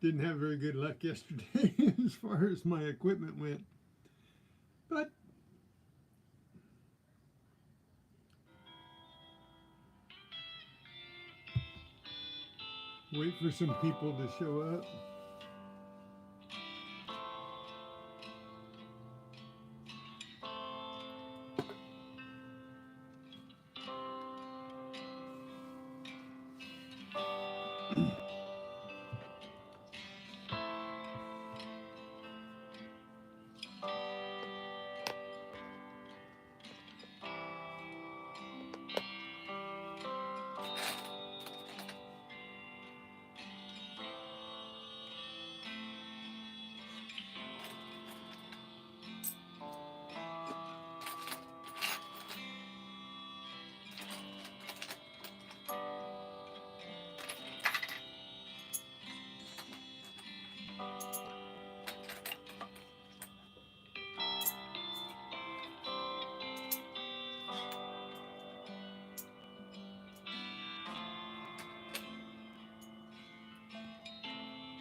Didn't have very good luck yesterday as far as my equipment went. But wait for some people to show up.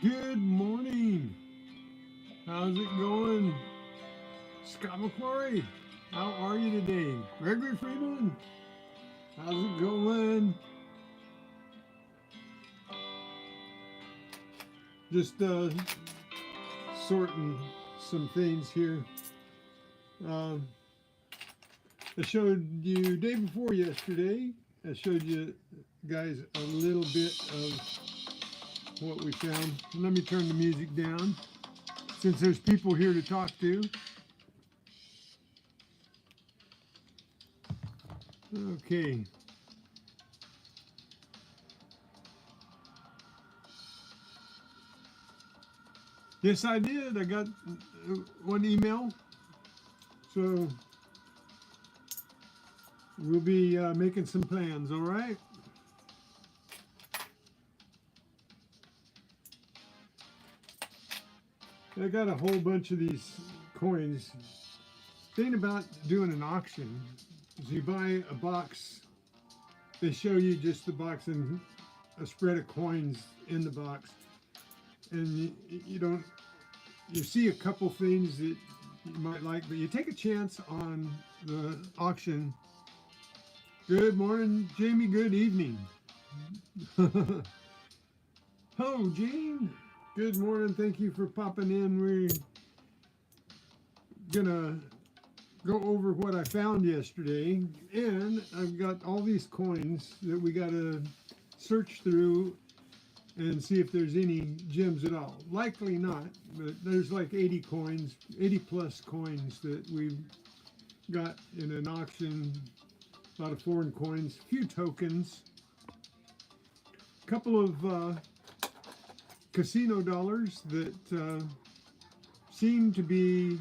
Good morning. How's it going? Scott McQuarrie, how are you today? Gregory Freeman, how's it going? Just sorting some things here. I showed you day before yesterday. I showed you guys a little bit of what we found. Let me turn the music down since there's people here to talk to. Okay. Yes, I did. I got one email. So we'll be making some plans, all right? I got a whole bunch of these coins. Thing about doing an auction is you buy a box. They show you just the box and a spread of coins in the box. And you see a couple things that you might like, but you take a chance on the auction. Good morning, Jamie. Good evening. Oh, Gene. Good morning. Thank you for popping in. We're gonna go over what I found yesterday, and I've got all these coins that we gotta search through and see if there's any gems at all. Likely not, but there's like 80 coins, 80 plus coins that we've got in an auction. A lot of foreign coins, a few tokens, a couple of casino dollars that seem to be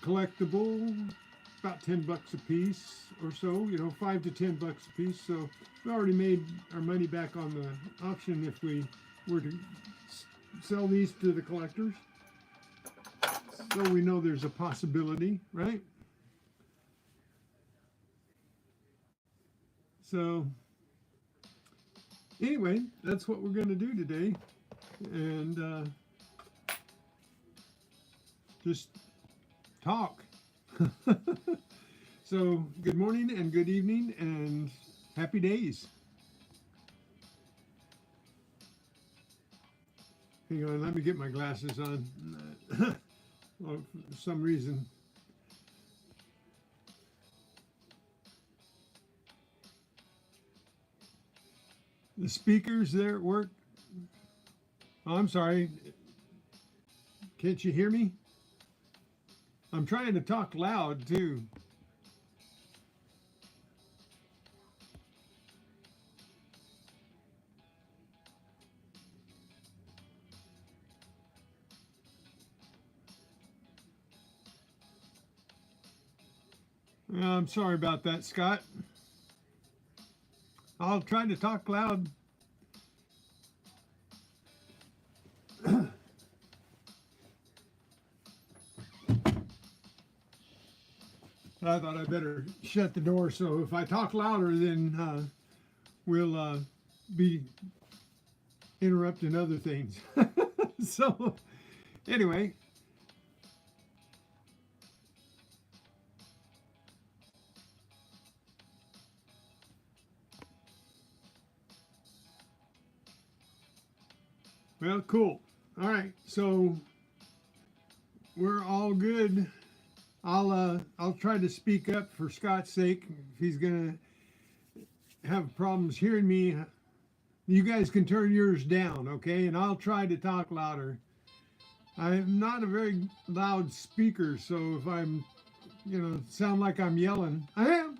collectible, about 10 bucks a piece or so, 5 to 10 bucks a piece. So we already made our money back on the auction if we were to sell these to the collectors. So we know there's a possibility, right? So anyway, that's what we're going to do today. And just talk. So good morning and good evening and happy days. Hang on, let me get my glasses on. Well, for some reason. The speakers there at work. Oh, I'm sorry. Can't you hear me? I'm trying to talk loud too. I'm sorry about that, Scott. I'll try to talk loud. I thought I better shut the door, so if I talk louder, then we'll be interrupting other things. So anyway, well, cool. All right, so we're all good. I'll try to speak up for Scott's sake. If he's gonna have problems hearing me, you guys can turn yours down, okay? And I'll try to talk louder. I'm not a very loud speaker, so if I'm, sound like I'm yelling, I am.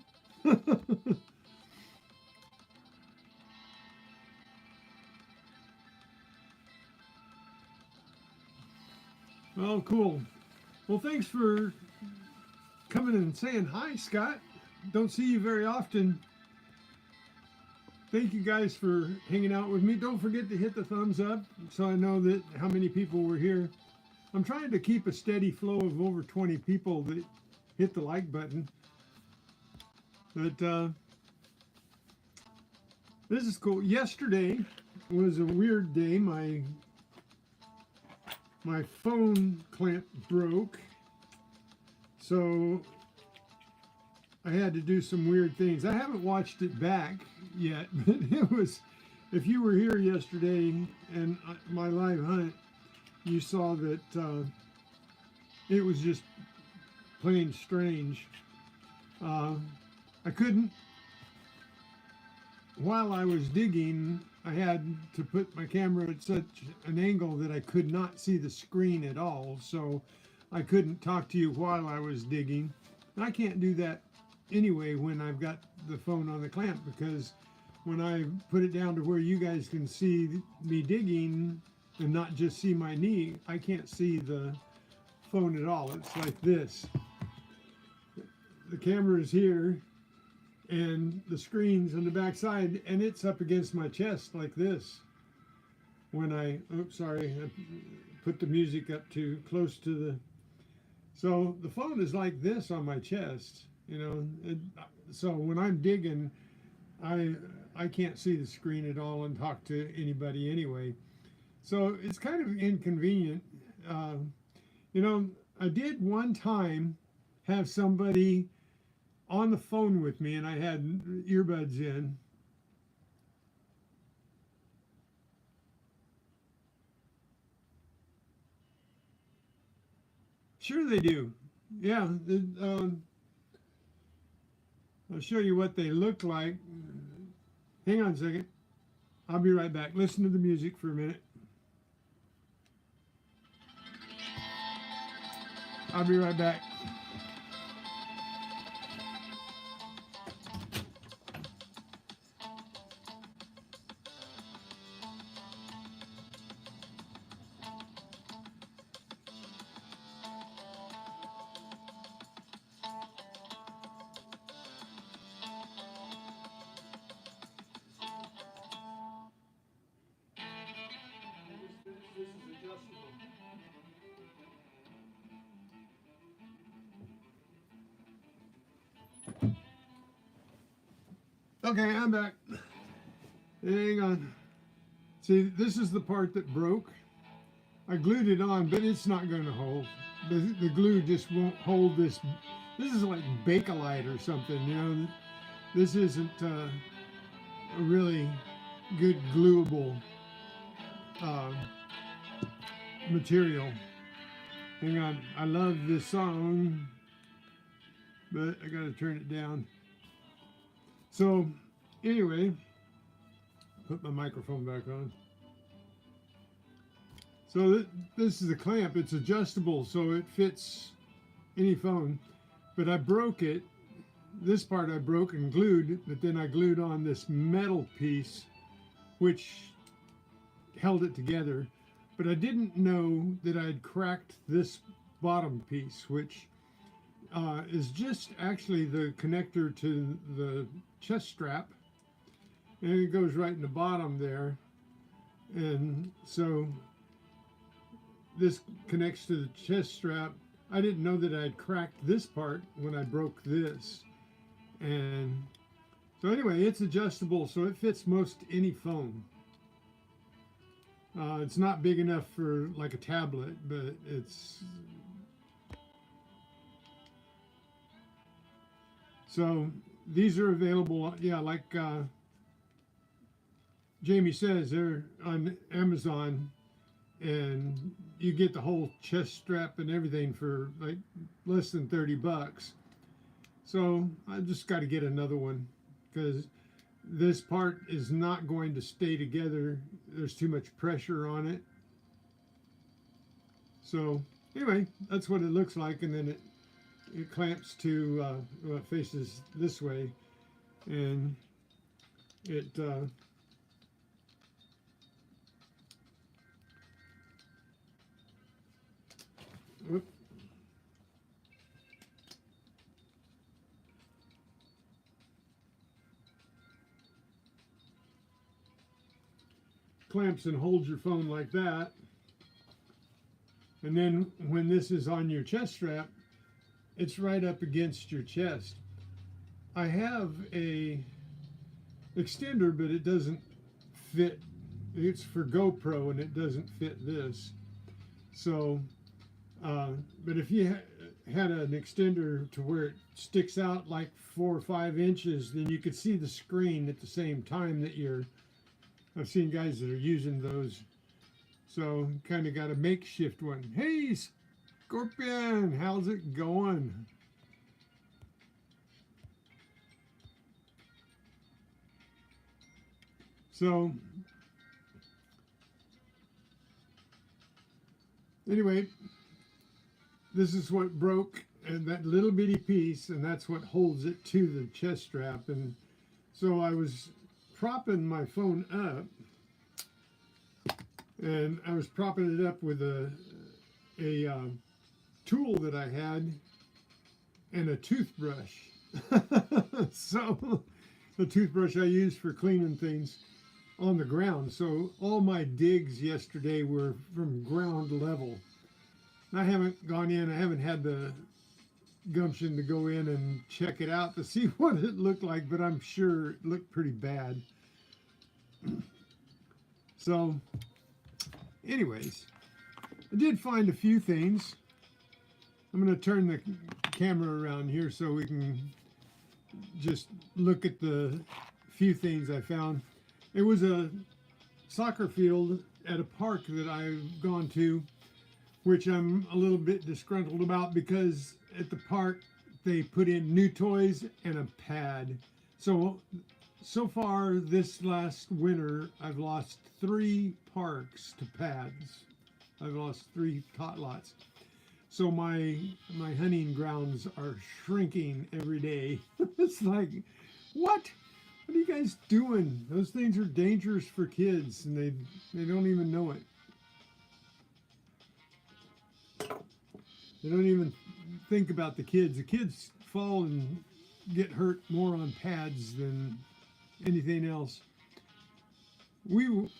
Well, cool. Well, thanks for coming and saying hi, Scott. Don't see you very often. Thank you guys for hanging out with me. Don't forget to hit the thumbs up so I know that how many people were here. I'm trying to keep a steady flow of over 20 people that hit the like button. But this is cool. Yesterday was a weird day. My phone clamp broke. So I had to do some weird things. I haven't watched it back yet, but it was, if you were here yesterday and my live hunt, you saw that it was just plain strange. I couldn't, while I was digging, I had to put my camera at such an angle that I could not see the screen at all, so I couldn't talk to you while I was digging. And I can't do that anyway when I've got the phone on the clamp, because when I put it down to where you guys can see me digging and not just see my knee, I can't see the phone at all. It's like this. The camera is here and the screen's on the back side, and it's up against my chest like this. When I put the music up too close to the, so the phone is like this on my chest, so when I'm digging, I can't see the screen at all and talk to anybody anyway. So it's kind of inconvenient. I did one time have somebody on the phone with me and I had earbuds in. Sure they do. Yeah. I'll show you what they look like. Hang on a second. I'll be right back. Listen to the music for a minute. I'll be right back. Okay, I'm back. Hang on. See, this is the part that broke. I glued it on, but it's not going to hold. The glue just won't hold this. This is like Bakelite or something, This isn't a really good gluable material. Hang on. I love this song, but I got to turn it down. So anyway, put my microphone back on. So this is the clamp. It's adjustable, so it fits any phone. But I broke it. This part I broke and glued, but then I glued on this metal piece, which held it together. But I didn't know that I'd cracked this bottom piece, which is just actually the connector to the chest strap, and it goes right in the bottom there. And so this connects to the chest strap. I didn't know that I'd cracked this part when I broke this. And so anyway, it's adjustable, so it fits most any phone. It's not big enough for like a tablet, but it's so these are available. Yeah, like Jamie says, they're on Amazon, and you get the whole chest strap and everything for like less than $30. So I just got to get another one because this part is not going to stay together. There's too much pressure on it. So anyway, that's what it looks like, and then it clamps to well, it faces this way, and it whoop, clamps and holds your phone like that. And then when this is on your chest strap, it's right up against your chest. I have a extender, but it doesn't fit. It's for GoPro and it doesn't fit this. So, but if you had an extender to where it sticks out like 4 or 5 inches, then you could see the screen at the same time that you're. I've seen guys that are using those. So kind of got a makeshift one. Hey, Scorpion, how's it going? So anyway, this is what broke, and that little bitty piece, and that's what holds it to the chest strap. And so I was propping my phone up, and I was propping it up with a tool that I had and a toothbrush. So the toothbrush I use for cleaning things on the ground. So all my digs yesterday were from ground level. I haven't gone in, I haven't had the gumption to go in and check it out to see what it looked like, but I'm sure it looked pretty bad. So anyways, I did find a few things. I'm going to turn the camera around here so we can just look at the few things I found. It was a soccer field at a park that I've gone to, which I'm a little bit disgruntled about because at the park they put in new toys and a pad. So far this last winter, I've lost 3 parks to pads. I've lost 3 tot lots. So my hunting grounds are shrinking every day. It's like, what? What are you guys doing? Those things are dangerous for kids, and they don't even know it. They don't even think about the kids. The kids fall and get hurt more on pads than anything else. We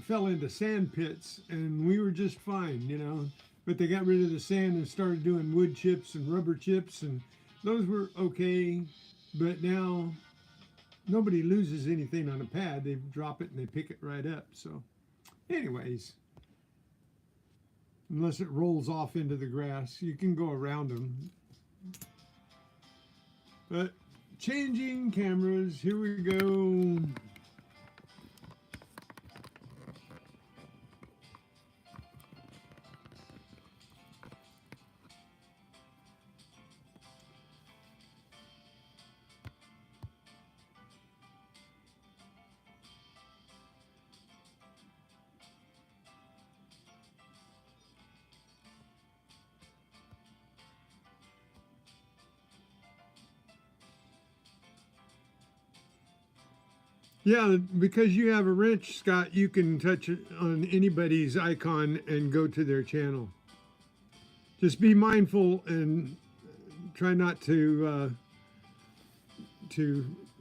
fell into sand pits and we were just fine, you know, but they got rid of the sand and started doing wood chips and rubber chips, and those were okay, but now nobody loses anything on a pad. They drop it and they pick it right up. So anyways, unless it rolls off into the grass, you can go around them. But changing cameras, here we go. Yeah, because you have a wrench, Scott, you can touch it on anybody's icon and go to their channel. Just be mindful and try not to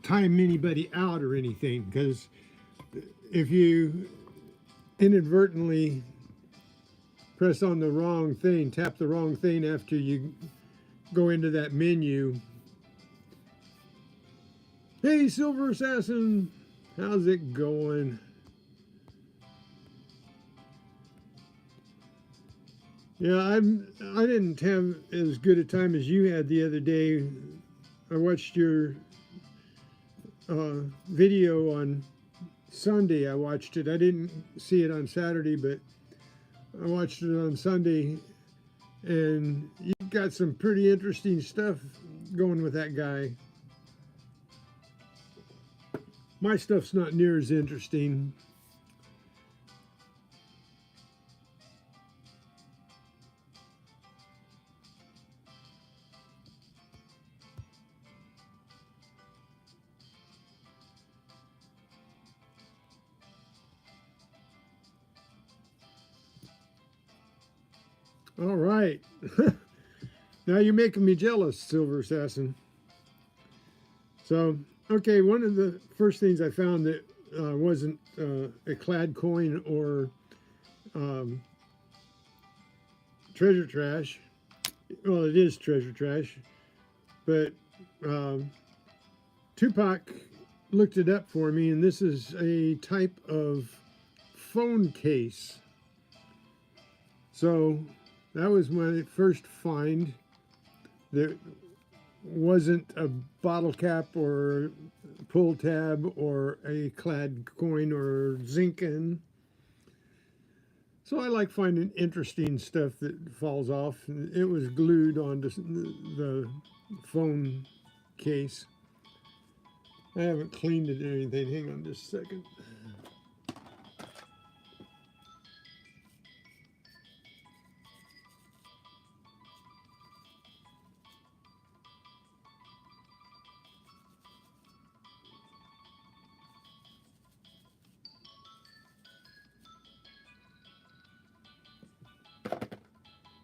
time anybody out or anything, because if you inadvertently press on the wrong thing, tap the wrong thing after you go into that menu. Hey, Silver Assassin, how's it going? Yeah, I didn't have as good a time as you had the other day. I watched your video on Sunday. I watched it. I didn't see it on Saturday, but I watched it on Sunday, and you got some pretty interesting stuff going with that guy. My stuff's not near as interesting. All right. Now you're making me jealous, Silver Assassin. So, okay, one of the first things I found that wasn't a clad coin or um, treasure trash. Well, it is treasure trash, but um, Tupac looked it up for me, and this is a type of phone case. So that was my first find. There wasn't a bottle cap or pull tab or a clad coin or zinc-in. So I like finding interesting stuff that falls off. It was glued onto the phone case. I haven't cleaned it or anything. Hang on just a second.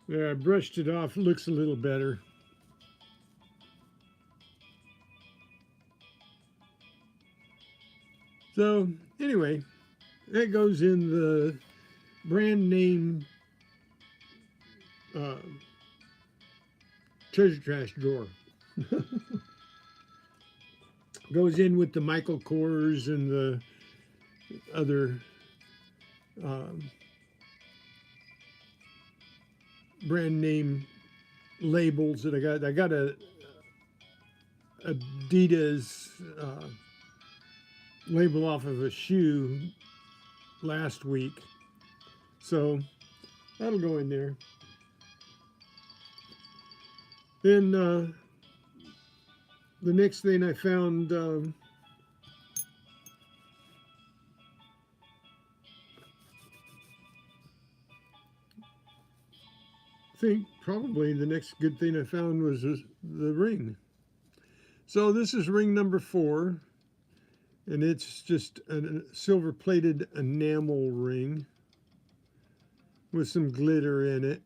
There, I brushed it off. It looks a little better. So anyway, that goes in the brand name treasure trash drawer. Goes in with the Michael Kors and the other brand name labels that I got. I got a Adidas label off of a shoe last week, so that'll go in there. Then the next thing I found, I think probably the next good thing I found was the ring. So this is ring number 4, and it's just a silver-plated enamel ring with some glitter in it.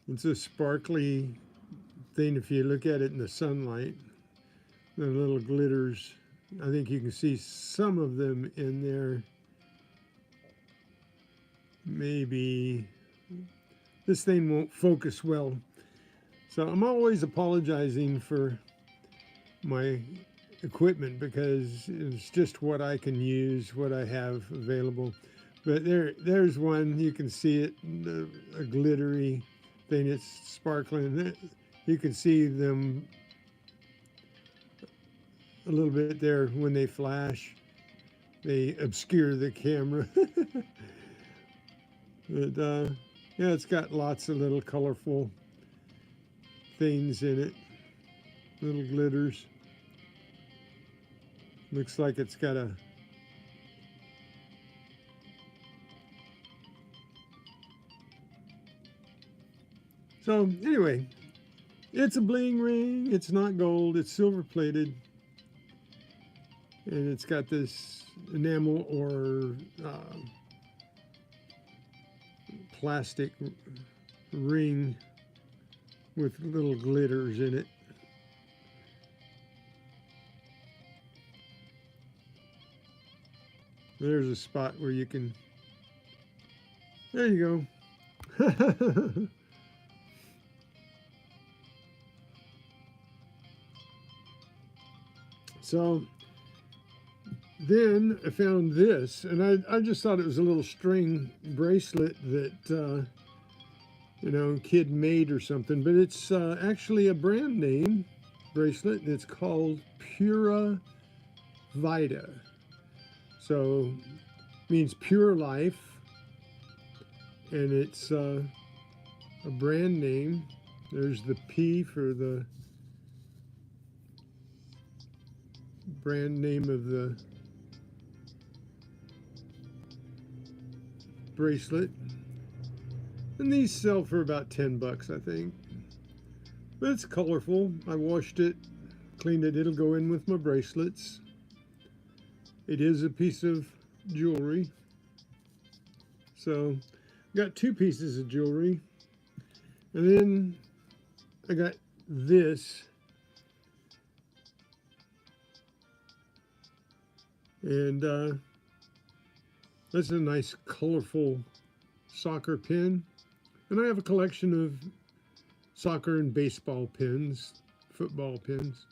It's a sparkly thing if you look at it in the sunlight. The little glitters, I think you can see some of them in there. Maybe this thing won't focus well. So I'm always apologizing for my equipment because it's just what I can use, what I have available. But there's one, you can see it, a glittery thing, it's sparkling. You can see them a little bit there when they flash. They obscure the camera. But yeah, it's got lots of little colorful things in it, little glitters. Looks like it's got a so anyway, it's a bling ring. It's not gold, it's silver plated, and it's got this enamel or plastic ring with little glitters in it. There's a spot where you can, there you go. So then I found this, and I just thought it was a little string bracelet that, you know, kid made or something, but it's actually a brand name bracelet. It's called Pura Vida. So means pure life, and it's a brand name. There's the P for the brand name of the bracelet. And these sell for about 10 bucks, I think. But it's colorful. I washed it, cleaned it. It'll go in with my bracelets. It is a piece of jewelry. So got two pieces of jewelry. And then I got this. And that's a nice colorful soccer pin. And I have a collection of soccer and baseball pins, football pins,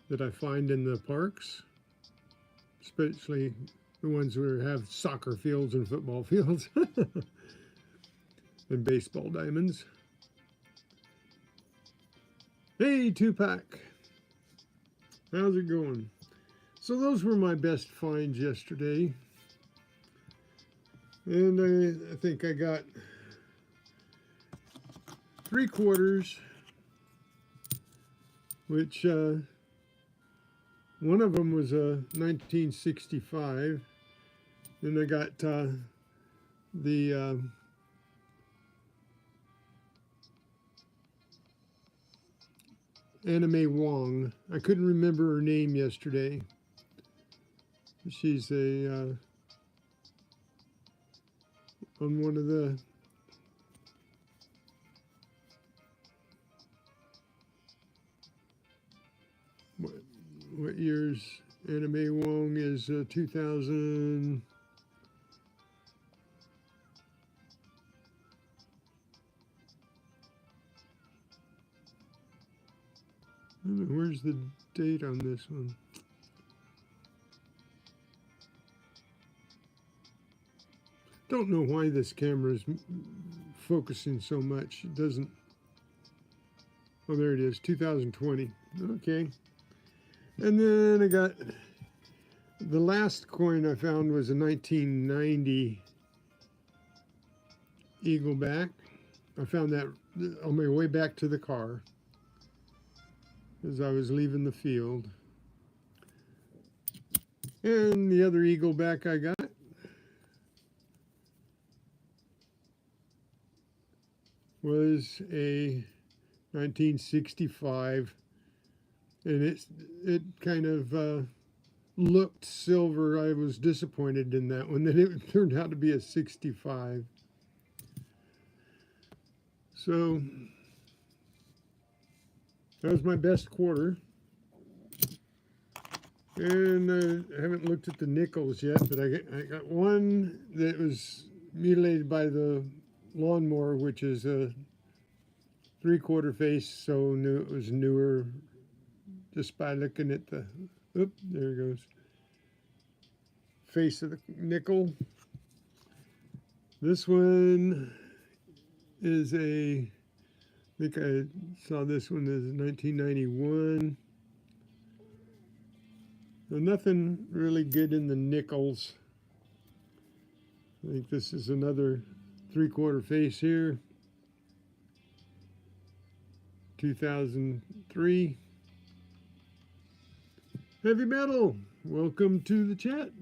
that I find in the parks, especially the ones where have soccer fields and football fields, and baseball diamonds. Hey, Tupac, how's it going? So those were my best finds yesterday. And I think I got 3/4, which one of them was a 1965. Then I got the Anime Wong. I couldn't remember her name yesterday. She's a on one of the what year's Anime Wong is 2000. Where's the date on this one? Don't know why this camera is focusing so much. It doesn't. Oh, there it is, 2020. Okay. And then I got the last coin I found was a 1990 Eagleback. I found that on my way back to the car as I was leaving the field. And the other Eagleback I got was a 1965, and it kind of looked silver. I was disappointed in that one, that it turned out to be a 65. So that was my best quarter. And I haven't looked at the nickels yet, but I got one that was mutilated by the lawnmower, which is a 3/4 face, so it was newer just by looking at the, oop, there it goes, face of the nickel. This one is I think I saw this one as 1991. So nothing really good in the nickels. I think this is another 3/4 face here. 2003. Heavy Metal, welcome to the chat.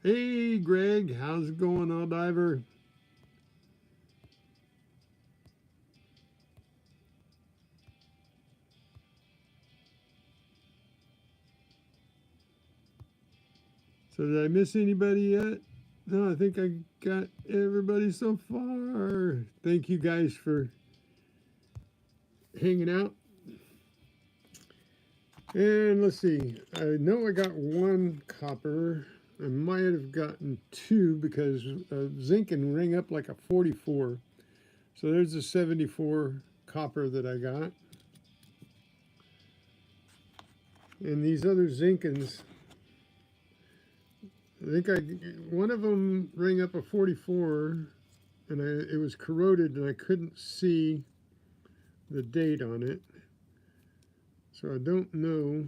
Hey Greg, how's it going, All Diver? So did I miss anybody yet? No, I think I got everybody so far. Thank you guys for hanging out. And let's see, I know I got one copper. I might have gotten two because zinc can ring up like a 44. So there's a 74 copper that I got. And these other Zinkins, I think one of them rang up a 44, and it was corroded, and I couldn't see the date on it. So I don't know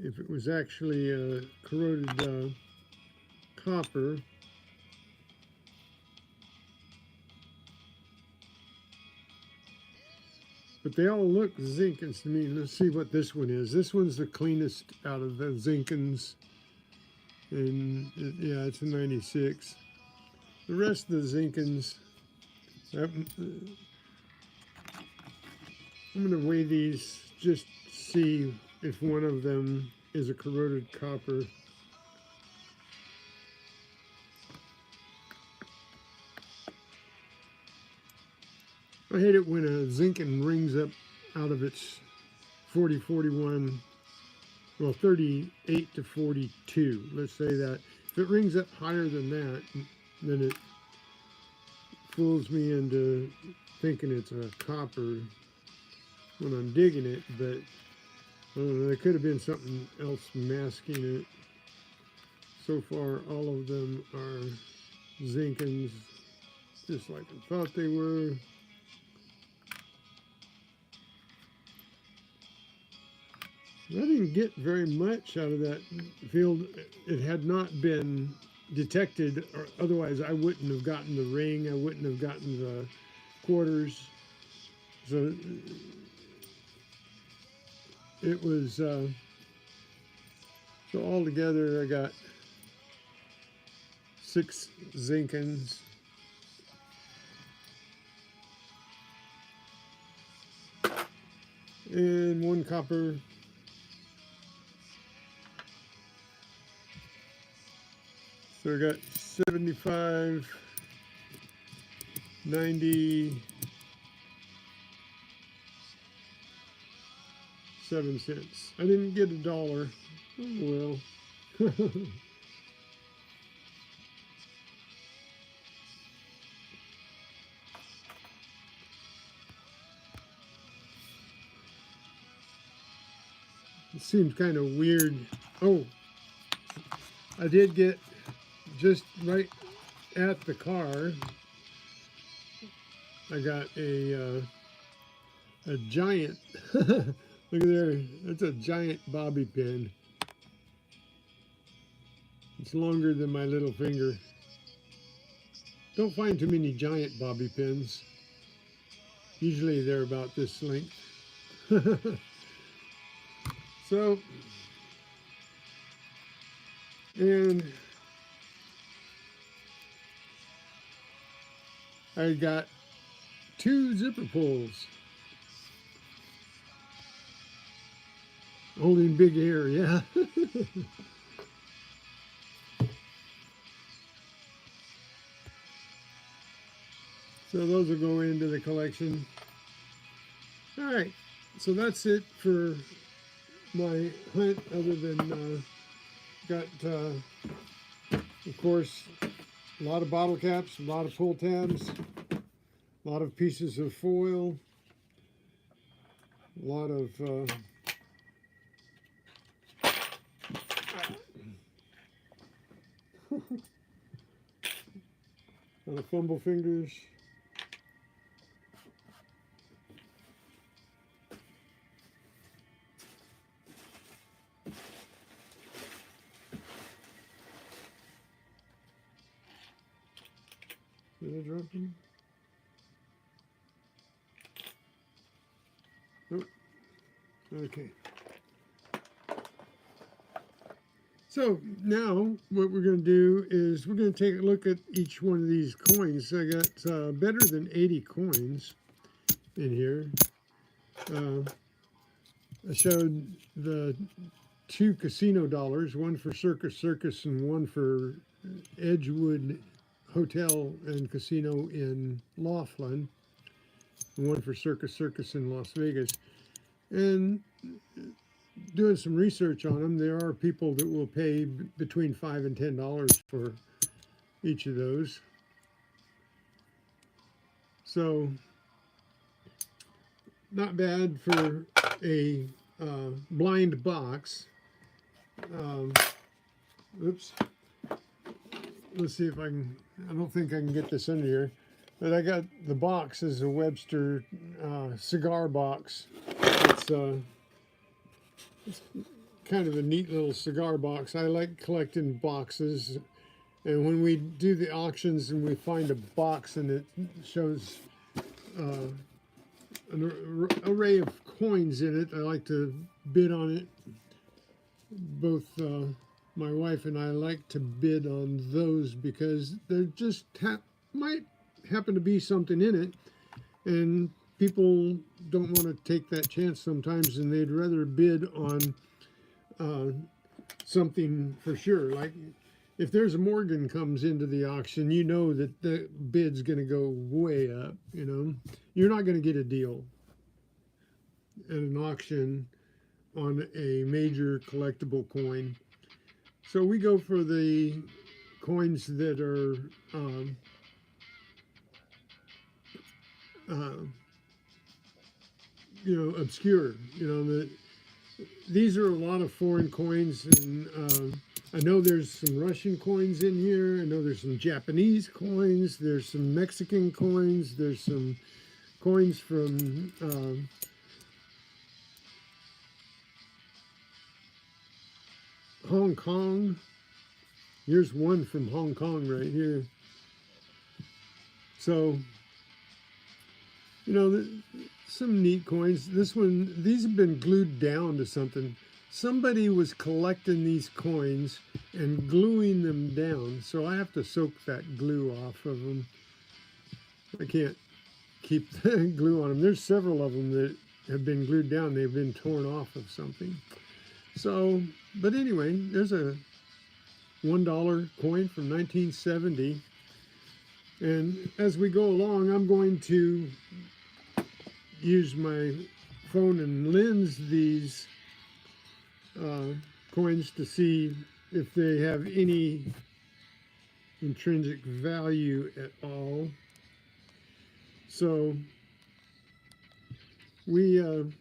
if it was actually corroded copper. But they all look Zinkins to me. Let's see what this one is. This one's the cleanest out of the Zinkins. And yeah, it's a 96. The rest of the Zinkins, I'm going to weigh these just to see if one of them is a corroded copper. I hate it when a Zinkin rings up out of its 40, 41, well, 38 to 42. Let's say that. If it rings up higher than that, then it fools me into thinking it's a copper when I'm digging it, but I don't know, there could have been something else masking it. So far, all of them are Zinkins, just like I thought they were. I didn't get very much out of that field. It had not been detected, or otherwise I wouldn't have gotten the ring, I wouldn't have gotten the quarters. So it was, so altogether I got 6 Zinkins. And 1 copper. So I got 75, 90, 7 cents. I didn't get $1. Oh well. It seems kind of weird. Oh, I did get just right at the car. I got a giant. Look at there. That's a giant bobby pin. It's longer than my little finger. Don't find too many giant bobby pins. Usually they're about this length. So, and I got 2 zipper pulls. Holding big air, yeah. So those will go into the collection. All right, so that's it for my hunt, other than got, of course, a lot of bottle caps, a lot of pull tabs, a lot of pieces of foil, a lot of fumble fingers. Did I drop them? Nope. Okay. So now what we're going to do is we're going to take a look at each one of these coins. I got better than 80 coins in here. I showed the 2 casino dollars, one for Circus Circus and one for Edgewood Hotel and Casino in Laughlin, and one for Circus Circus in Las Vegas. And doing some research on them, there are people that will pay between $5 and $10 for each of those. So not bad for a blind box. Oops. Let's see if I can. I don't think I can get this under here. But I got the box is a Webster cigar box. It's kind of a neat little cigar box. I like collecting boxes. And when we do the auctions and we find a box and it shows an array of coins in it, I like to bid on it. Both my wife and I like to bid on those because there just might happen to be something in it, and people don't want to take that chance sometimes, and they'd rather bid on something for sure. Like if there's a Morgan comes into the auction, you know that the bid's going to go way up. You know, you're not going to get a deal at an auction on a major collectible coin. So we go for the coins that are you know, obscure. You know, these are a lot of foreign coins, and I know there's some Russian coins in here. I know there's some Japanese coins. There's some Mexican coins. There's some coins from Hong Kong. Here's one from Hong Kong right here. So, you know, some neat coins. This one, these have been glued down to something. Somebody was collecting these coins and gluing them down. So I have to soak that glue off of them. I can't keep the glue on them. There's several of them that have been glued down. They've been torn off of something. So, but anyway, there's a $1 coin from 1970. And as we go along, I'm going to use my phone and lens these coins to see if they have any intrinsic value at all. So we'll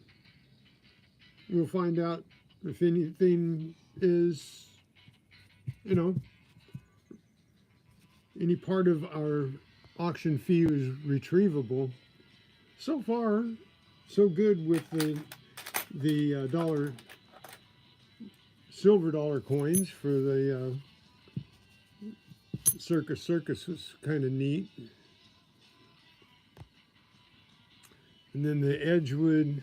find out if anything is, you know, any part of our auction fee is retrievable. So far, so good with the silver dollar coins. For the Circus was kind of neat. And then the Edgewood,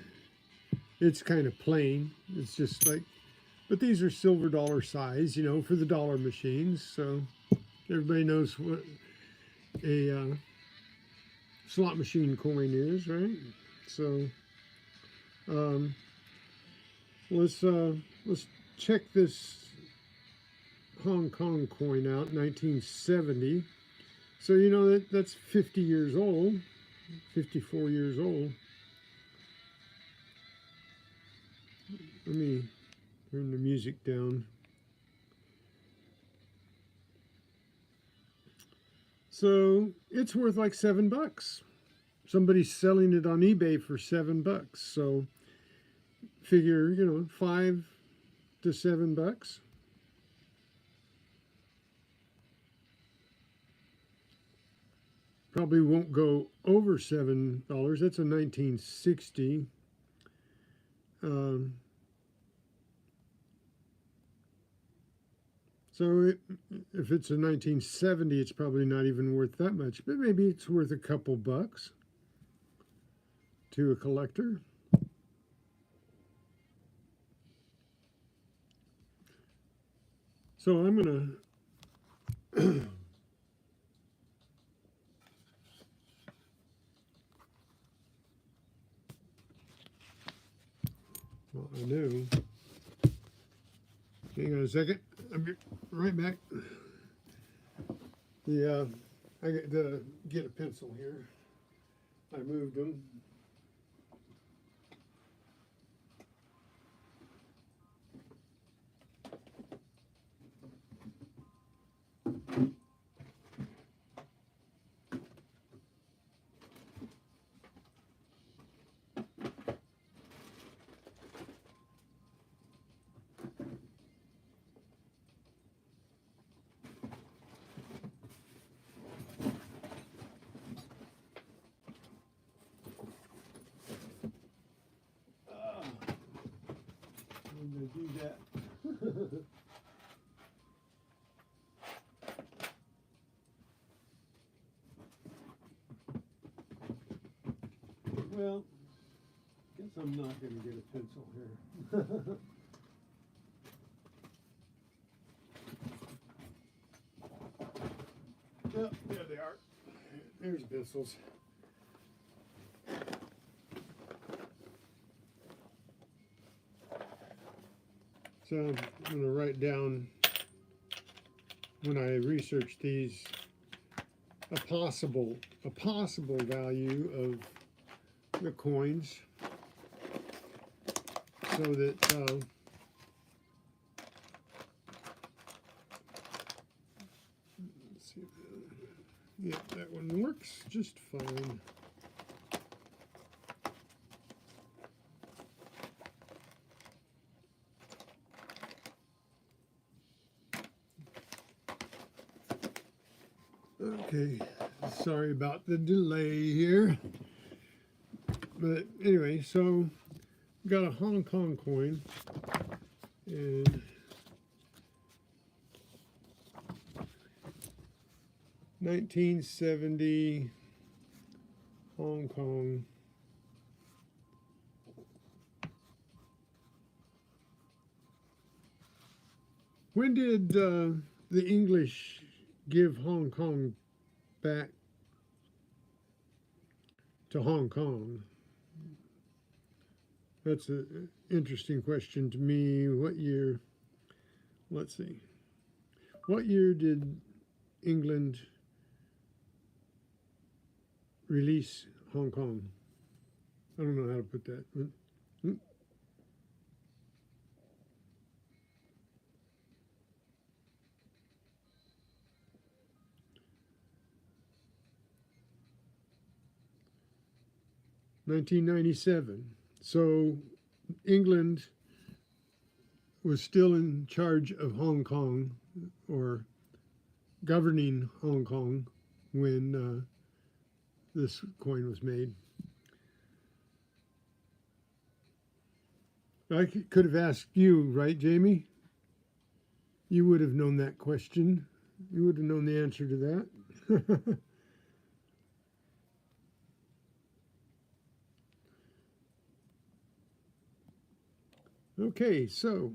it's kind of plain. It's just like, but these are silver dollar size, you know, for the dollar machines. So everybody knows what a slot machine coin is, right? So let's check this Hong Kong coin out, 1970. So you know that's 50 years old, 54 years old. Let me turn the music down. So it's worth like $7. Somebody's selling it on eBay for $7. So figure, you know, $5 to $7. Probably won't go over $7. That's a 1960. So if it's a 1970, it's probably not even worth that much, but maybe it's worth a couple bucks to a collector. So I'm gonna well, I knew. Hang on a second. I'll be right back. I got to get a pencil here. I moved them. Well, guess I'm not going to get a pencil here. Yep, there they are. There's pencils. So I'm going to write down, when I research these, a possible value of the coins, so that let's see, yeah, that one works just fine. Okay, sorry about the delay here. But anyway, so we got a Hong Kong coin, and $1970 Hong Kong. When did the English give Hong Kong back to Hong Kong? That's an interesting question to me. What year? Let's see. What year did England release Hong Kong? I don't know how to put that. 1997. So England was still in charge of Hong Kong, or governing Hong Kong, when this coin was made. I could have asked you, right, Jamie? You would have known that question. You would have known the answer to that. Okay, so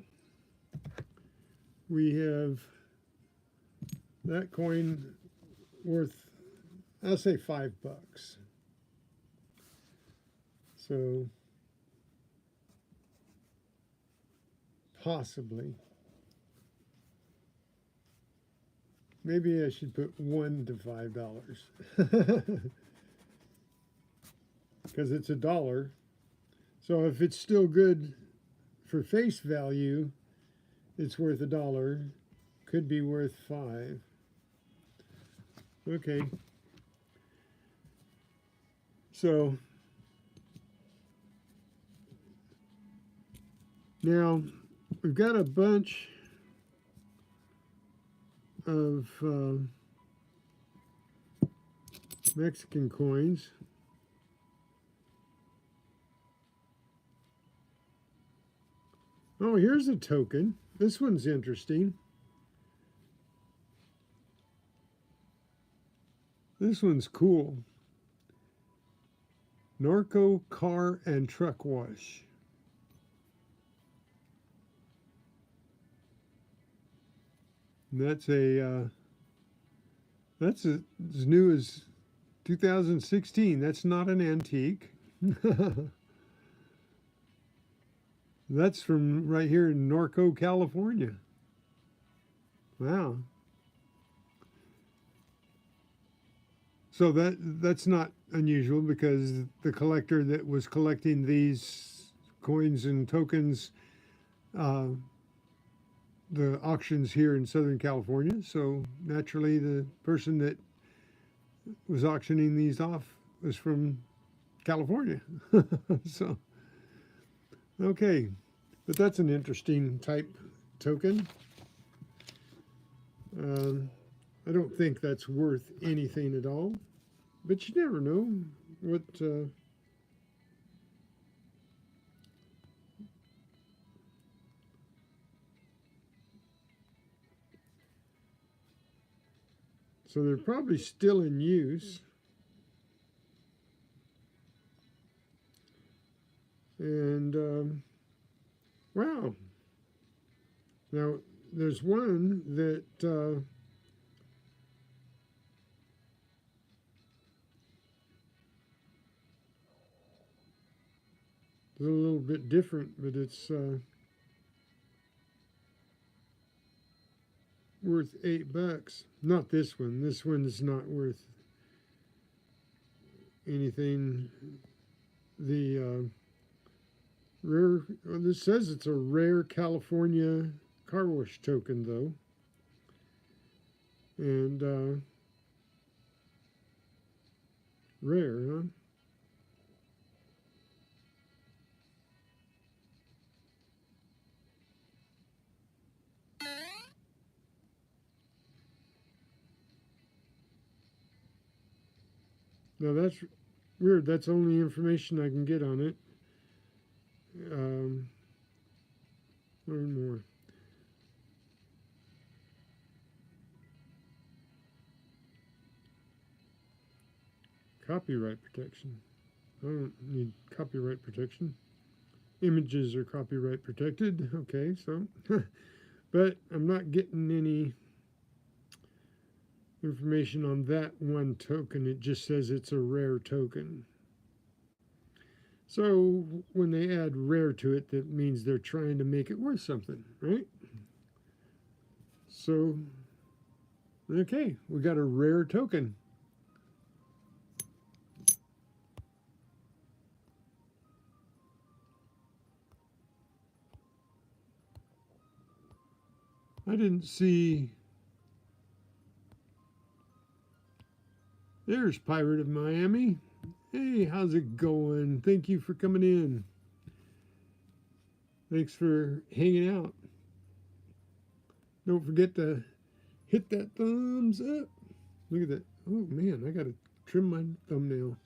we have that coin worth, I'll say $5. So possibly, maybe I should put $1 to $5 because it's $1. So if it's still good for face value, it's worth $1. Could be worth $5. Okay. So now we've got a bunch of Mexican coins. Oh, here's a token. This one's interesting. This one's cool. Norco Car and Truck Wash. And that's as new as 2016. That's not an antique. That's from right here in Norco, California. Wow. So that's not unusual, because the collector that was collecting these coins and tokens, the auction's here in Southern California. So naturally, the person that was auctioning these off was from California. So, okay, but that's an interesting type token. I don't think that's worth anything at all, but you never know what So they're probably still in use. And wow. Now there's one that is a little bit different, but it's worth $8. Not this one. This one's not worth anything. The rare, well, this says it's a rare California car wash token, though. And rare, huh? Now that's weird. That's the only information I can get on it. Learn more. Copyright protection. I don't need copyright protection. Images are copyright protected. Okay, so, but I'm not getting any information on that one token. It just says it's a rare token. So when they add rare to it, that means they're trying to make it worth something, right? So, okay, we got a rare token. I didn't see. There's Pirate of Miami. Hey, how's it going? Thank you for coming in. Thanks for hanging out. Don't forget to hit that thumbs up. Look at that. Oh man, I gotta trim my thumbnail.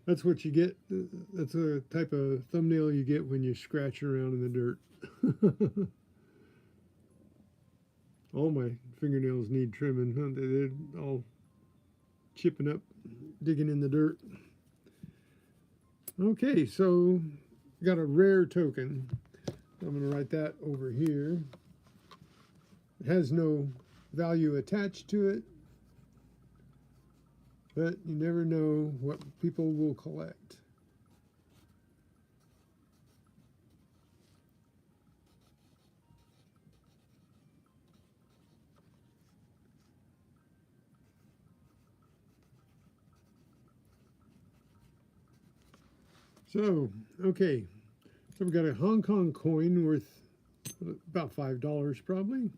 That's what you get. That's a type of thumbnail you get when you scratch around in the dirt. All my fingernails need trimming. They're all chipping up, digging in the dirt. Okay, so got a rare token. I'm going to write that over here. It has no value attached to it, but you never know what people will collect. So, okay, so we've got a Hong Kong coin worth about $5 probably.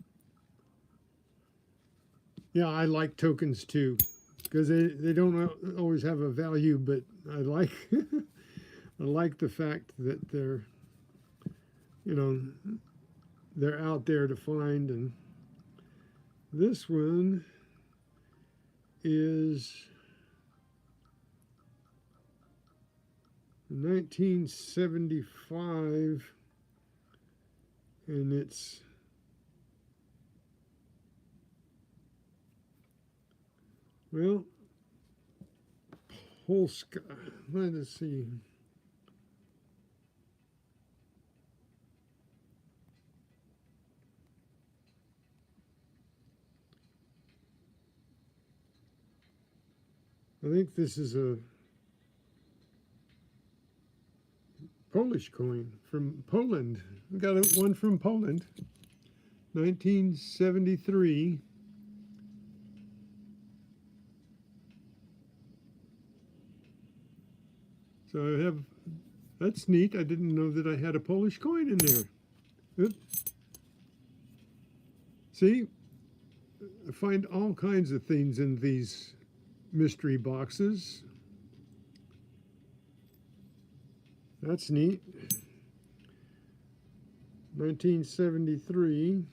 Yeah, I like tokens too, because they don't always have a value, but I like I like the fact that they're, you know, they're out there to find. And this one is 1975, and it's well, Polska. Let us see. I think this is a Polish coin from Poland. We got one from Poland, 1973. So I have, that's neat. I didn't know that I had a Polish coin in there. Oops. See, I find all kinds of things in these mystery boxes. That's neat. 1973.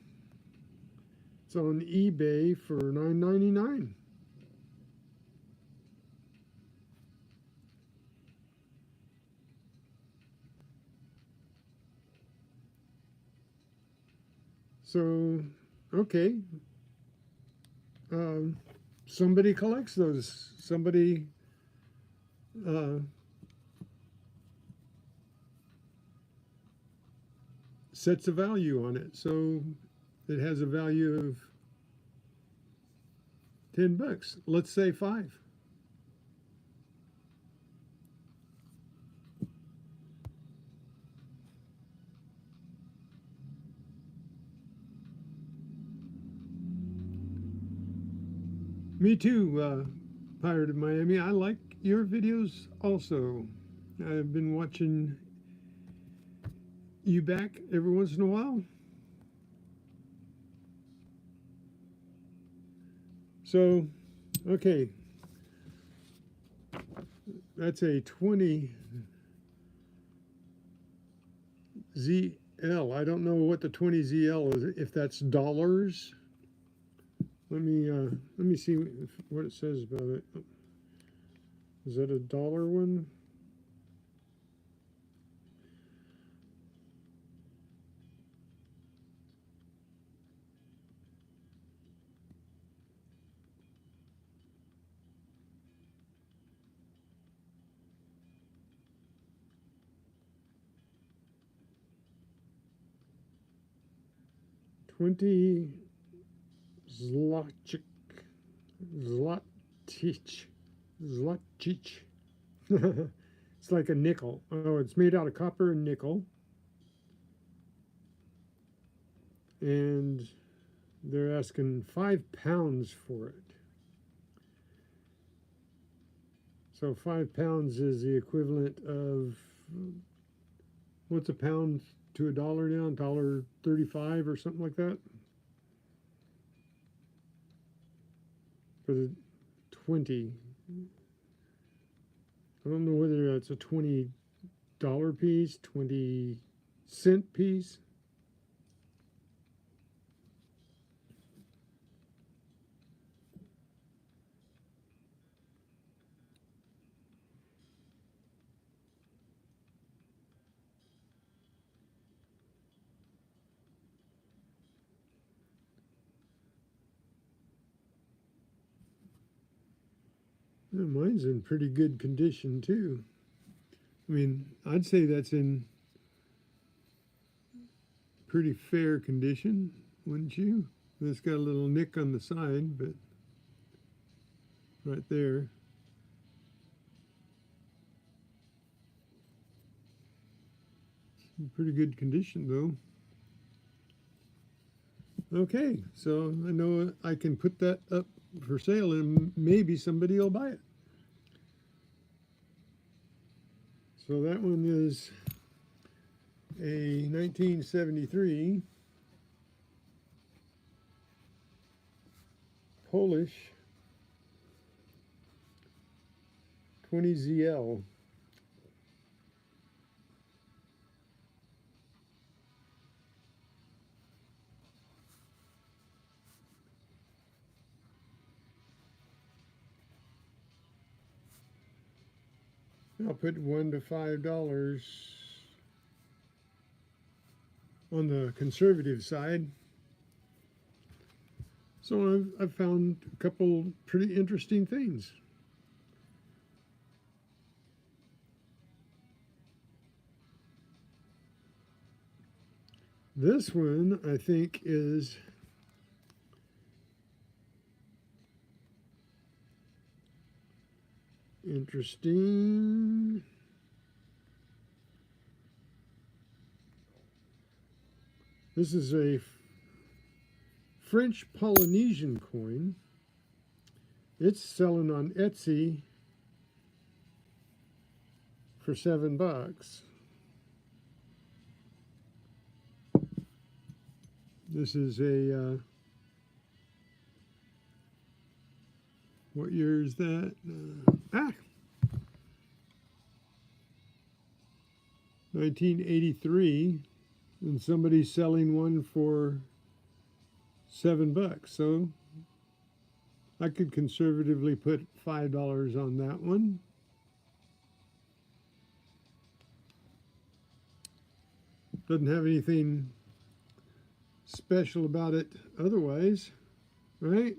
It's on eBay for $9.99. So, okay. somebody collects those. Somebody uh, sets a value on it. So it has a value of $10. Let's say 5. Me too, Pirate of Miami. I like your videos also. I've been watching you back every once in a while. So, okay. That's a 20 ZL. I don't know what the 20 ZL is, if that's dollars. Let me see what it says about it. Is that a dollar one? $20 zlotych. Zlotych. Zlotych. It's like a nickel. Oh, it's made out of copper and nickel. And they're asking 5 pounds for it. So 5 pounds is the equivalent of, what's a pound to a dollar now? $1.35 or something like that? For the 20. I don't know whether it's a $20 piece, 20-cent piece. Yeah, mine's in pretty good condition too. I mean, I'd say that's in pretty fair condition, wouldn't you? It's got a little nick on the side, but right there. In pretty good condition though. Okay, so I know I can put that up for sale and maybe somebody will buy it. So that one is a 1973 Polish 20 ZL. I'll put $1 to $5 on the conservative side. So I've found a couple pretty interesting things. This one I think is interesting. This is a French Polynesian coin. It's selling on Etsy for $7. This is a what year is that? 1983, and somebody's selling one for $7. So I could conservatively put $5 on that one. Doesn't have anything special about it otherwise, right?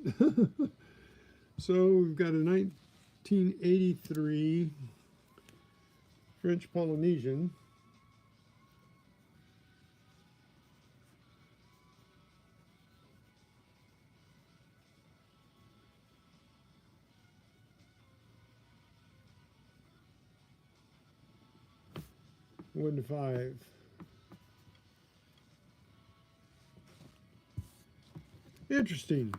So we've got a 1983 French Polynesian. One to five. Interesting.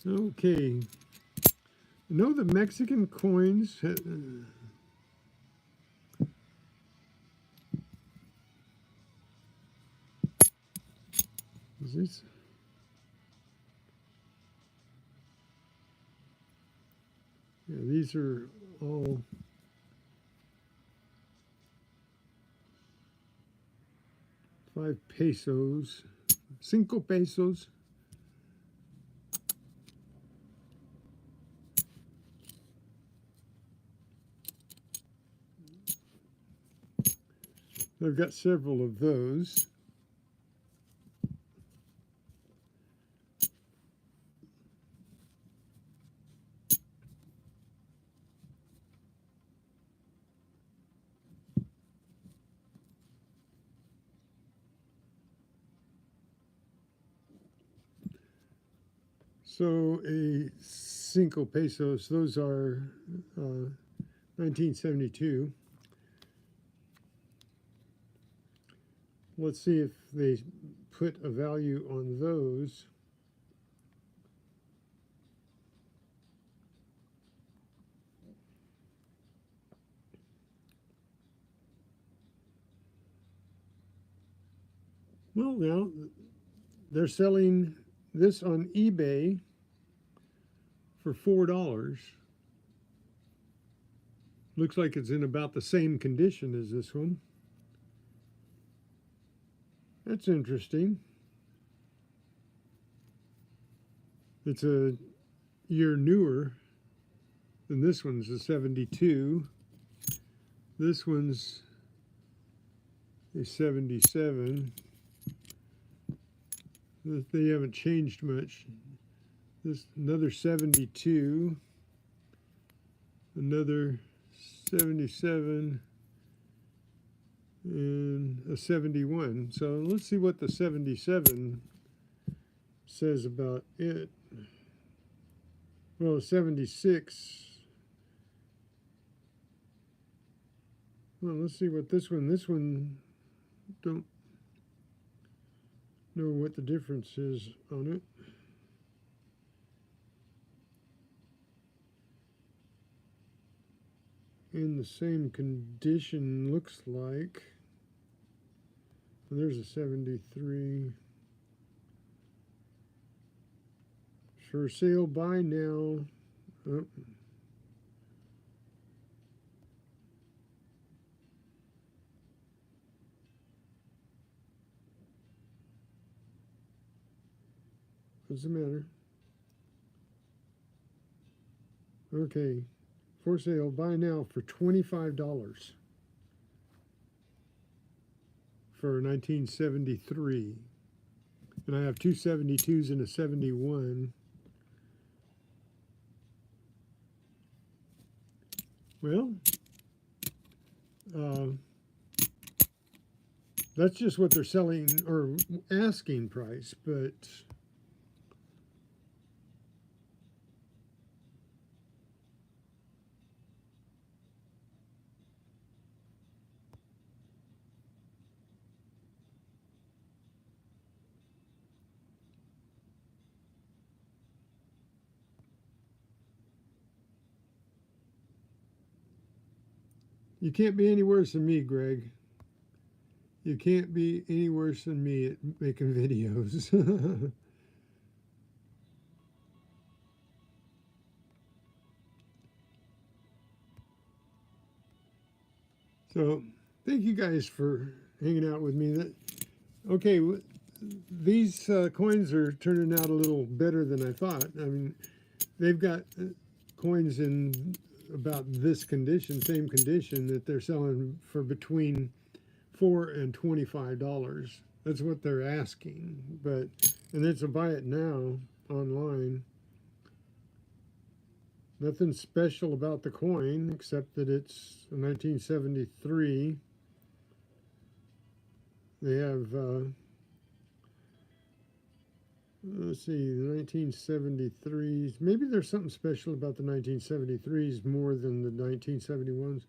Okay. I know the Mexican coins. Is this? Yeah, these are all 5 pesos, 5 pesos. I've got several of those. So a 5 pesos, those are 1972. Let's see if they put a value on those. Well, now they're selling this on eBay for $4. Looks like it's in about the same condition as this one. That's interesting. It's a year newer than this one's a 72. This one's a 77. They haven't changed much. This another 72, another 77, and a 71. So let's see what the 77 says about it. Well, 76. Well, let's see what this one, don't know what the difference is on it. In the same condition, looks like. There's a 73. For sale, buy now. Oh. What's the matter? Okay. For sale, buy now for $25 for 1973. And I have two 72s and a 71. Well, that's just what they're selling or asking price, but you can't be any worse than me, Greg. You can't be any worse than me at making videos. So, thank you guys for hanging out with me. Okay, these coins are turning out a little better than I thought. I mean, they've got coins in about this condition, same condition, that they're selling for between $4 and $25. That's what they're asking. But and it's a buy it now online. Nothing special about the coin except that it's a 1973. They have, let's see, the 1973s. Maybe there's something special about the 1973s more than the 1971s.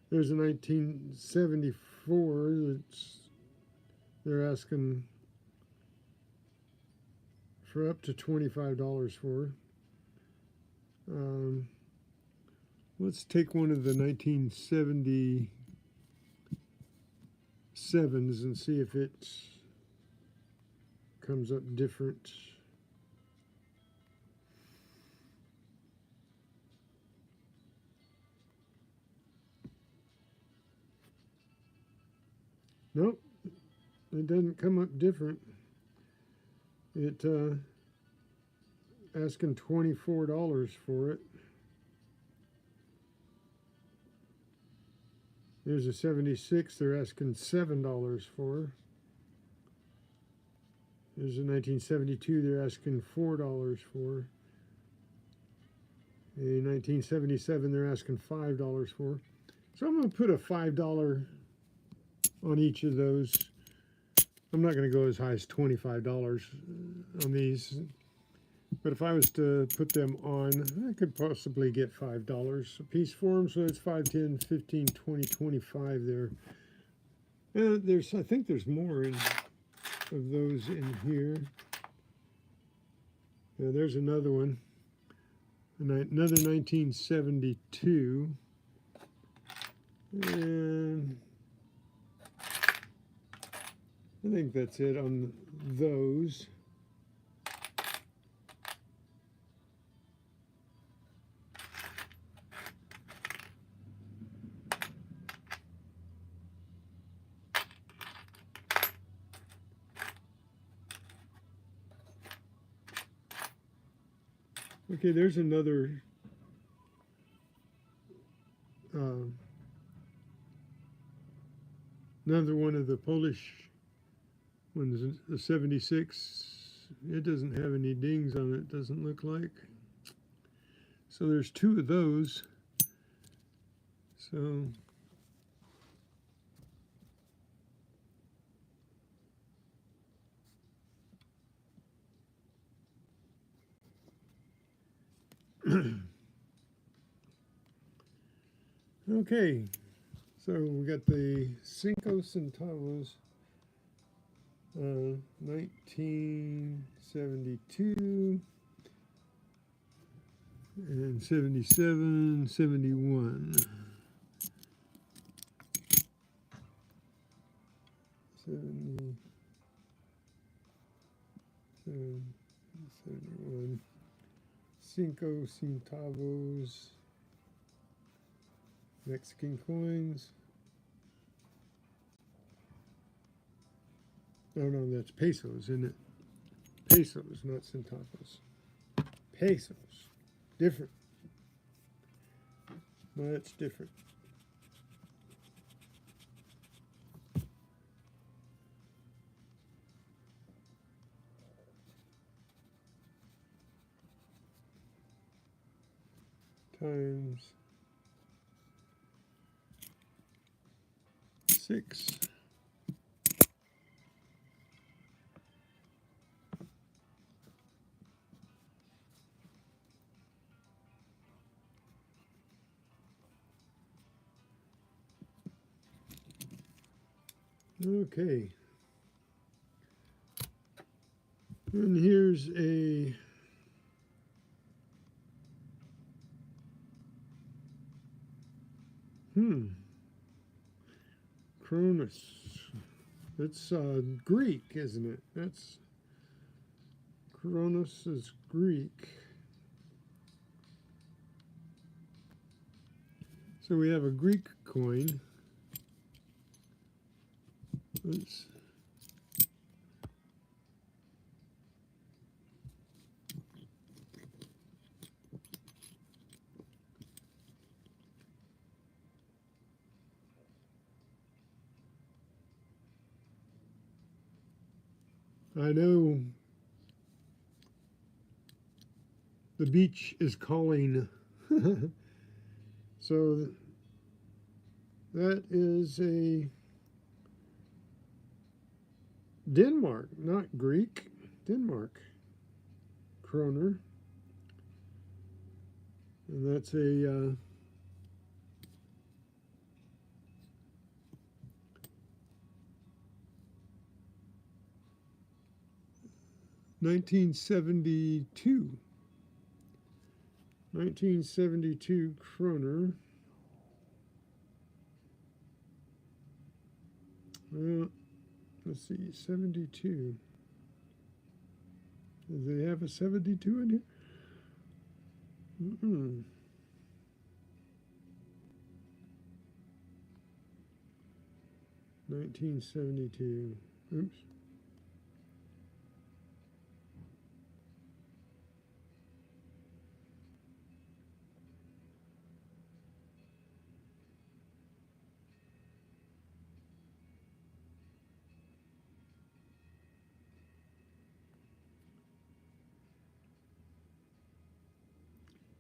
There's a 1974 that's they're asking for up to $25 for. Let's take one of the 1977s and see if it comes up different. Nope, it doesn't come up different. It asking $24 for it. There's a 76 they're asking $7 for. There's a 1972 they're asking $4 for. A 1977 they're asking $5 for. So I'm going to put a $5 on each of those. I'm not going to go as high as $25 on these. But if I was to put them on, I could possibly get $5 a piece for them. So it's 5, 10, 15, 20, 25 there. And I think there's more of those in here. Yeah, there's another one. Another 1972. And I think that's it on those. Okay, there's another another one of the Polish ones, the 76. It doesn't have any dings on it, doesn't look like. So there's two of those. So okay, so we got the 5 centavos, 1972 and 77, 71. 70, 71. 5 centavos. Mexican coins. Oh no, that's pesos, isn't it? Pesos, not centavos. Pesos. Different. Much different. Times 6. Okay. And here's a Cronus. It's Greek, isn't it? That's Cronus is Greek. So we have a Greek coin. Let's I know the beach is calling. So that is a Denmark, not Greek, Denmark kroner. And that's a 1972. 1972 kroner. Let's see, 72. Do they have a 72 in here? 1972. Oops.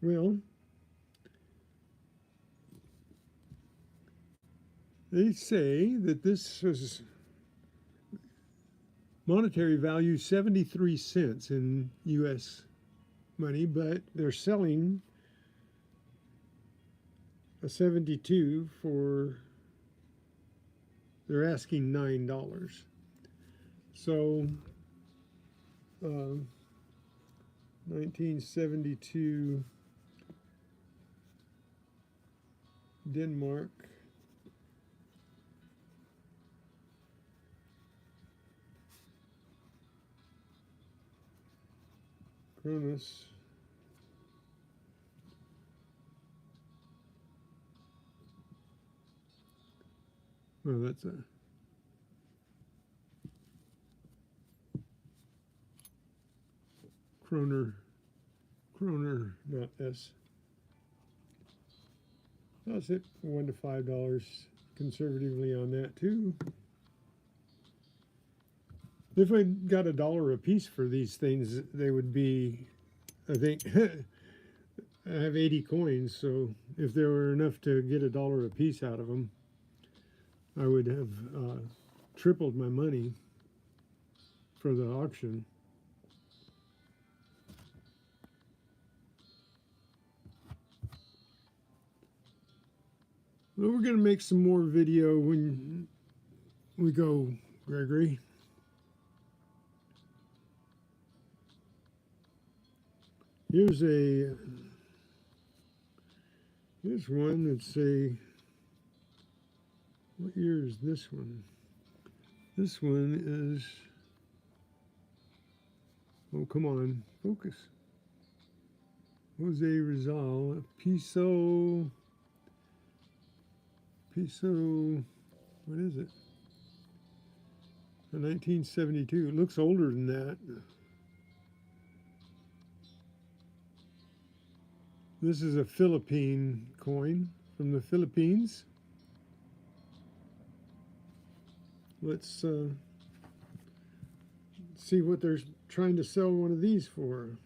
Well, they say that this was monetary value 73 cents in U.S. money, but they're selling a 72 for, they're asking $9. So 1972 Denmark. Cronus. Oh, that's a kroner, not S. That's it, $1 to $5 conservatively on that too. If I got $1 a piece for these things, they would be, I think, I have 80 coins, so if there were enough to get $1 a piece out of them, I would have tripled my money for the auction. Well, we're going to make some more video when we go, Gregory. Here's one that's a, what year is this one? This one is, oh, come on, focus. Jose Rizal, Piso, what is it? 1972, it looks older than that. This is a Philippine coin from the Philippines. Let's see what they're trying to sell one of these for.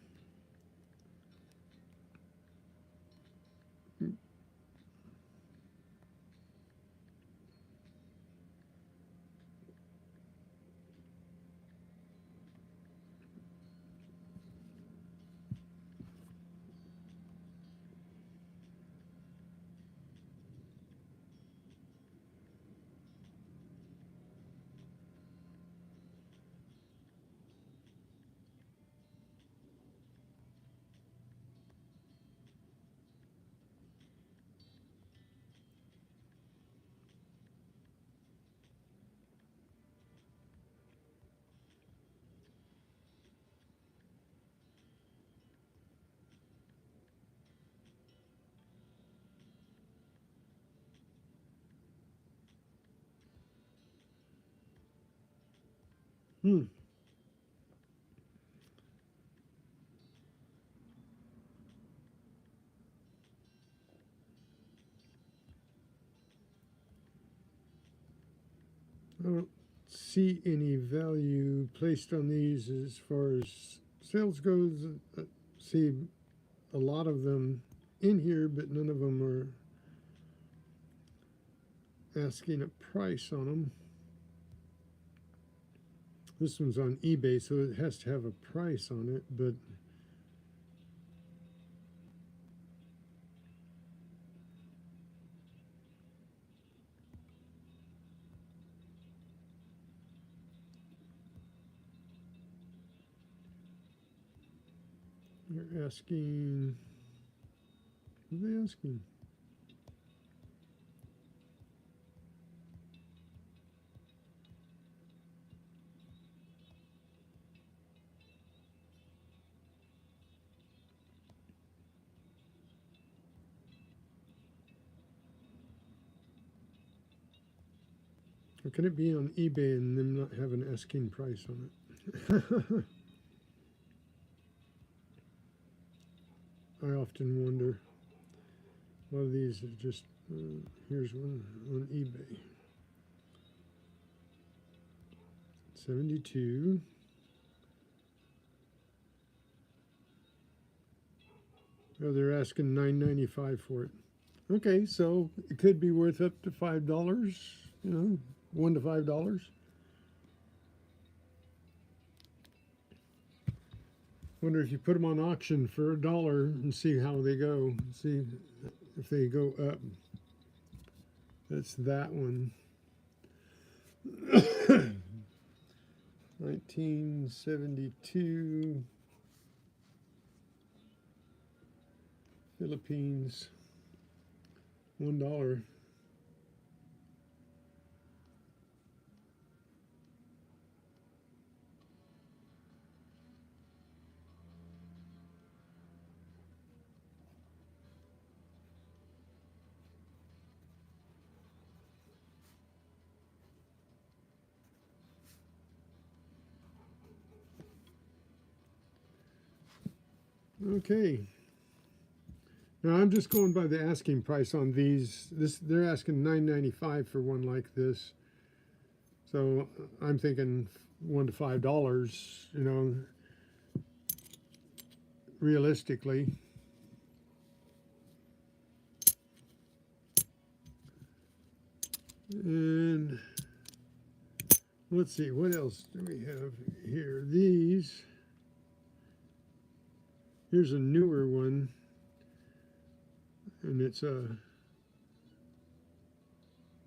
I don't see see any value placed on these as far as sales goes. See a lot of them in here, but none of them are asking a price on them. This one's on eBay, so it has to have a price on it, but they're asking, what are they asking? How can it be on eBay and them not have an asking price on it? I often wonder. A lot of these are just, here's one on eBay. 72. Oh, they're asking $9.95 for it. Okay, so it could be worth up to $5, you know, $1 to $5. Wonder if you put them on auction for $1 and see how they go. See if they go up. That's that one. 1972. Philippines. $1. Okay. Now I'm just going by the asking price on these. They're asking $9.95 for one like this. So I'm thinking $1 to $5, you know, realistically. And let's see, what else do we have here? These. Here's a newer one, and it's a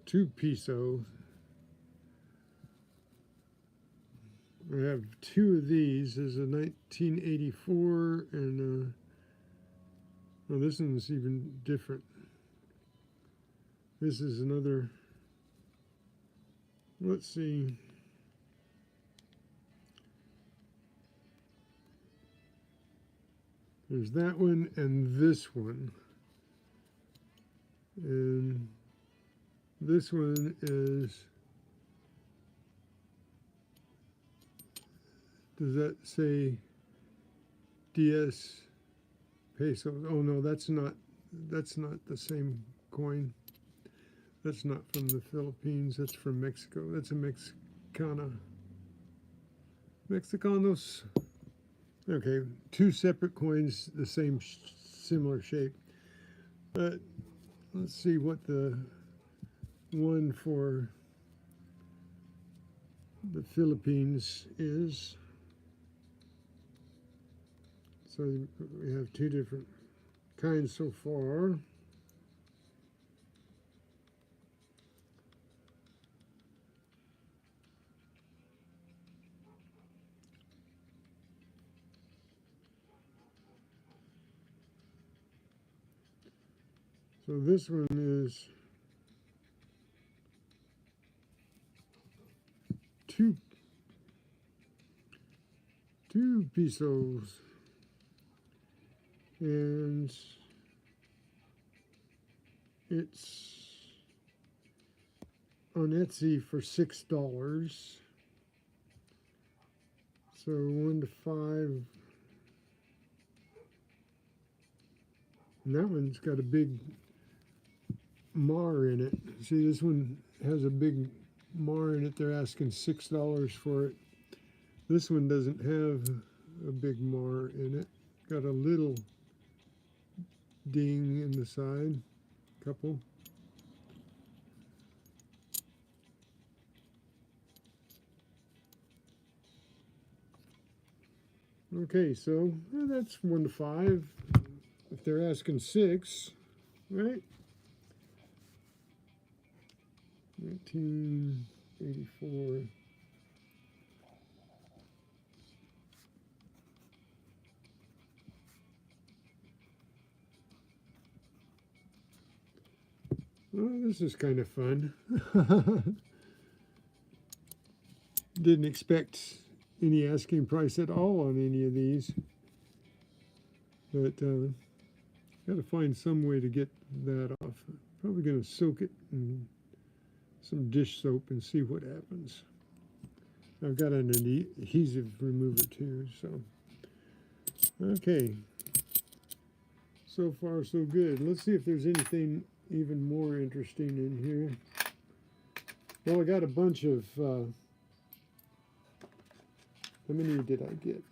2 peso. I have 2 of these. There's a 1984 and oh, this one's even different. This is another, let's see. There's that one and this one. And this one is, does that say DS pesos? Oh no, that's not the same coin. That's not from the Philippines, that's from Mexico. That's a Mexicana. Mexicanos. Okay, 2 separate coins, the same similar shape. But let's see what the one for the Philippines is. So we have 2 different kinds so far. So this one is 2 pesos, and it's on Etsy for $6. So 1 to 5. And that one's got a big mar in it. See, this one has a big mar in it. They're asking $6 for it. This one doesn't have a big mar in it. Got a little ding in the side, couple. Okay, so that's 1 to 5. If they're asking 6, right? 1984. Well, this is kind of fun. Didn't expect any asking price at all on any of these, but got to find some way to get that off. Probably going to soak it in some dish soap and see what happens. I've got an adhesive remover too, so okay. So far so good. Let's see if there's anything even more interesting in here. Well, I got a bunch of how many did I get?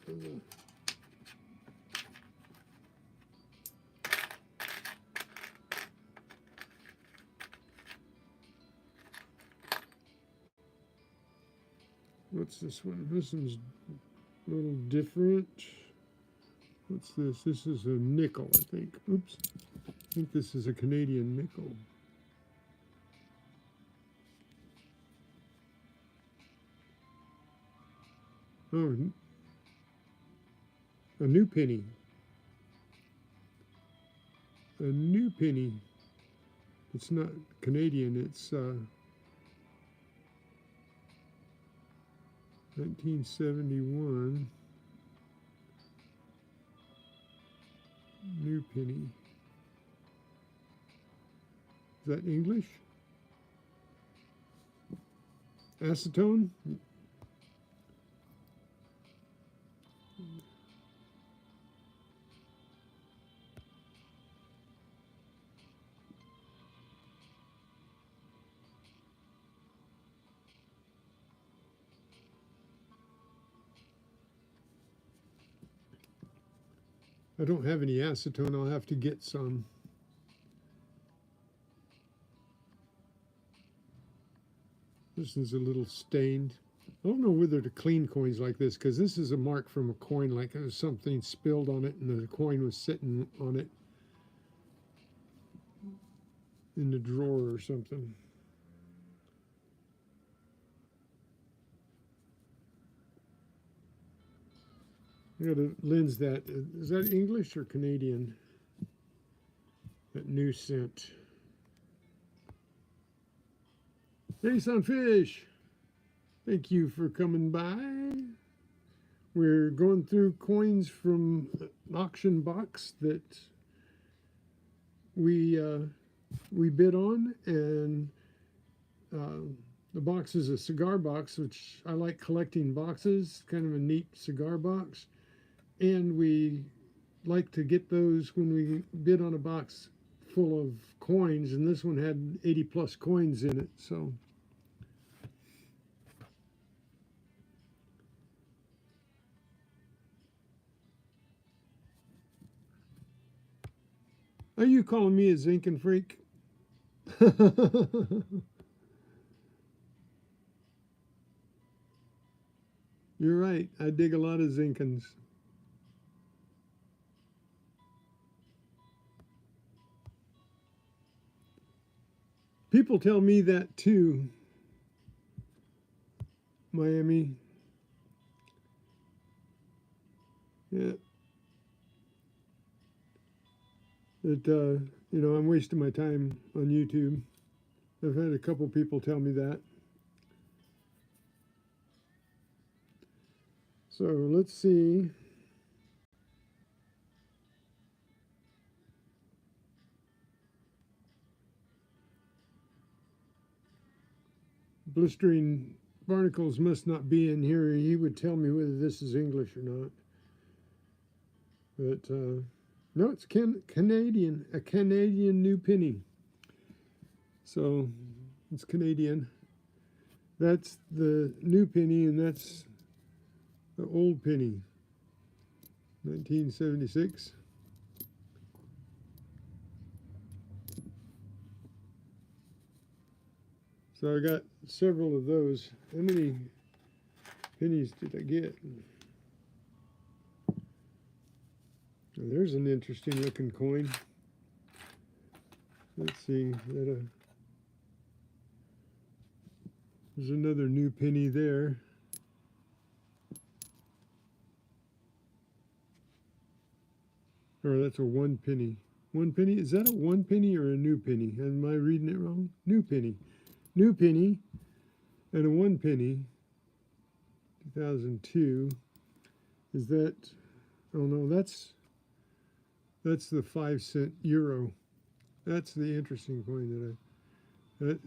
What's this one? This one's a little different. What's this? This is a nickel, I think. Oops. I think this is a Canadian nickel. Oh, a new penny. A new penny. It's not Canadian, it's 1971. New penny. Is that English? Acetone? I don't have any acetone. I'll have to get some. This is a little stained. I don't know whether to clean coins like this, because this is a mark from a coin, like there was something spilled on it and the coin was sitting on it in the drawer or something. I gotta lens that. Is that English or Canadian? That new scent. Hey, Sunfish. Thank you for coming by. We're going through coins from an auction box that we bid on, and the box is a cigar box, which I like collecting boxes, kind of a neat cigar box. And we like to get those when we bid on a box full of coins, and this one had 80 plus coins in it, so. Are you calling me a zinking freak? You're right, I dig a lot of zinkins. People tell me that too, Miami. Yeah. That, you know, I'm wasting my time on YouTube. I've had a couple people tell me that. So let's see. Blistering barnacles must not be in here. He would tell me whether this is English or not. But no, it's Canadian, a Canadian new penny. So it's Canadian. That's the new penny, and that's the old penny, 1976. So I got several of those. How many pennies did I get? Well, there's an interesting looking coin. Let's see. There's another new penny there. Or that's a 1 penny. 1 penny? Is that a 1 penny or a new penny? Am I reading it wrong? New penny. New penny and a 1 penny. 2002. Is that? Oh no, that's the 5-cent euro. That's the interesting coin that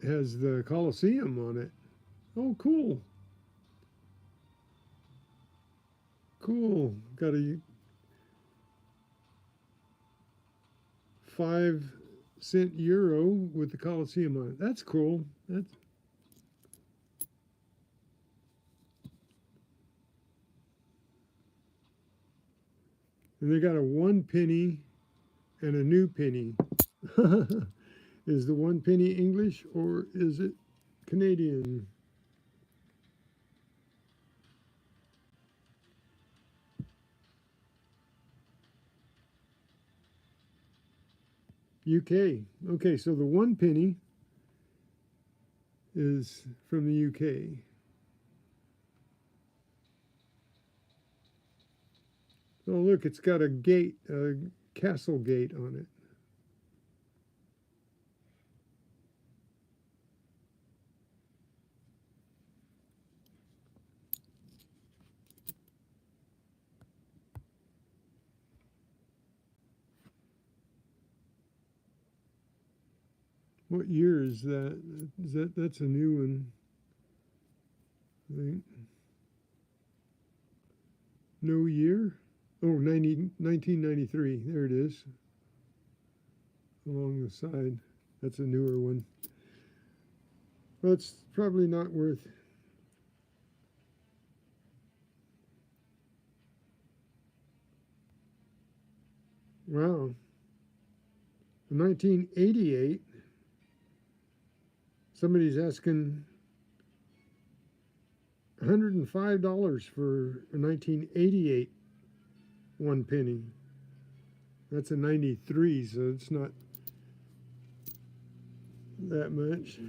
has the Colosseum on it. Oh, cool. Cool. Got a 5-cent euro with the Colosseum on it. That's cool. And they got a 1 penny and a new penny. Is the 1 penny English or is it Canadian? UK. Okay, so the 1 penny is from the UK. Oh, look, it's got a gate, a castle gate on it. What year is that? That's a new one? I think. No year? Oh, 1993. There it is. Along the side. That's a newer one. Well, it's probably not worth. Wow. 1988. Somebody's asking $105 for a 1988 1 penny. That's a 93, so it's not that much.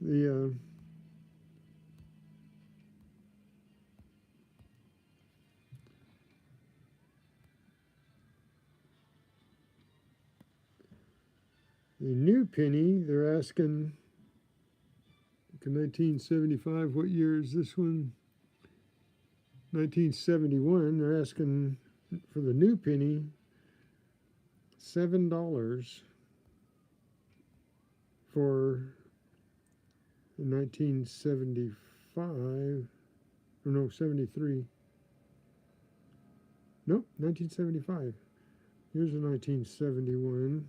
The new penny, they're asking, 1975, what year is this one? 1971, they're asking for the new penny, $7 for 1975, or no, 73. Nope, 1975. Here's a 1971.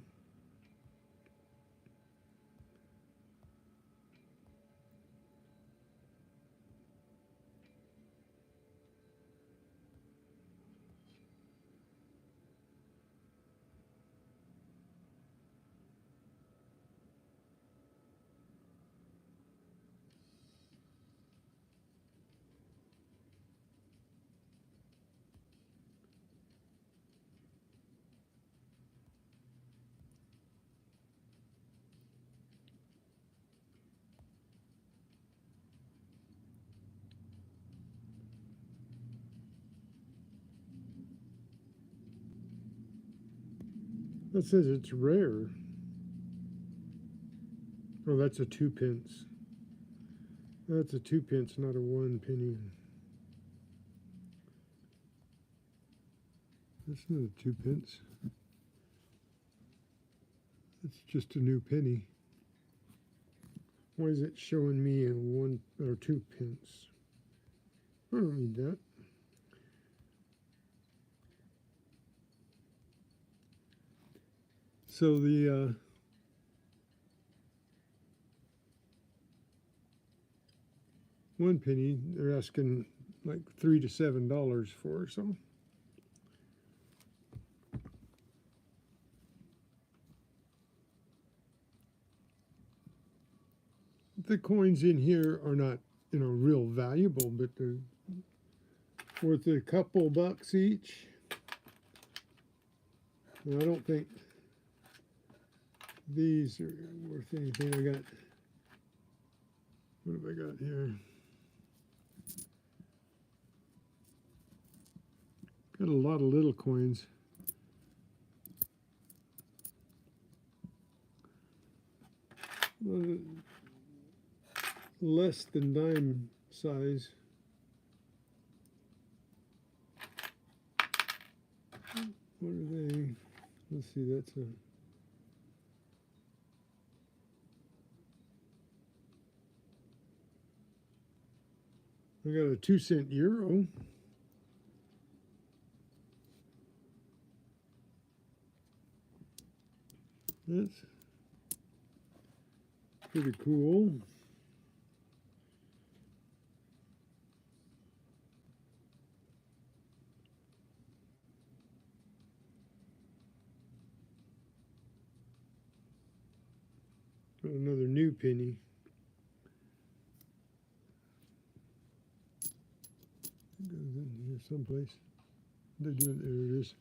That says it's rare. Oh, that's a 2 pence. That's a 2 pence, not a 1 penny. That's not a 2 pence. It's just a new penny. Why is it showing me a 1 or 2 pence? I don't need that. So the 1 penny they're asking like $3 to $7 for. So the coins in here are not, real valuable, but they're worth a couple bucks each. And I don't think these are worth anything. What have I got here? Got a lot of little coins. Less than dime size. What are they? Let's see, that's a... I got a 2-cent euro. That's pretty cool. Got another new penny. It goes in here someplace. They're doing, there it is.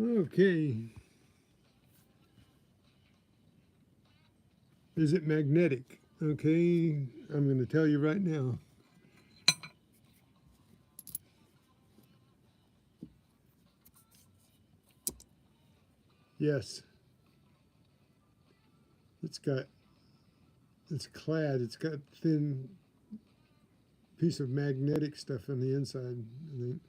Okay. Is it magnetic? Okay, I'm going to tell you right now. Yes. It's clad, it's got thin piece of magnetic stuff on the inside, I think.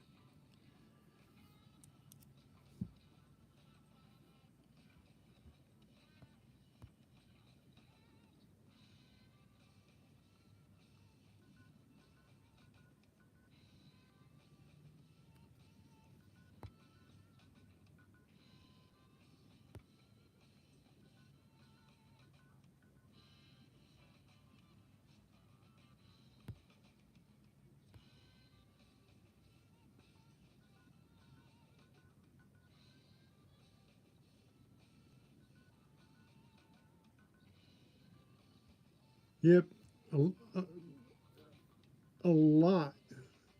Yep, a lot,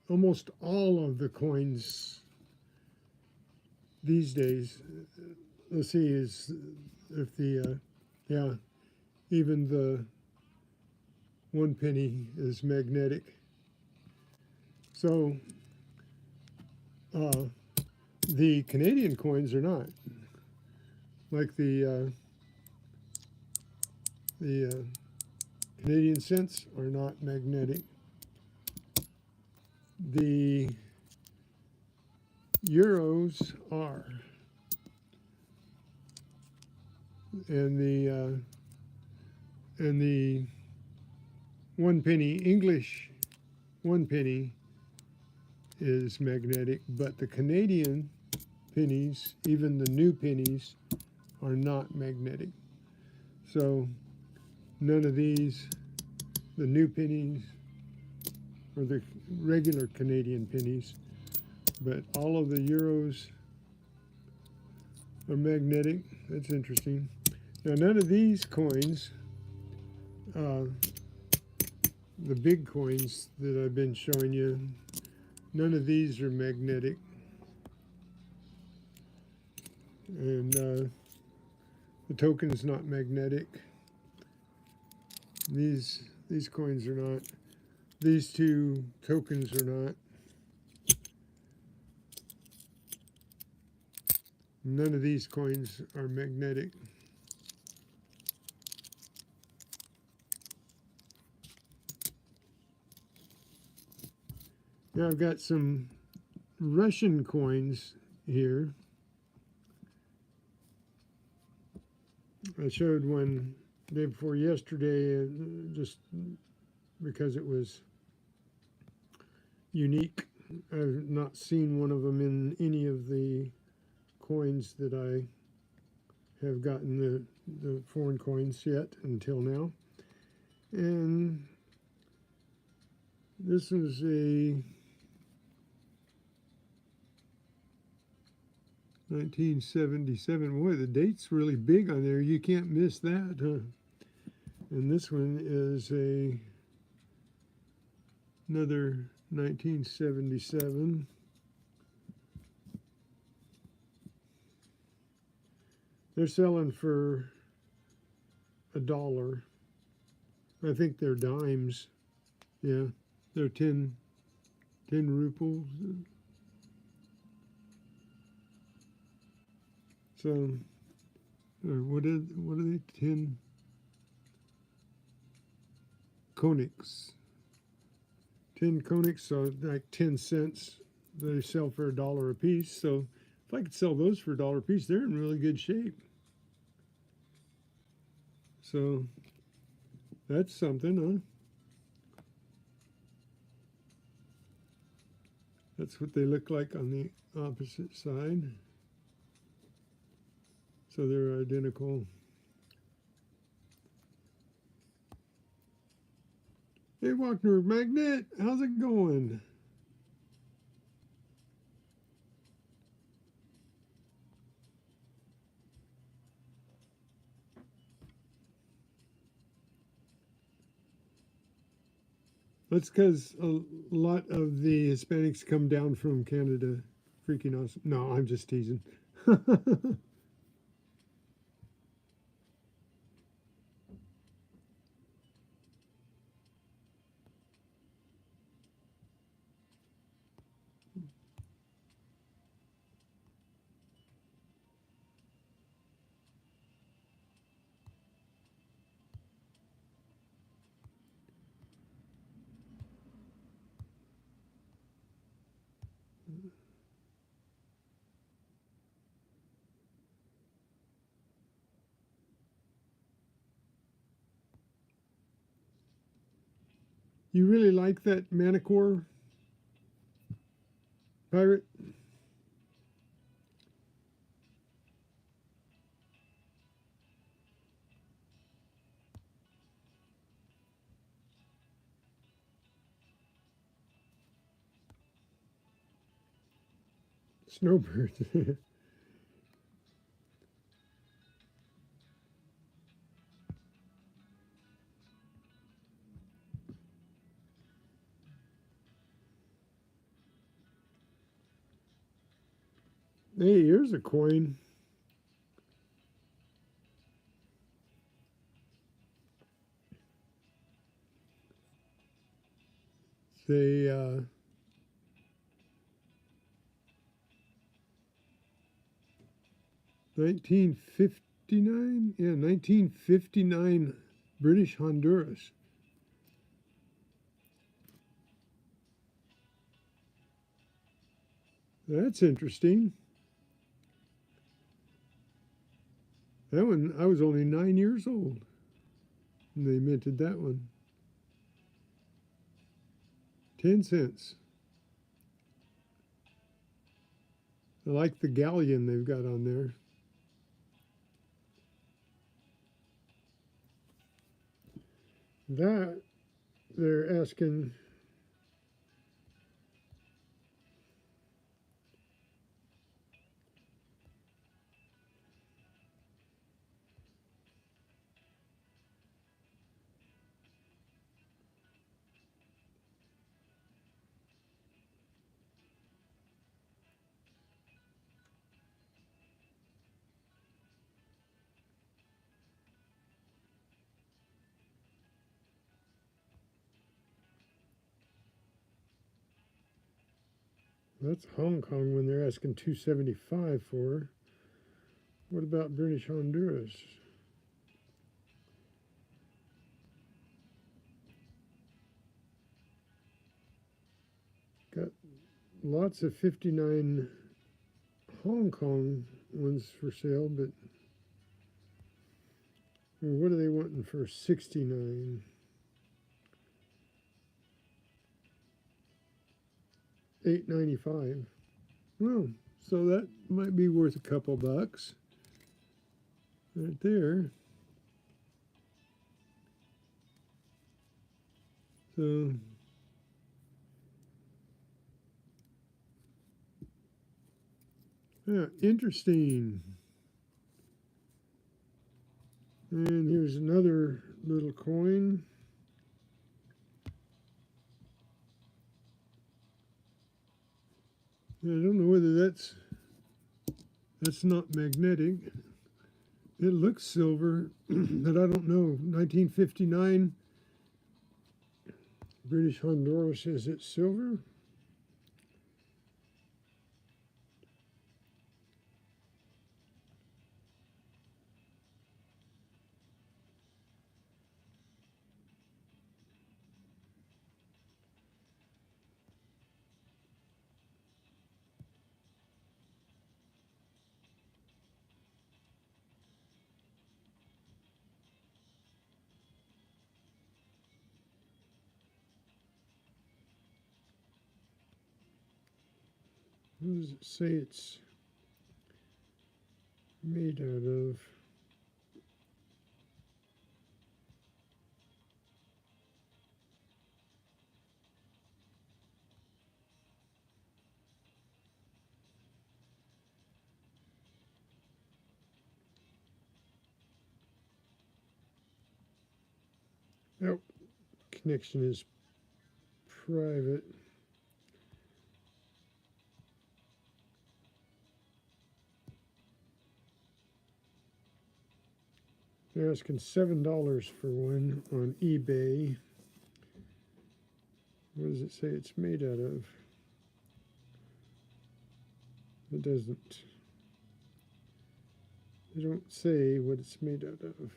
almost all of the coins these days, let's see, is if the, yeah, even the 1 penny is magnetic. So the Canadian coins are not. Like the Canadian cents are not magnetic. The euros are, and the 1 penny English 1 penny is magnetic, but the Canadian pennies, even the new pennies, are not magnetic. So none of these, the new pennies, or the regular Canadian pennies, but all of the euros are magnetic. That's interesting. Now none of these coins, the big coins that I've been showing you, none of these are magnetic. And the token is not magnetic. These coins are not. These two tokens are not. None of these coins are magnetic. Now I've got some Russian coins here. I showed one day before yesterday just because it was unique. I've not seen one of them in any of the coins that I have gotten, the foreign coins yet until now. And this is a 1977. Boy, the date's really big on there. You can't miss that, huh? And this one is another 1977. They're selling for $1. I think they're dimes. Yeah, they're 10 rupees. So, or what are they? 10 conics. 10 conics, so like 10 cents. They sell for $1 a piece. So if I could sell those for $1 a piece, they're in really good shape. So that's something, huh? That's what they look like on the opposite side. So they're identical. Hey, Wagner Magnet, how's it going? That's because a lot of the Hispanics come down from Canada. Freaking awesome. No, I'm just teasing. You really like that Manicore pirate? Snowbird. 8 here's a coin. They 1959. Yeah, 1959 British Honduras. That's interesting. That one, I was only 9 years old when they minted that one. 10 cents. I like the galleon they've got on there. That they're asking that's Hong Kong when they're asking 275 for. What about British Honduras? Got lots of 59 Hong Kong ones for sale, but what are they wanting for 69? $8.95. Well, so that might be worth a couple bucks right there. So yeah, interesting. And here's another little coin. I don't know whether that's not magnetic. It looks silver, but I don't know. 1959, British Honduras says it's silver. What does it say it's made out of? Oh, connection is private. They're asking $7 for one on eBay. What does it say it's made out of? It doesn't. They don't say what it's made out of.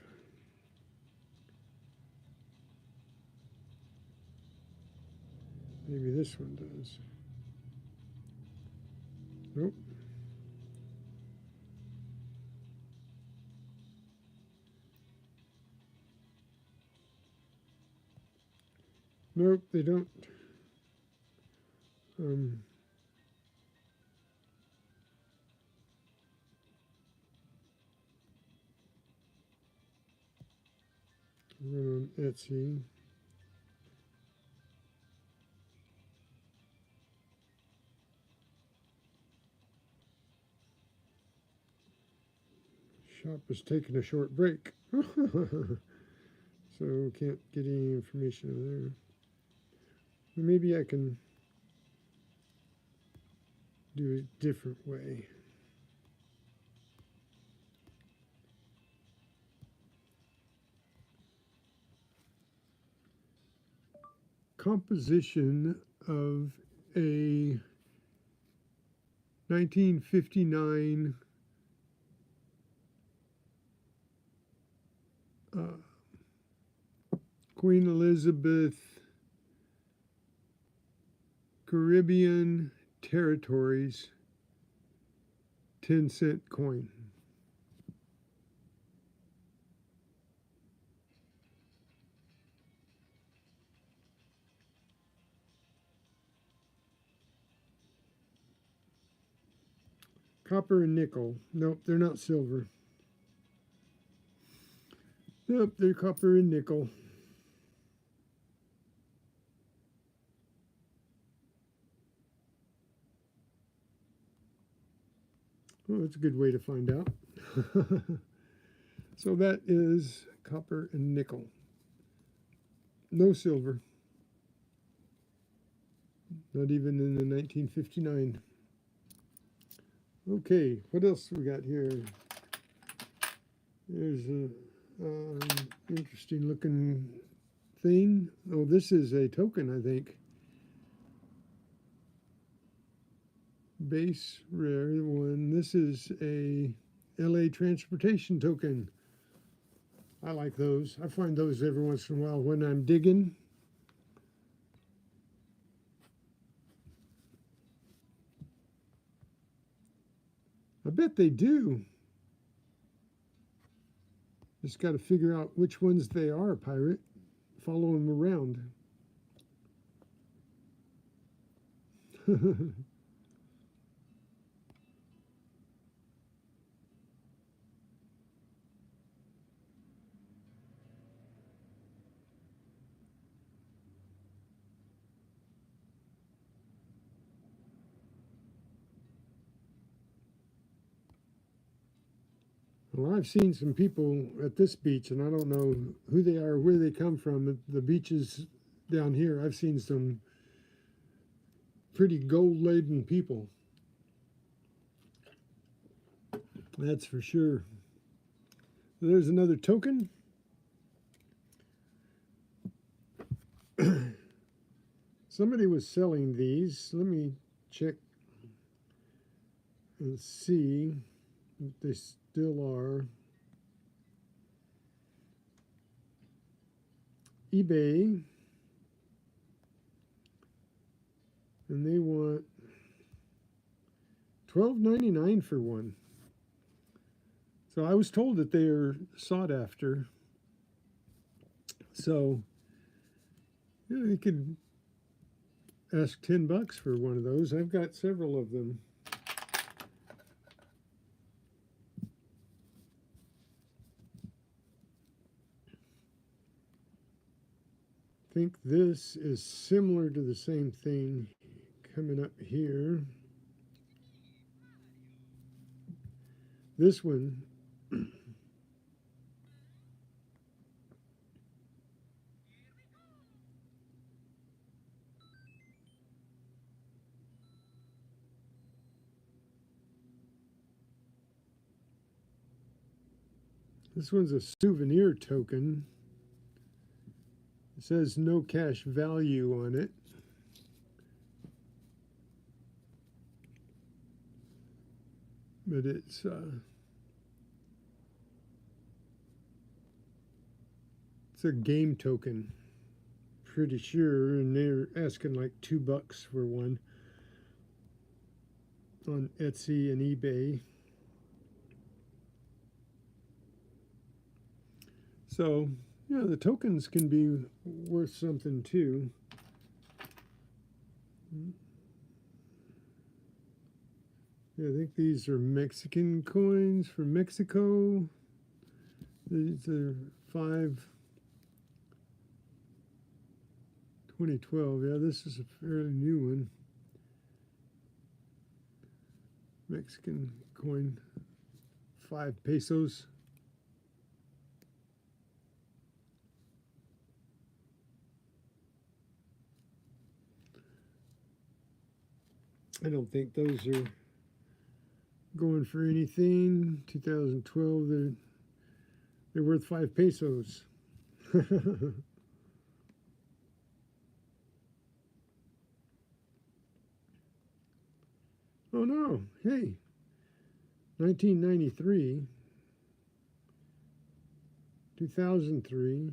Maybe this one does. Nope. Nope, they don't. On Etsy. Shop is taking a short break. So can't get any information over there. Maybe I can do it a different way. Composition of a 1959 Queen Elizabeth Caribbean Territories 10-cent coin. Copper and nickel. Nope, they're not silver. Nope, they're copper and nickel. Oh, that's a good way to find out. So that is copper and nickel. No silver. Not even in the 1959. Okay, what else we got here? There's a interesting looking thing. Oh, this is a token, I think. Base rare one. This is a LA transportation token. I like those. I find those every once in a while when I'm digging. I bet they do. Just got to figure out which ones they are, Pirate. Follow them around. Well, I've seen some people at this beach, and I don't know who they are, where they come from. At the beaches down here, I've seen some pretty gold-laden people. That's for sure. There's another token. Somebody was selling these. Let me check and see if they still are. eBay, and they want $12.99 for one. So I was told that they are sought after. So yeah, you could ask $10 for one of those. I've got several of them. I think this is similar to the same thing coming up here. This one, this one's a souvenir token. It says no cash value on it. But it's a game token, pretty sure, and they're asking like $2 for one on Etsy and eBay. So, yeah, the tokens can be worth something too. Yeah, I think these are Mexican coins from Mexico. These are 2012. Yeah, this is a fairly new one. Mexican coin, 5 pesos. I don't think those are going for anything. 2012, they're worth 5 pesos. Oh no, hey, 1993, 2003,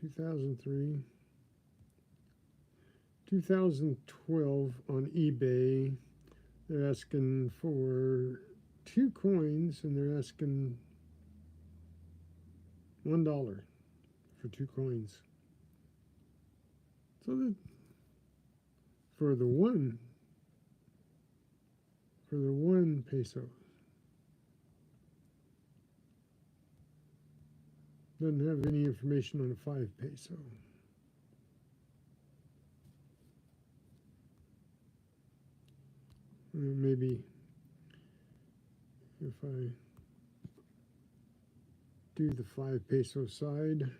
2003, 2012 on eBay. They're asking for 2 coins, and they're asking $1 for 2 coins. So for the one peso. Doesn't have any information on a 5 peso. Maybe if I do the 5 peso side,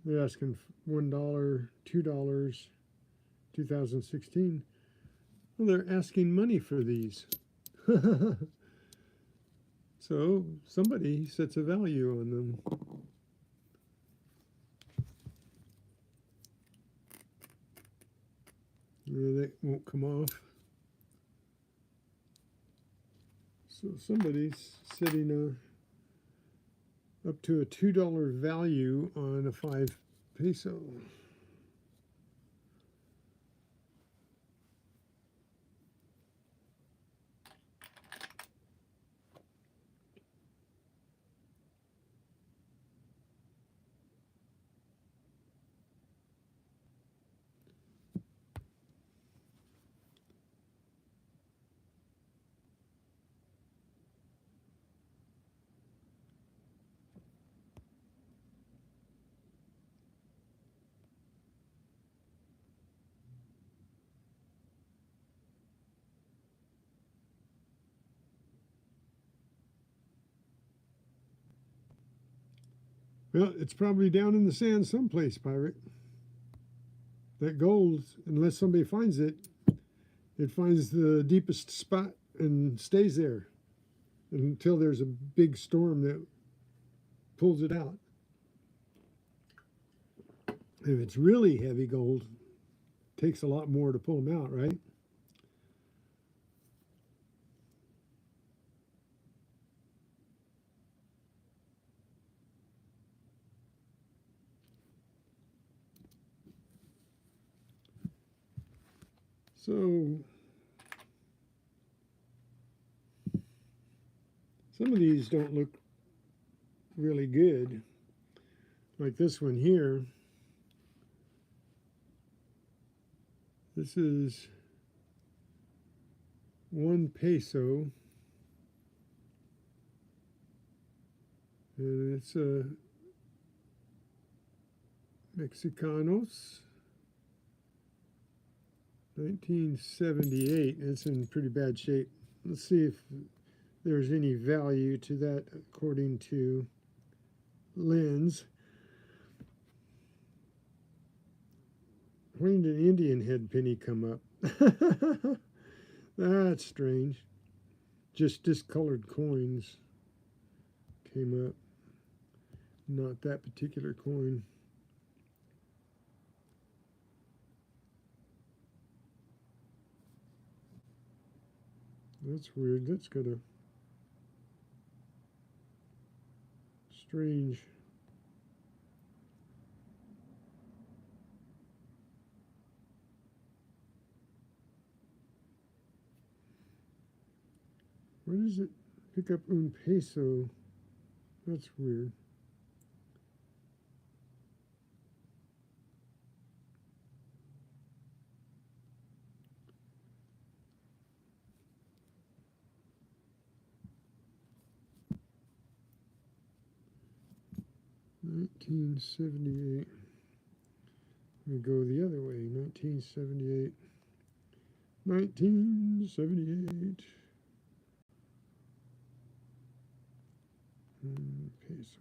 they're asking $1, $2, 2016. Well, they're asking money for these. So somebody sets a value on them. That won't come off. So somebody's setting up to a $2 value on a 5 peso. Well, it's probably down in the sand someplace, Pirate. That gold, unless somebody finds it, it finds the deepest spot and stays there until there's a big storm that pulls it out. If it's really heavy gold, it takes a lot more to pull them out, right? So some of these don't look really good, like this one here. This is 1 peso, and it's a Mexicanos, 1978. It's in pretty bad shape. Let's see if there's any value to that according to Lens. When did an Indian head penny come up? That's strange. Just discolored coins came up. Not that particular coin. That's weird. That's got a strange. Where does it pick up un peso? That's weird. $19.78. We go the other way. 1978. 1978. Peso.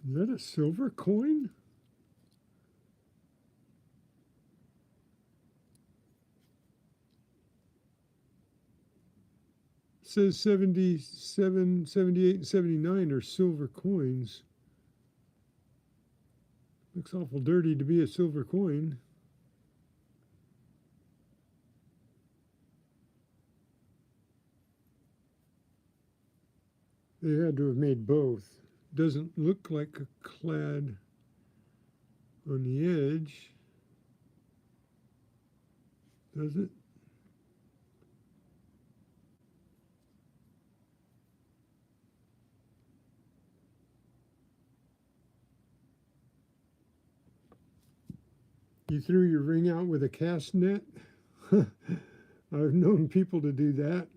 Is that a silver coin? It says 77, 78, and 79 are silver coins. Looks awful dirty to be a silver coin. They had to have made both. Doesn't look like a clad on the edge, does it? You threw your ring out with a cast net? I've known people to do that.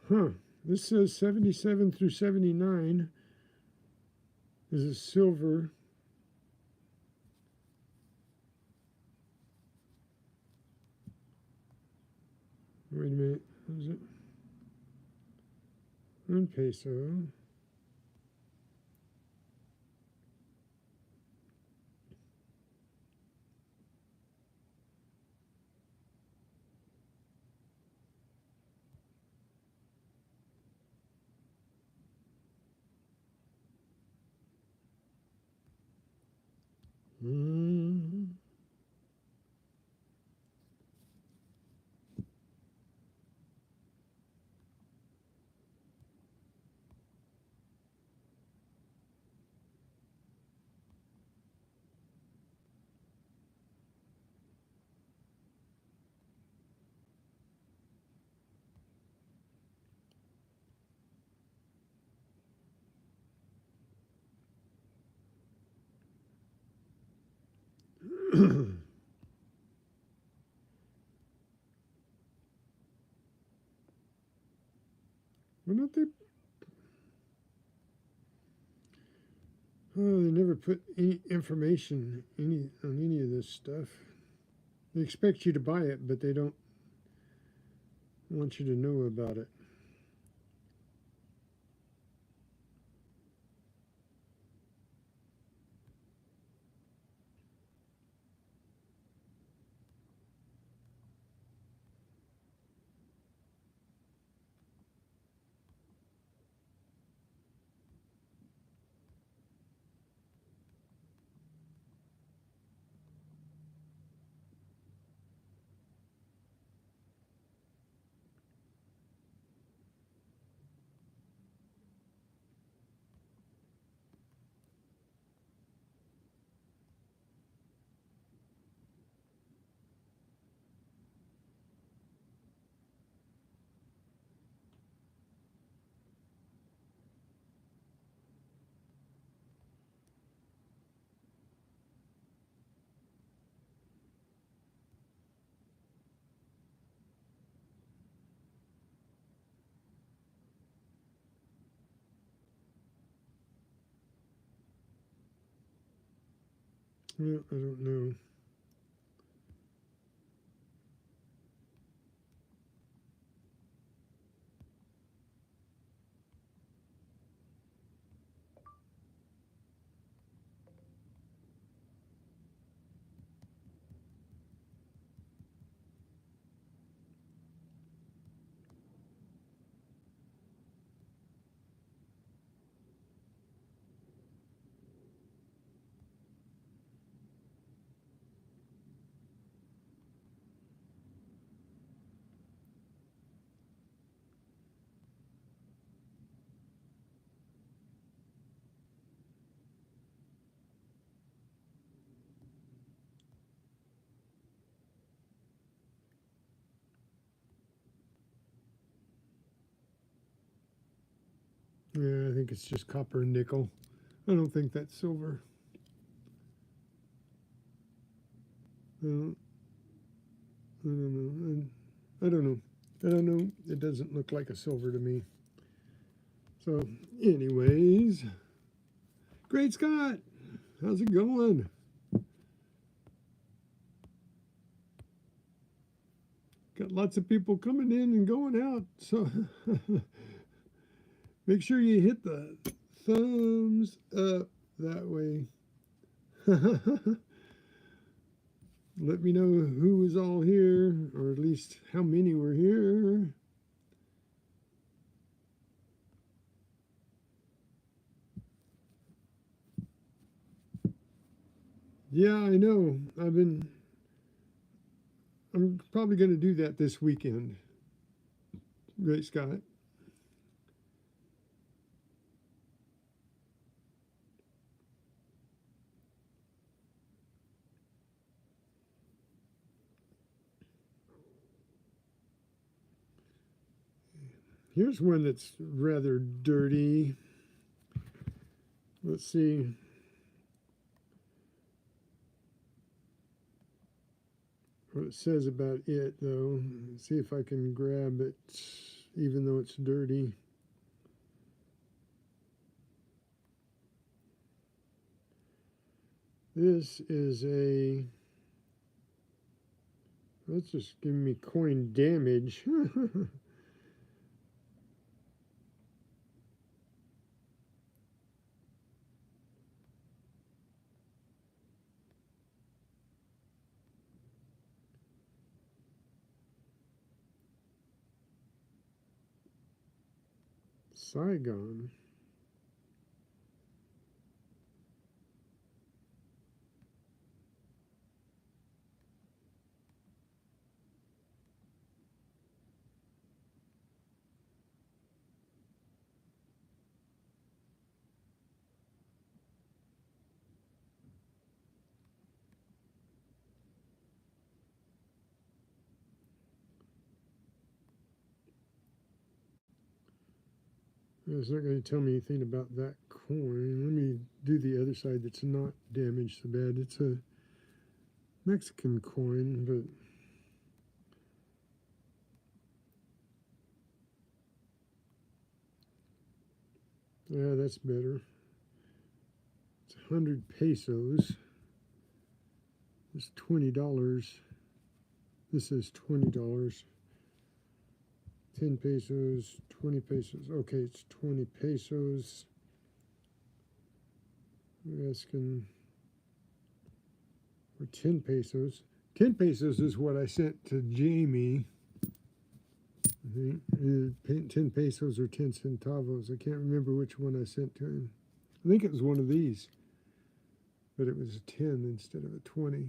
Huh. This says 77 through 79 is a silver and peso. Mm. Why don't they? Oh, they never put any information on any of this stuff. They expect you to buy it, but they don't want you to know about it. Well, I don't know. Yeah, I think it's just copper and nickel. I don't think that's silver. I don't know. I don't know. I don't know. It doesn't look like a silver to me. So, anyways, great Scott, how's it going? Got lots of people coming in and going out. So make sure you hit the thumbs up that way. Let me know who is all here, or at least how many were here. Yeah, I know. I'm probably going to do that this weekend. Great Scott. Here's one that's rather dirty. Let's see. What it says about it, though. See if I can grab it, even though it's dirty. This is a. Let's just give me coin damage. Saigon. It's not going to tell me anything about that coin. Let me do the other side that's not damaged so bad. It's a Mexican coin, but yeah, that's better. It's 100 pesos. It's $20. This is $20. 10 pesos, 20 pesos. Okay, it's 20 pesos. We're asking for 10 pesos. 10 pesos is what I sent to Jamie. I think 10 pesos or 10 centavos. I can't remember which one I sent to him. I think it was one of these, but it was a 10 instead of a 20.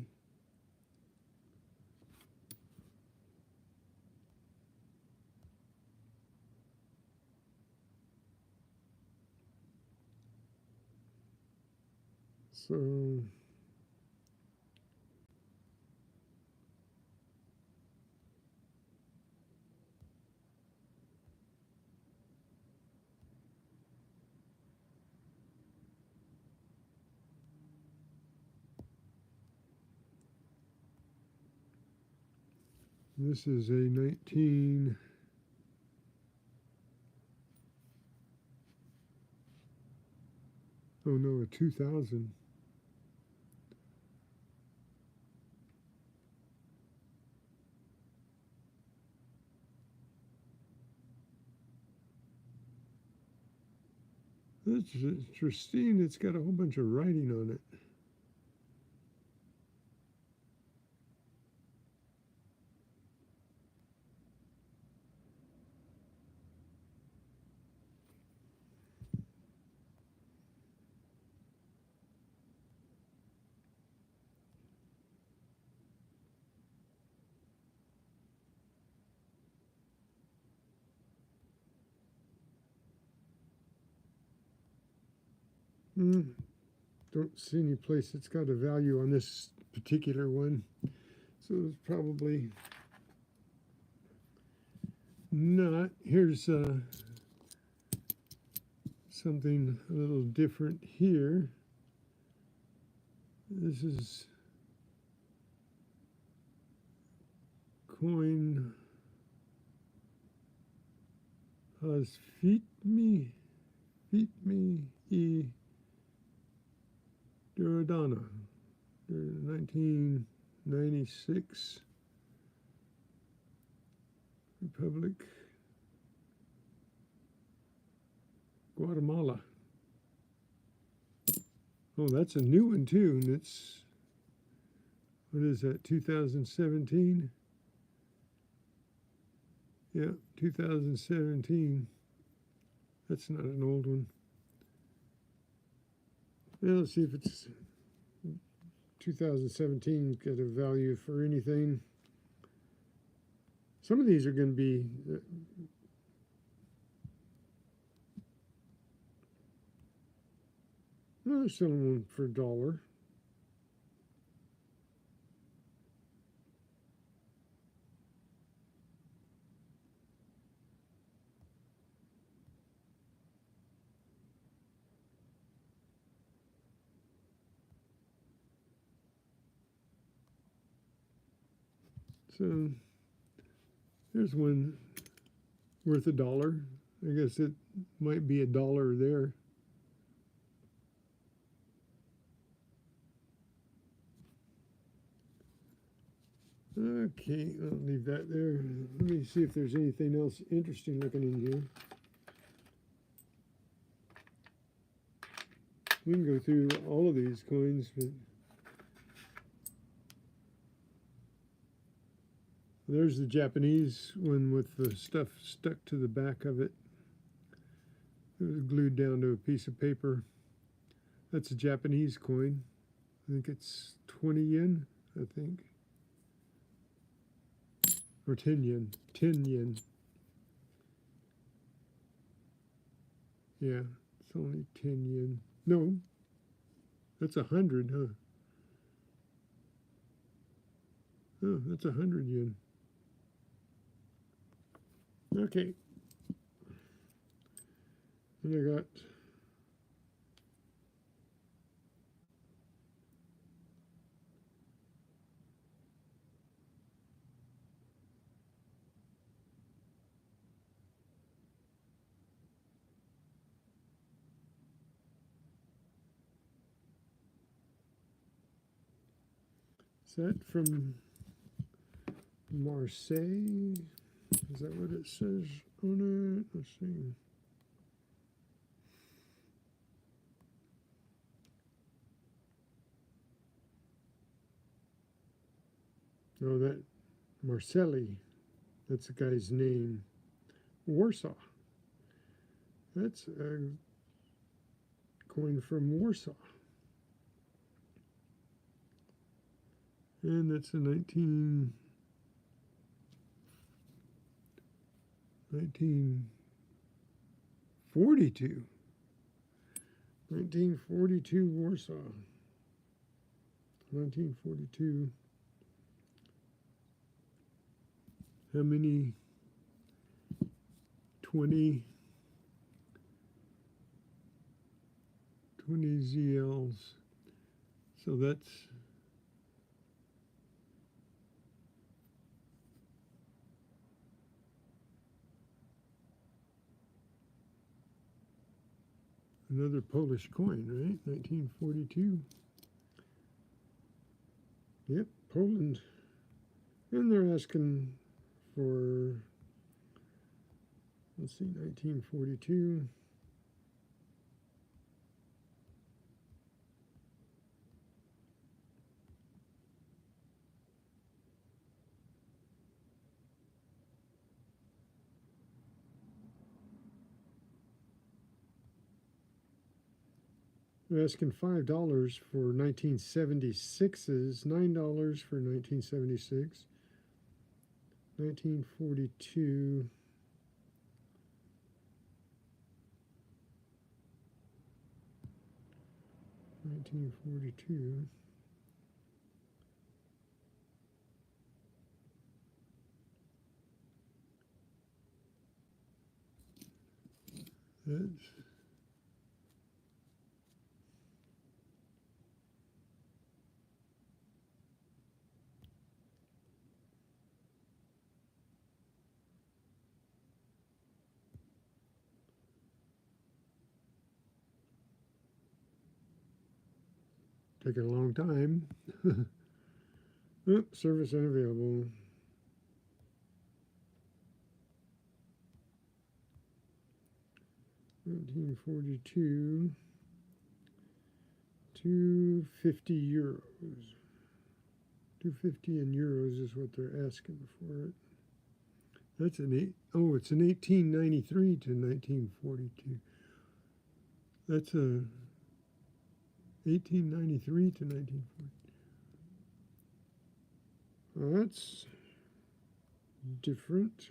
So this is a 19. Oh no, a 2000. That's interesting. It's got a whole bunch of writing on it. Don't see any place that's got a value on this particular one. So it's probably not. Here's something a little different here. This is coin has feet me e Duradana, 1996, Republic, Guatemala. Oh, that's a new one too, and it's, what is that, 2017? Yeah, 2017. That's not an old one. Now let's see if it's 2017 got a value for anything. Some of these are going to be no, they're selling one for $1. So there's one worth $1. I guess it might be $1 there. Okay, I'll leave that there. Let me see if there's anything else interesting looking in here. We can go through all of these coins, but there's the Japanese one with the stuff stuck to the back of it. It was glued down to a piece of paper. That's a Japanese coin. I think it's 20 yen, I think. Or 10 yen. 10 yen. Yeah, it's only 10 yen. No, that's 100, huh? Oh, that's 100 yen. Okay. And I got that from Marseille. Is that what it says on it? Let's see. Oh, that Marcelli. That's the guy's name. Warsaw. That's a coin from Warsaw. And that's a 1942. 1942 Warsaw. 1942. How many? 20 ZLs. So that's another Polish coin, right? 1942. Yep, Poland. And they're asking for, let's see, 1942. They're asking $5 for 1976's, $9 for 1976, 1942. That's taking a long time. Oh, service unavailable. €1942. 250 euros. 250 in euros is what they're asking for it. That's an it's an 1893 to 1942. That's a 1893 to 1940. Well, that's different.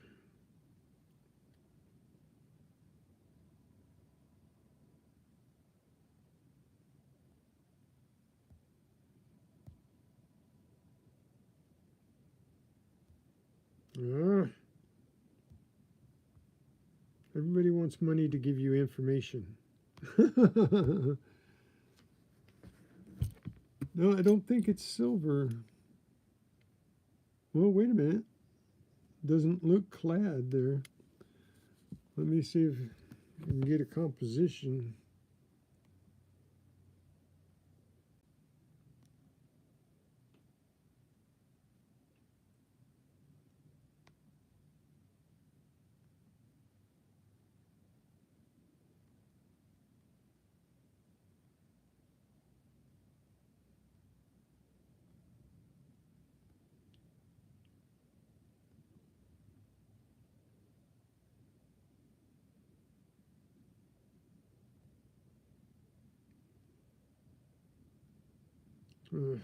Everybody wants money to give you information. No, I don't think it's silver. Well, wait a minute. Doesn't look clad there. Let me see if I can get a composition. Uh,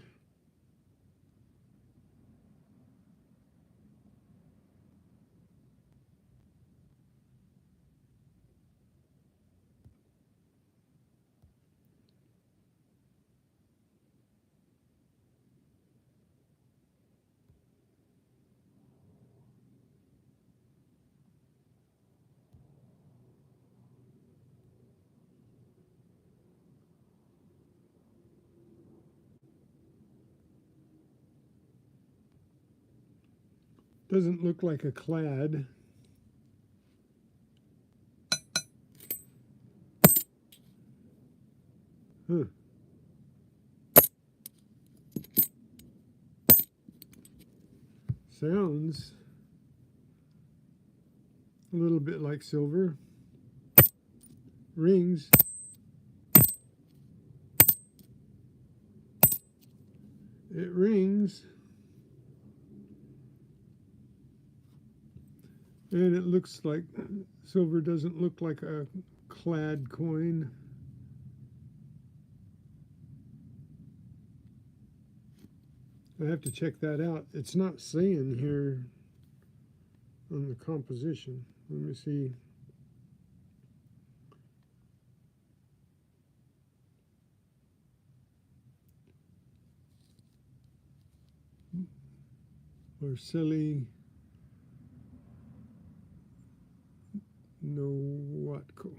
doesn't look like a clad. Huh. Sounds a little bit like silver. Rings. It rings. And it looks like silver doesn't look like a clad coin. I have to check that out. It's not saying here on the composition. Let me see. Marcelli Nowatko.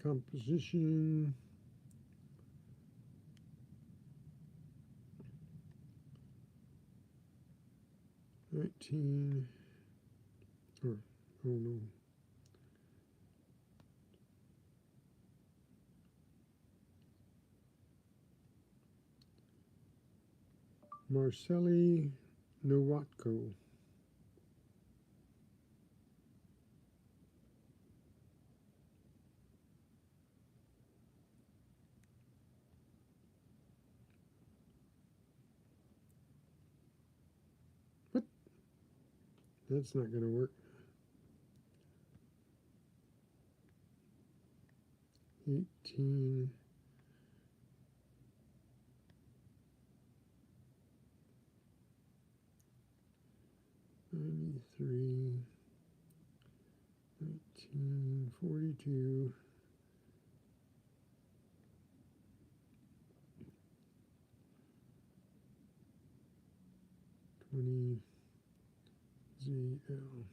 Composition. Or, oh no. Marcelli Nowatko. What? That's not going to work. 18. $93, 1942, 20 ZL.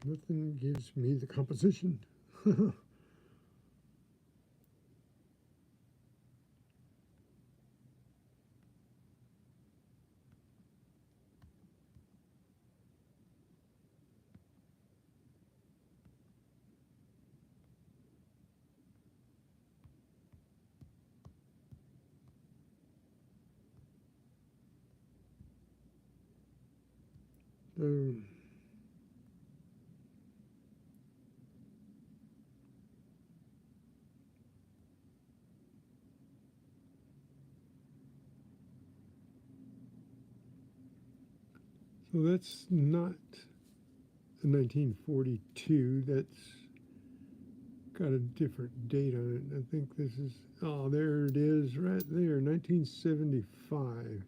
Nothing gives me the composition. um, so that's not the 1942. That's got a different date on it. I think this is, oh, there it is right there, 1975.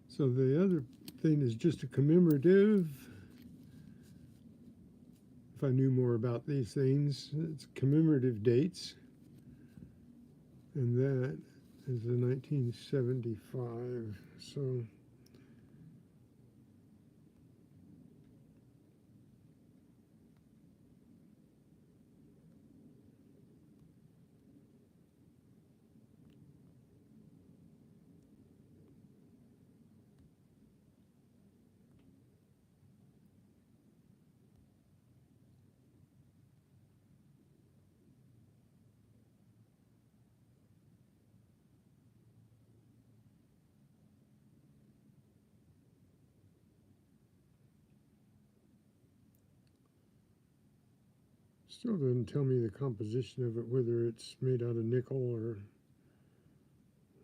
So the other thing is just a commemorative. If I knew more about these things, it's commemorative dates. And that is the 1975. So Still doesn't tell me the composition of it, whether it's made out of nickel or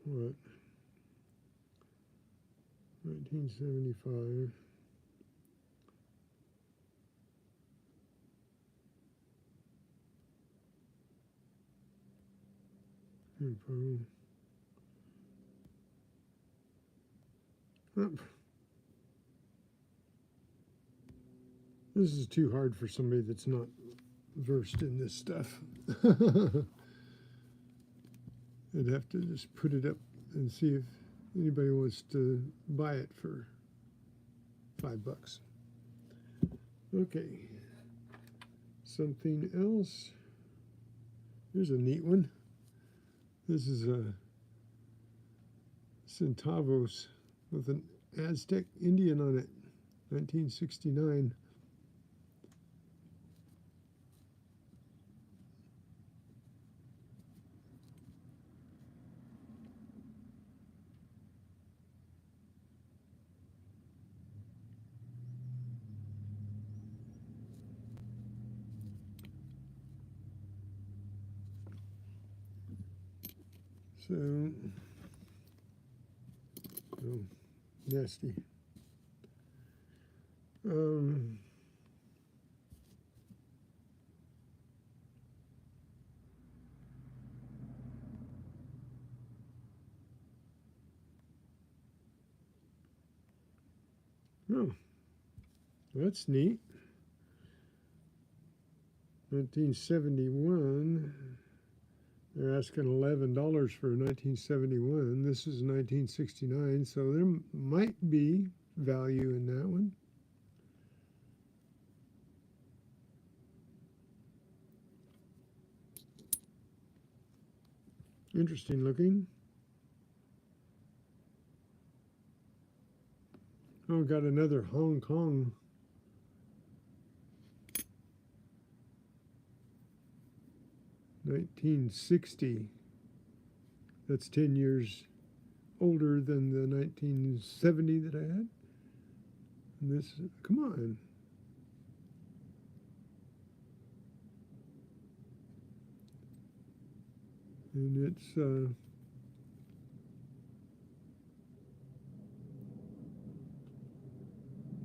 what. 1975. Info. Oh. This is too hard for somebody that's not versed in this stuff. I'd have to just put it up and see if anybody wants to buy it for $5. Okay, something else. Here's a neat one. This is a centavos with an Aztec Indian on it, 1969. So, oh, nasty. Oh, that's neat. 1971. They're asking $11 for 1971. This is 1969, so there might be value in that one. Interesting looking. Oh, got another Hong Kong. $1960. That's 10 years older than the 1970 that I had. And this, come on. And it's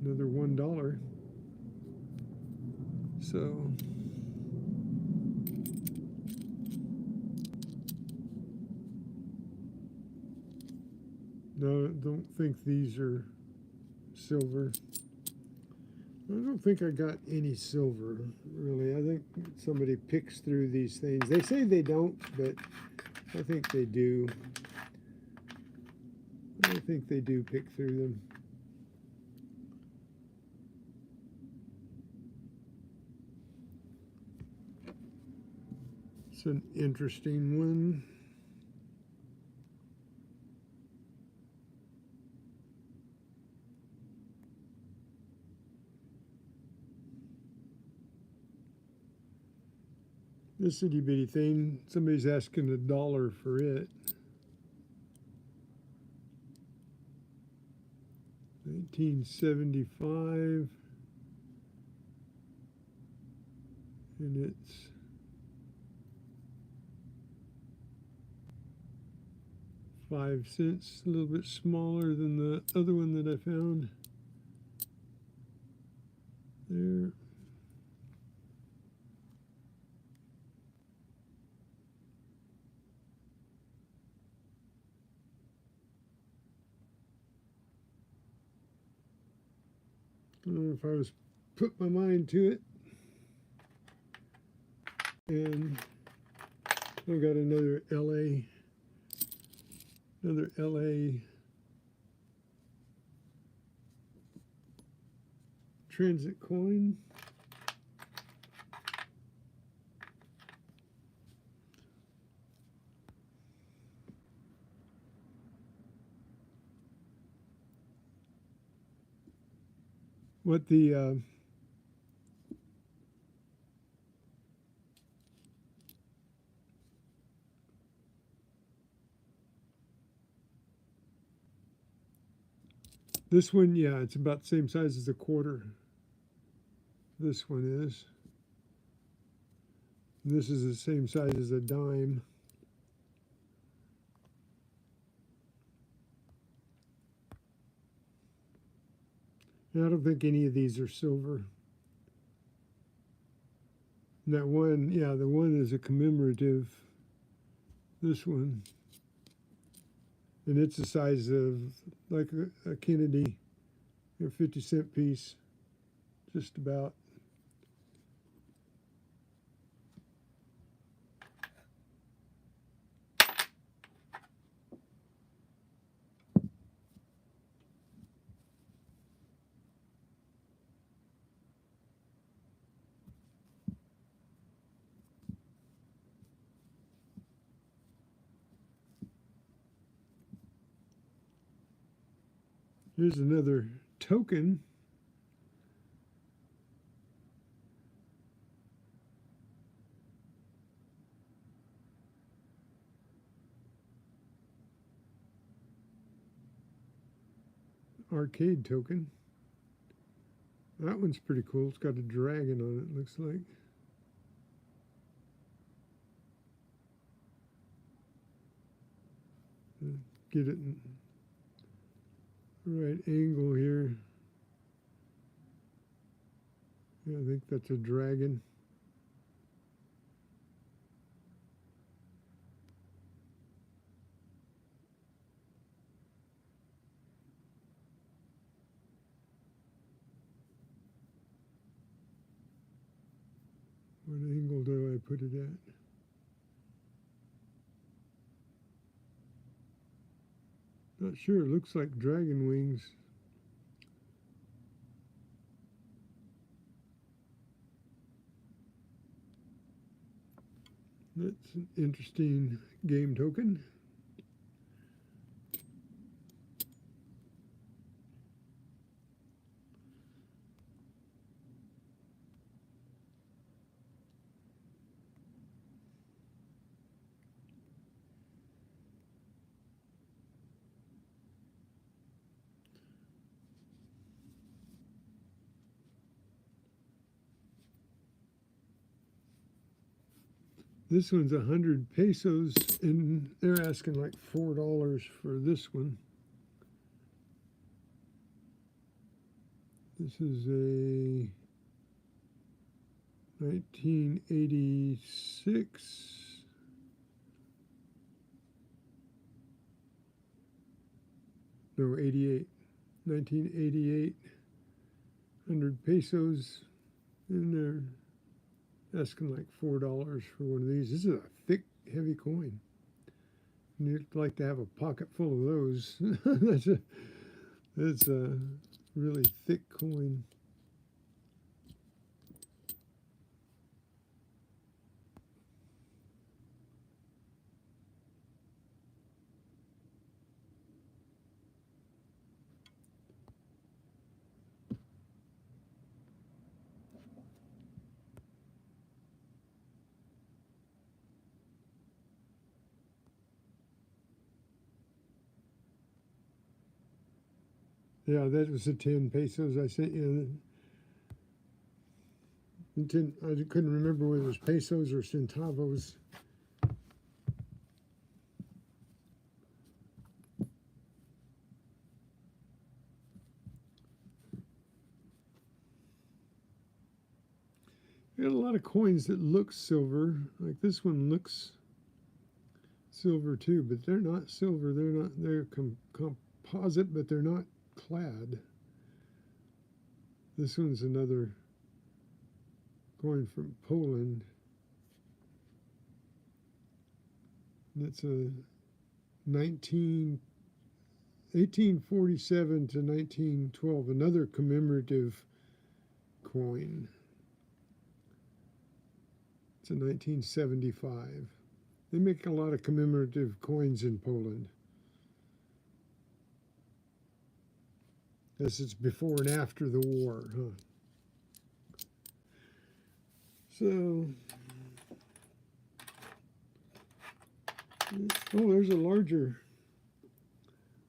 another $1. So no, I don't think these are silver. I don't think I got any silver, really. I think somebody picks through these things. They say they don't, but I think they do. I think they do pick through them. It's an interesting one. This itty bitty thing, somebody's asking $1 for it. 1975. And it's $0.05, a little bit smaller than the other one that I found. There. I don't know if I was put my mind to it. And I've got another LA transit coin. What the this one, yeah, it's about the same size as a quarter. This one is. This is the same size as a dime. And I don't think any of these are silver. And that one, yeah, the one is a commemorative. This one. And it's the size of like a Kennedy, a 50-cent piece, just about. Here's another token. Arcade token. That one's pretty cool. It's got a dragon on it, looks like. Get it in the right angle here. Yeah, I think that's a dragon. What angle do I put it at? Not sure. It looks like dragon wings. That's an interesting game token. This one's 100 pesos, and they're asking like $4 for this one. This is a 1986. No, 88. 1988. 100 pesos, and they're asking like $4 for one of these. This is a thick, heavy coin. You'd like to have a pocket full of those. That's a really thick coin. Yeah, that was the 10 pesos I sent you. I couldn't remember whether it was pesos or centavos. I got a lot of coins that look silver. Like this one looks silver too, but they're not silver. They're composite, but they're not clad. This one's another coin from Poland. And it's a 1847 to 1912, another commemorative coin. It's a 1975. They make a lot of commemorative coins in Poland. This is before and after the war, huh? So, oh, there's a larger,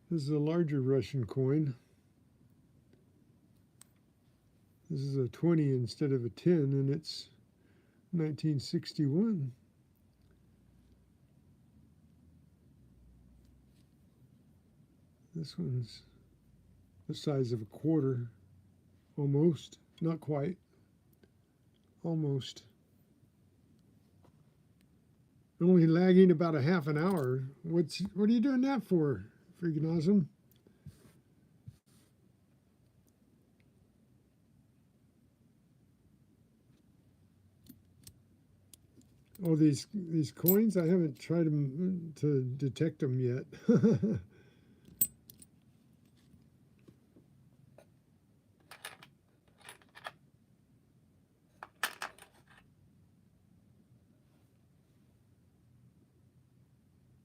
this is a larger Russian coin. This is a 20 instead of a 10, and it's 1961. This one's the size of a quarter, almost, not quite, almost. Only lagging about a half an hour. What are you doing that for? Freaking awesome. Oh, these coins, I haven't tried them to detect them yet.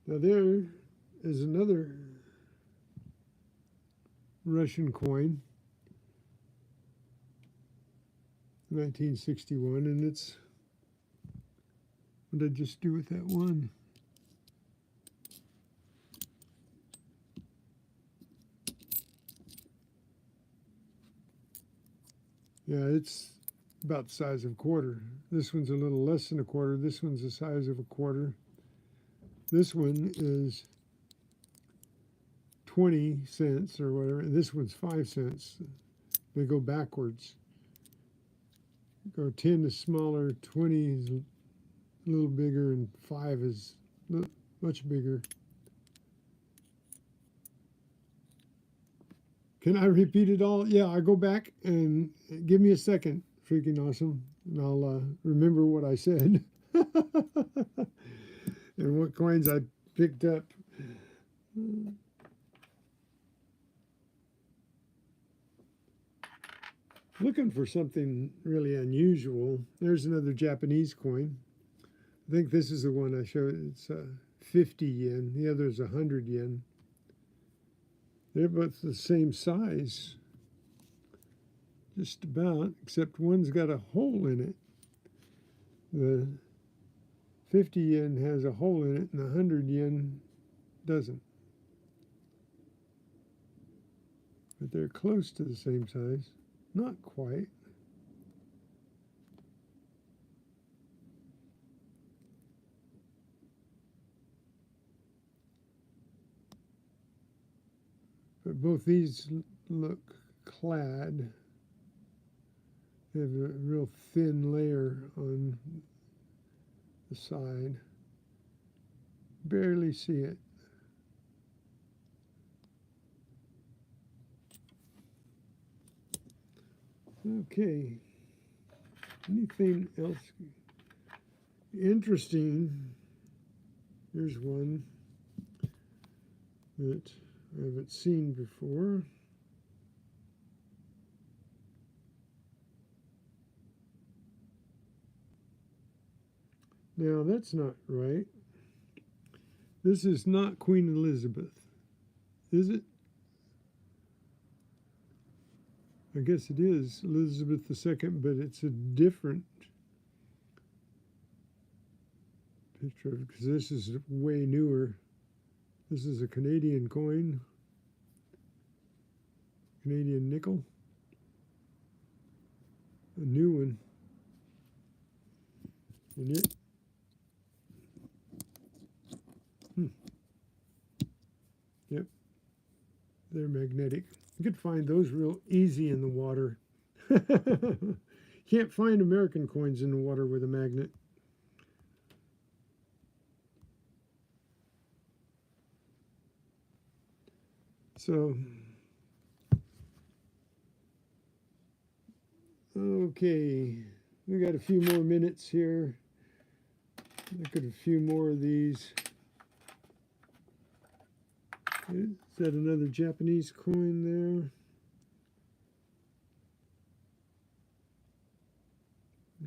Now there is another Russian coin, 1961, and it's, what did I just do with that one? Yeah, it's about the size of a quarter. This one's a little less than a quarter. This one's the size of a quarter. This one is 20 cents or whatever. This one's 5 cents. They go backwards. Go 10 is smaller, 20 is a little bigger, and 5 is much bigger. Can I repeat it all? Yeah, I go back and give me a second. Freaking awesome. And I'll remember what I said and what coins I picked up. Looking for something really unusual. There's another Japanese coin. I think this is the one I showed. It's 50 yen. The other is 100 yen. They're both the same size, just about, except one's got a hole in it. The 50 yen has a hole in it, and the 100 yen doesn't. But they're close to the same size. Not quite. But both these look clad. They have a real thin layer on the side. Barely see it. Okay. Anything else interesting? Here's one that I haven't seen before. Now that's not right. This is not Queen Elizabeth, is it? I guess it is Elizabeth II, but it's a different picture of it because this is way newer. This is a Canadian coin, Canadian nickel, a new one. And it, yep, they're magnetic. You could find those real easy in the water. Can't find American coins in the water with a magnet. So, okay, we got a few more minutes here. Look at a few more of these. Is that another Japanese coin there?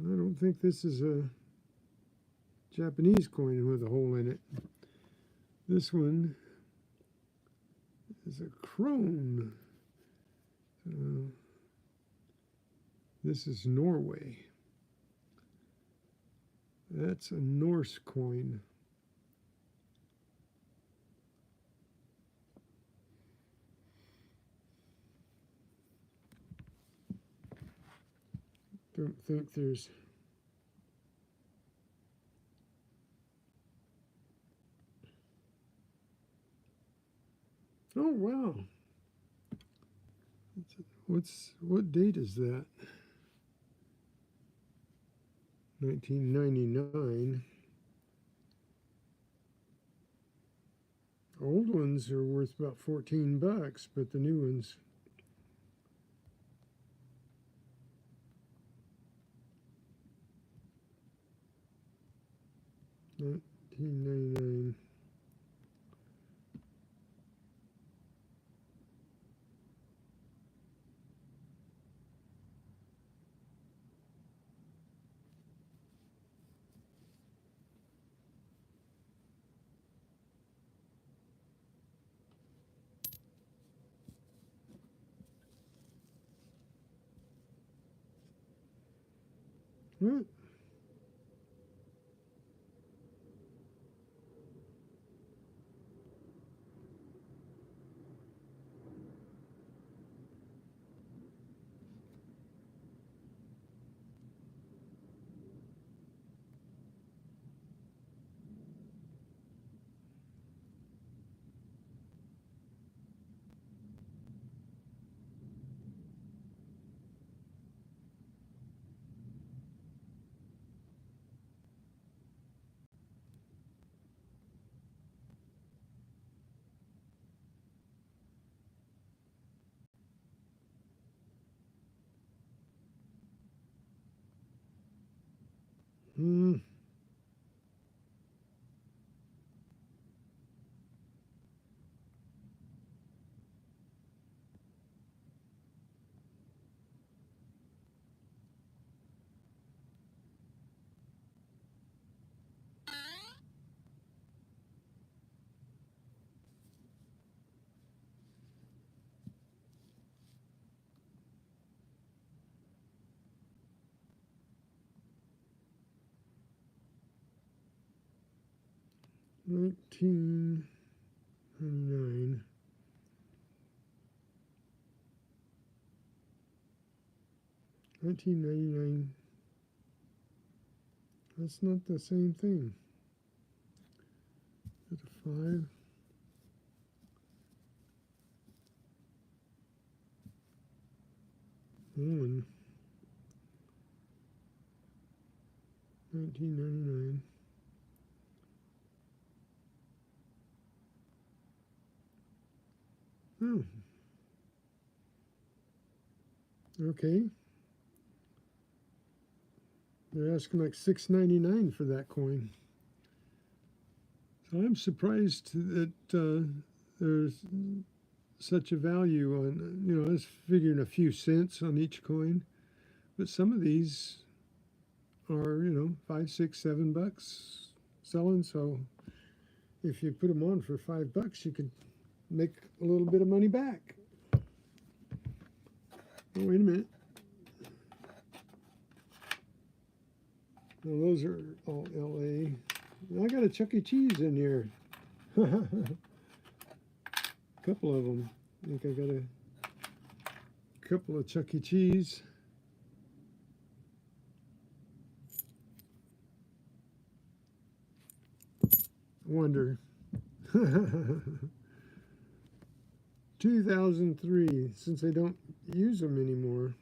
I don't think this is a Japanese coin with a hole in it. This one is a krone. This is Norway. That's a Norse coin. Don't think there's Oh wow. What date is that? 1999. Old ones are worth about $14, but the new ones. 1999. What? 1999. 1999. That's not the same thing. Is it a 5? One. 1999. Oh, okay. They're asking like $6.99 for that coin. So I'm surprised that there's such a value on, I was figuring a few cents on each coin, but some of these are, 5, 6, $7 selling. So if you put them on for $5, you could make a little bit of money back. Oh, wait a minute. Well, those are all LA. I got a Chuck E. Cheese in here. A couple of them. I think I got a couple of Chuck E. Cheese. Wonder. 2003, since they don't use them anymore.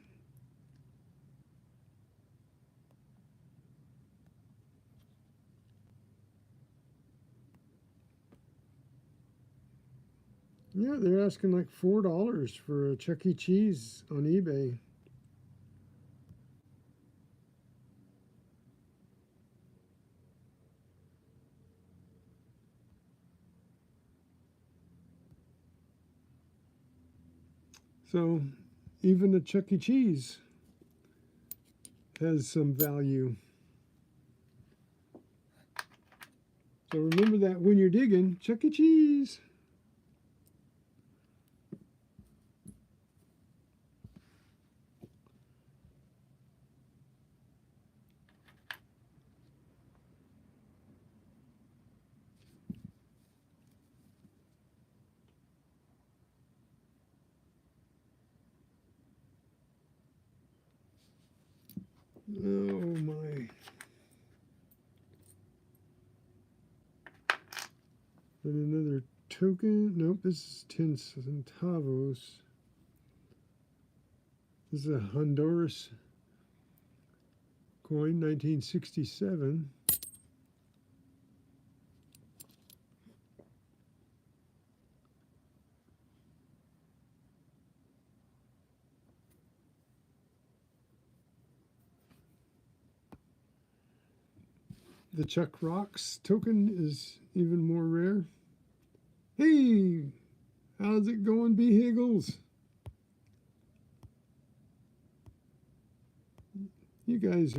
Yeah, they're asking like $4 for a Chuck E. Cheese on eBay. So even the Chuck E. Cheese has some value. So remember that when you're digging, Chuck E. Cheese. Oh my. And another token. Nope, this is 10 centavos. This is a Honduras coin, 1967. The Chuck Rocks token is even more rare. Hey, how's it going, B. Higgles? You guys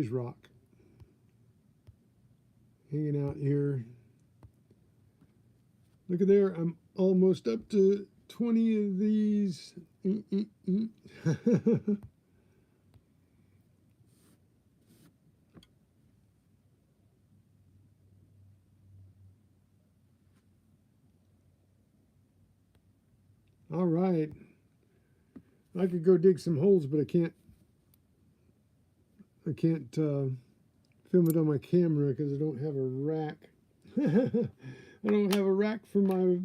rock. Hanging out here. Look at there, I'm almost up to 20 of these. All right. I could go dig some holes, but I can't film it on my camera because I don't have a rack. I don't have a rack for my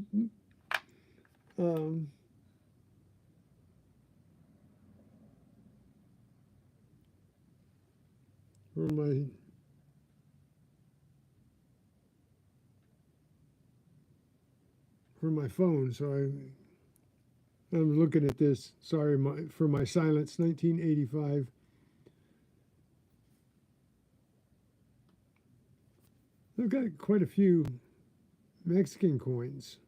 for my phone, so I'm looking at this. Sorry for my silence. 1985. I've got quite a few Mexican coins.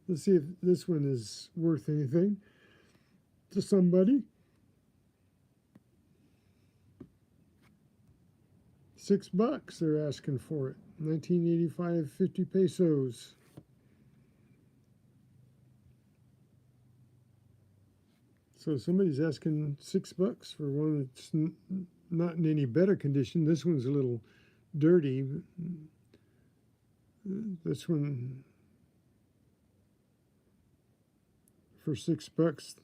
Let's see if this one is worth anything to somebody. $6 they're asking for it. 1985, 50 pesos. So somebody's asking $6 for one that's not in any better condition. This one's a little dirty. This one for $6,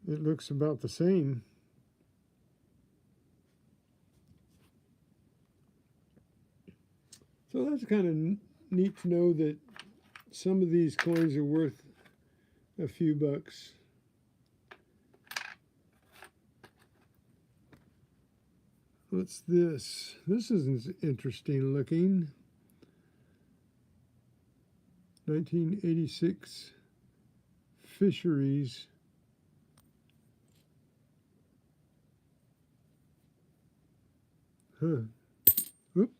it looks about the same. So that's kind of neat to know that some of these coins are worth a few bucks. What's this? This is interesting looking. 1986 Fisheries. Huh. Oop.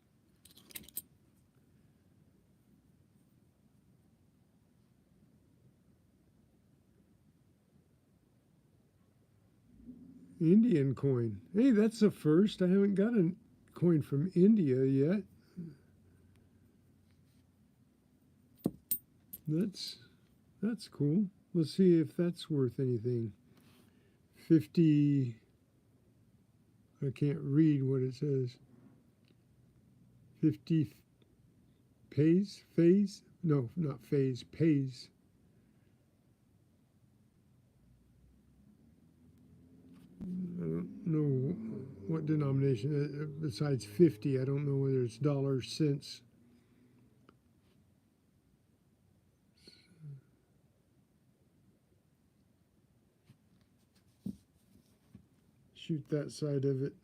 Indian coin. Hey, that's the first. I haven't got a coin from India yet. That's cool. Let's see if that's worth anything. 50. I can't read what it says. 50 phase? No, not phase. Pays. I don't know what denomination, besides 50. I don't know whether it's dollars, cents. Shoot that side of it.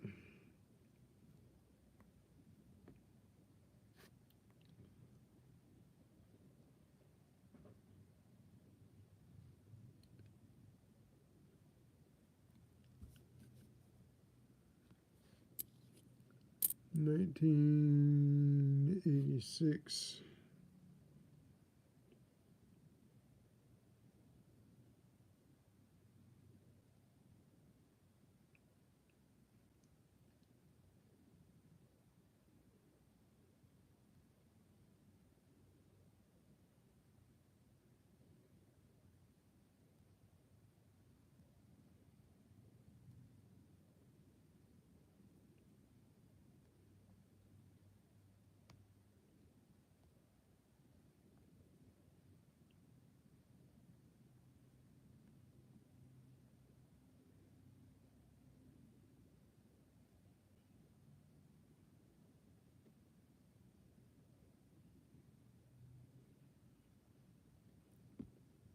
$1986.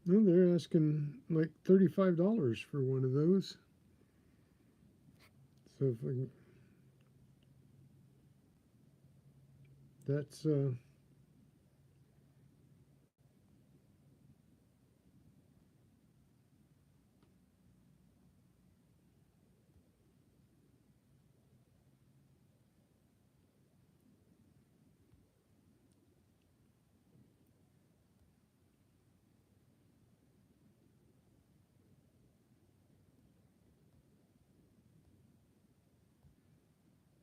Well, they're asking like $35 for one of those. So if I, that's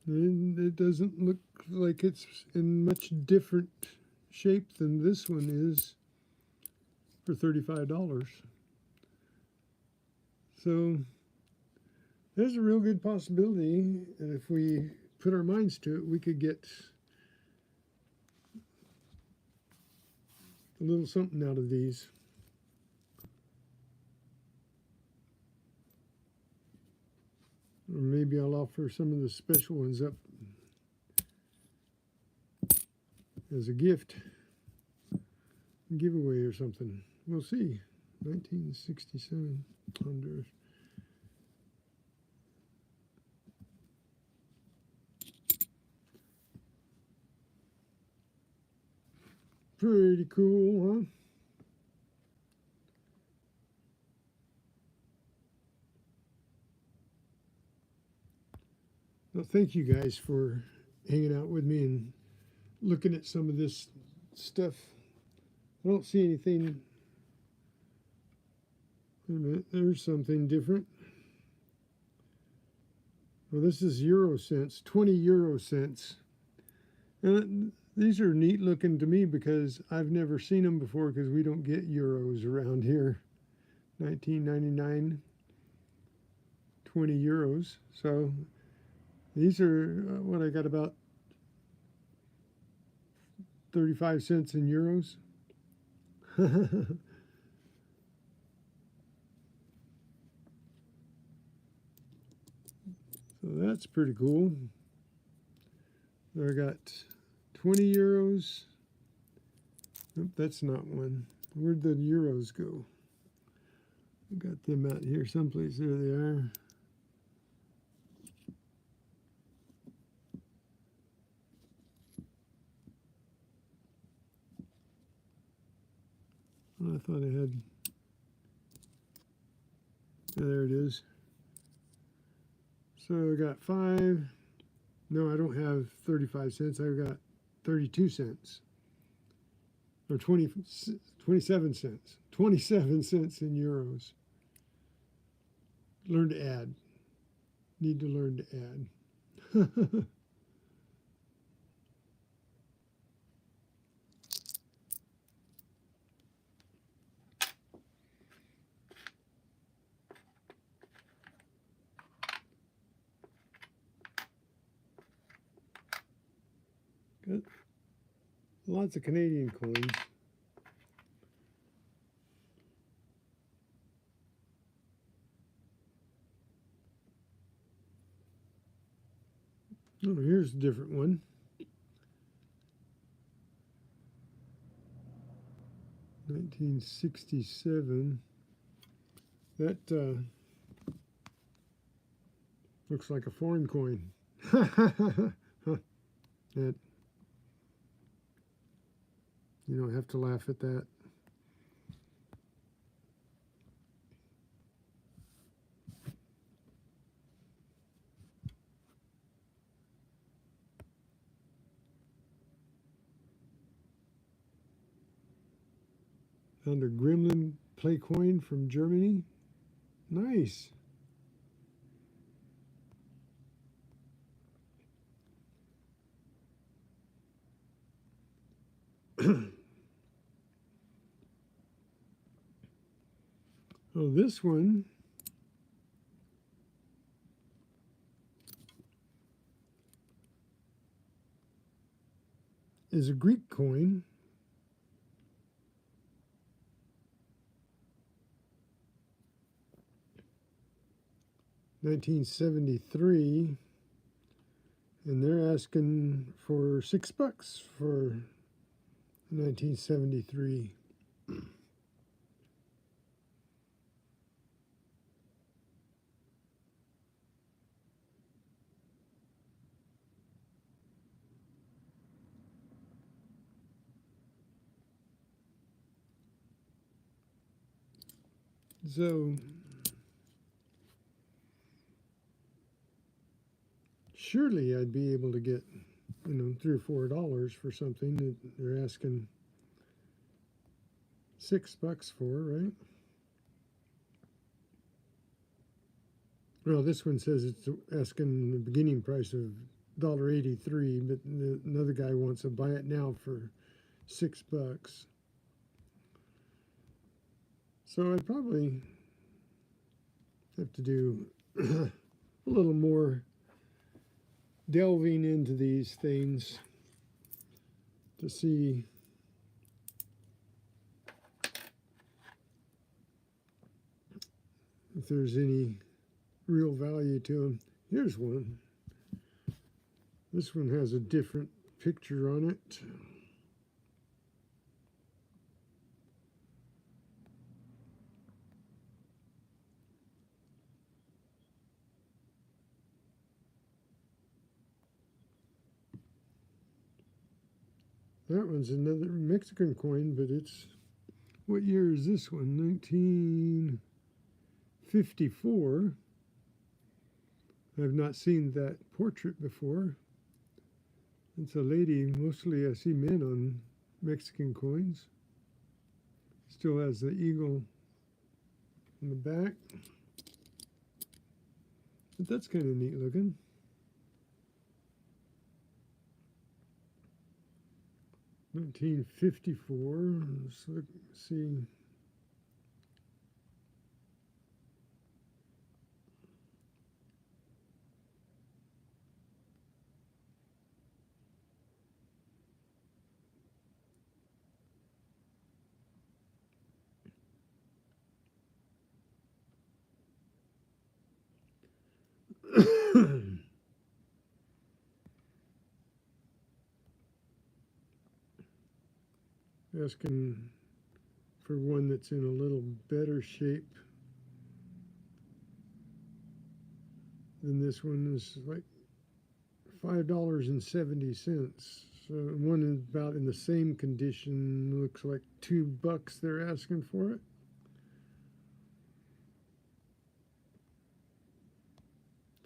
and it doesn't look like it's in much different shape than this one is for $35. So there's a real good possibility, and if we put our minds to it, we could get a little something out of these. Or maybe I'll offer some of the special ones up as a gift, giveaway or something. We'll see. 1967 Honduras. Pretty cool, huh? Well, thank you guys for hanging out with me and looking at some of this stuff. I don't see anything. Wait a minute, there's something different. Well, this is euro cents, 20 euro cents. And these are neat looking to me because I've never seen them before because we don't get euros around here. 1999, 20 euros. So these are what I got, about 35 cents in euros. So that's pretty cool. I got 20 euros. Nope, that's not one. Where'd the euros go? I got them out here someplace. There they are. Oh, I thought I had. Oh, there it is. So I got 5. No, I don't have 35 cents. I've got 32 cents. Or 27 cents. 27 cents in euros. Learn to add. Need to learn to add. Got lots of Canadian coins. Oh, here's a different one. 1967. That looks like a foreign coin. That, you don't have to laugh at that. Found a Gremlin play coin from Germany. Nice. Oh, this one is a Greek coin. $1973, and they're asking for $6 for 1973. So surely I'd be able to get, $3 or $4 for something that they're asking $6 for, right? Well, this one says it's asking the beginning price of $1.83, but another guy wants to buy it now for $6. So I'd probably have to do a little more delving into these things to see if there's any real value to them. Here's one. This one has a different picture on it. That one's another Mexican coin, but it's, what year is this one? 1954. I've not seen that portrait before. It's a lady. Mostly I see men on Mexican coins. Still has the eagle in the back. But that's kind of neat looking. $1954. Let's look, see. Asking for one that's in a little better shape than this one. Is like $5.70. So one is about in the same condition. Looks like $2 they're asking for it.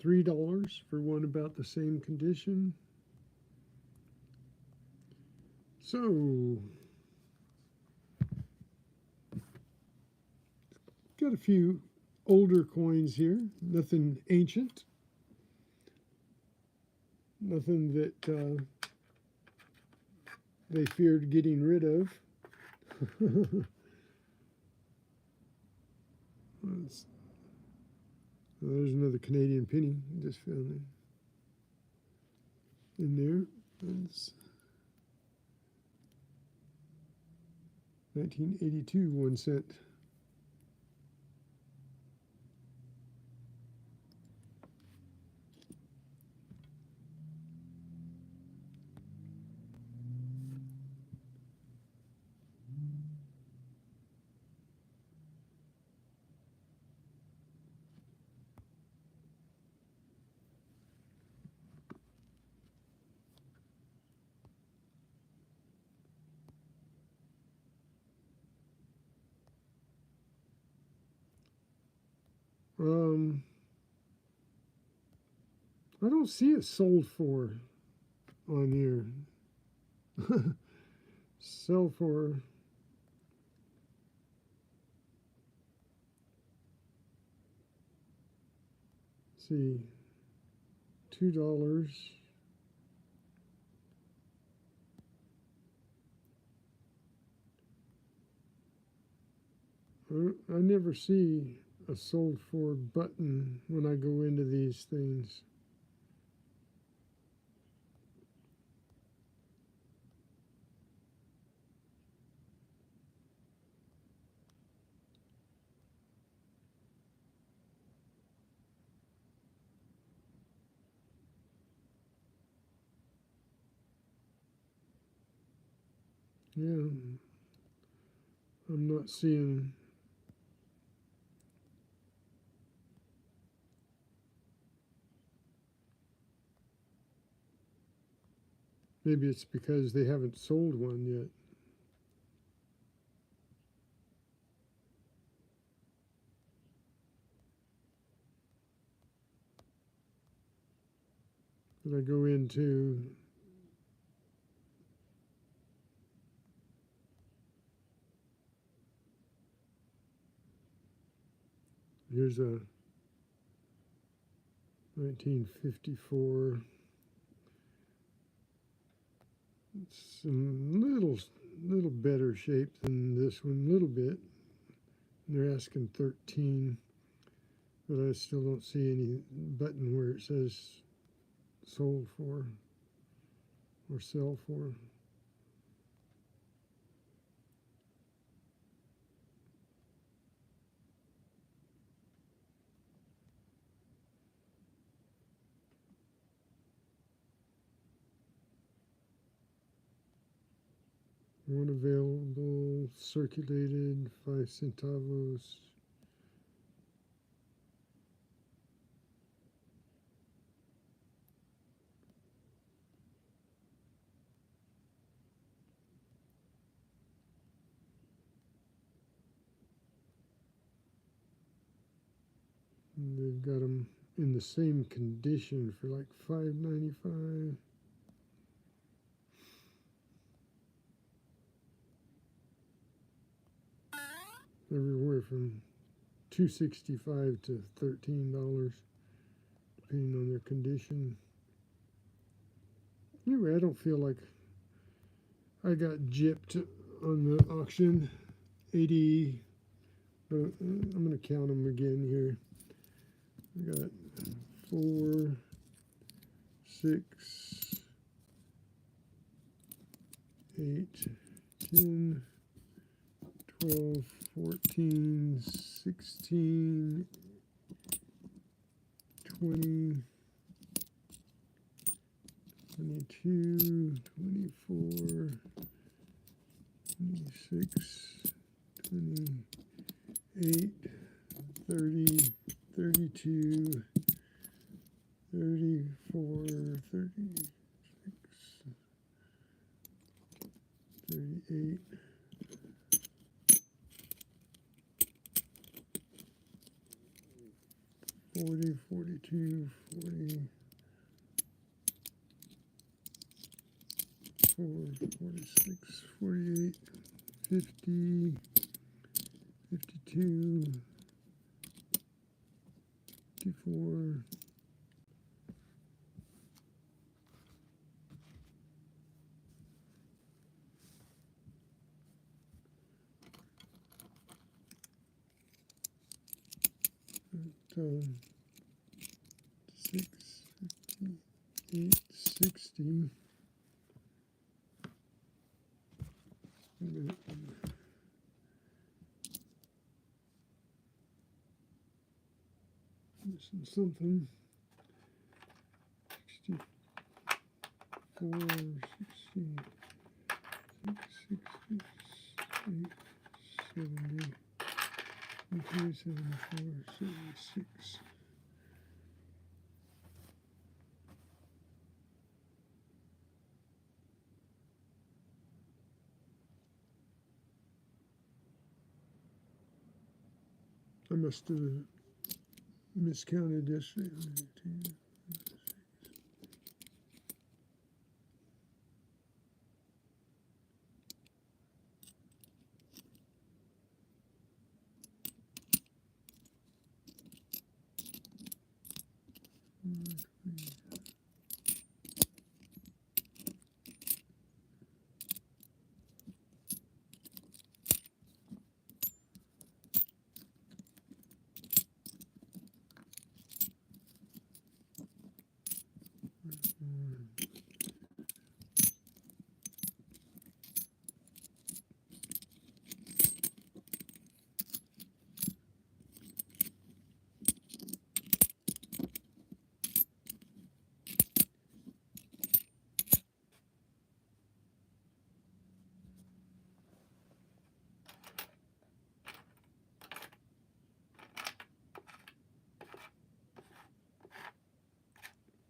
$3 for one about the same condition. So got a few older coins here, nothing ancient, nothing that they feared getting rid of. There's another Canadian penny. I just found it in there. That's 1982, 1 cent. I don't see it sold for on here. Sell for see, $2. I never see a sold for button when I go into these things. Yeah, I'm not seeing. Maybe it's because they haven't sold one yet. that I go into. Here's a 1954. It's a little better shape than this one, a little bit. They're asking 13, but I still don't see any button where it says sold for or sell for. One available, circulated, 5 centavos. And they've got them in the same condition for like $5.95. Everywhere from $2.65 to $13, depending on their condition. Anyway, I don't feel like I got gypped on the auction. 80, but I'm going to count them again here. We got 4, 6, 8, 10, 12, 14, 16, 20, 22, 24, 26, 28, 30, 32, 34, 36, 38, 40, 42, 44, 46, 48, 50, 52, 54, 6, 58, 60. Missing something. 64, 66, 68, 70, 73, 74, 76. I must have miscounted yesterday.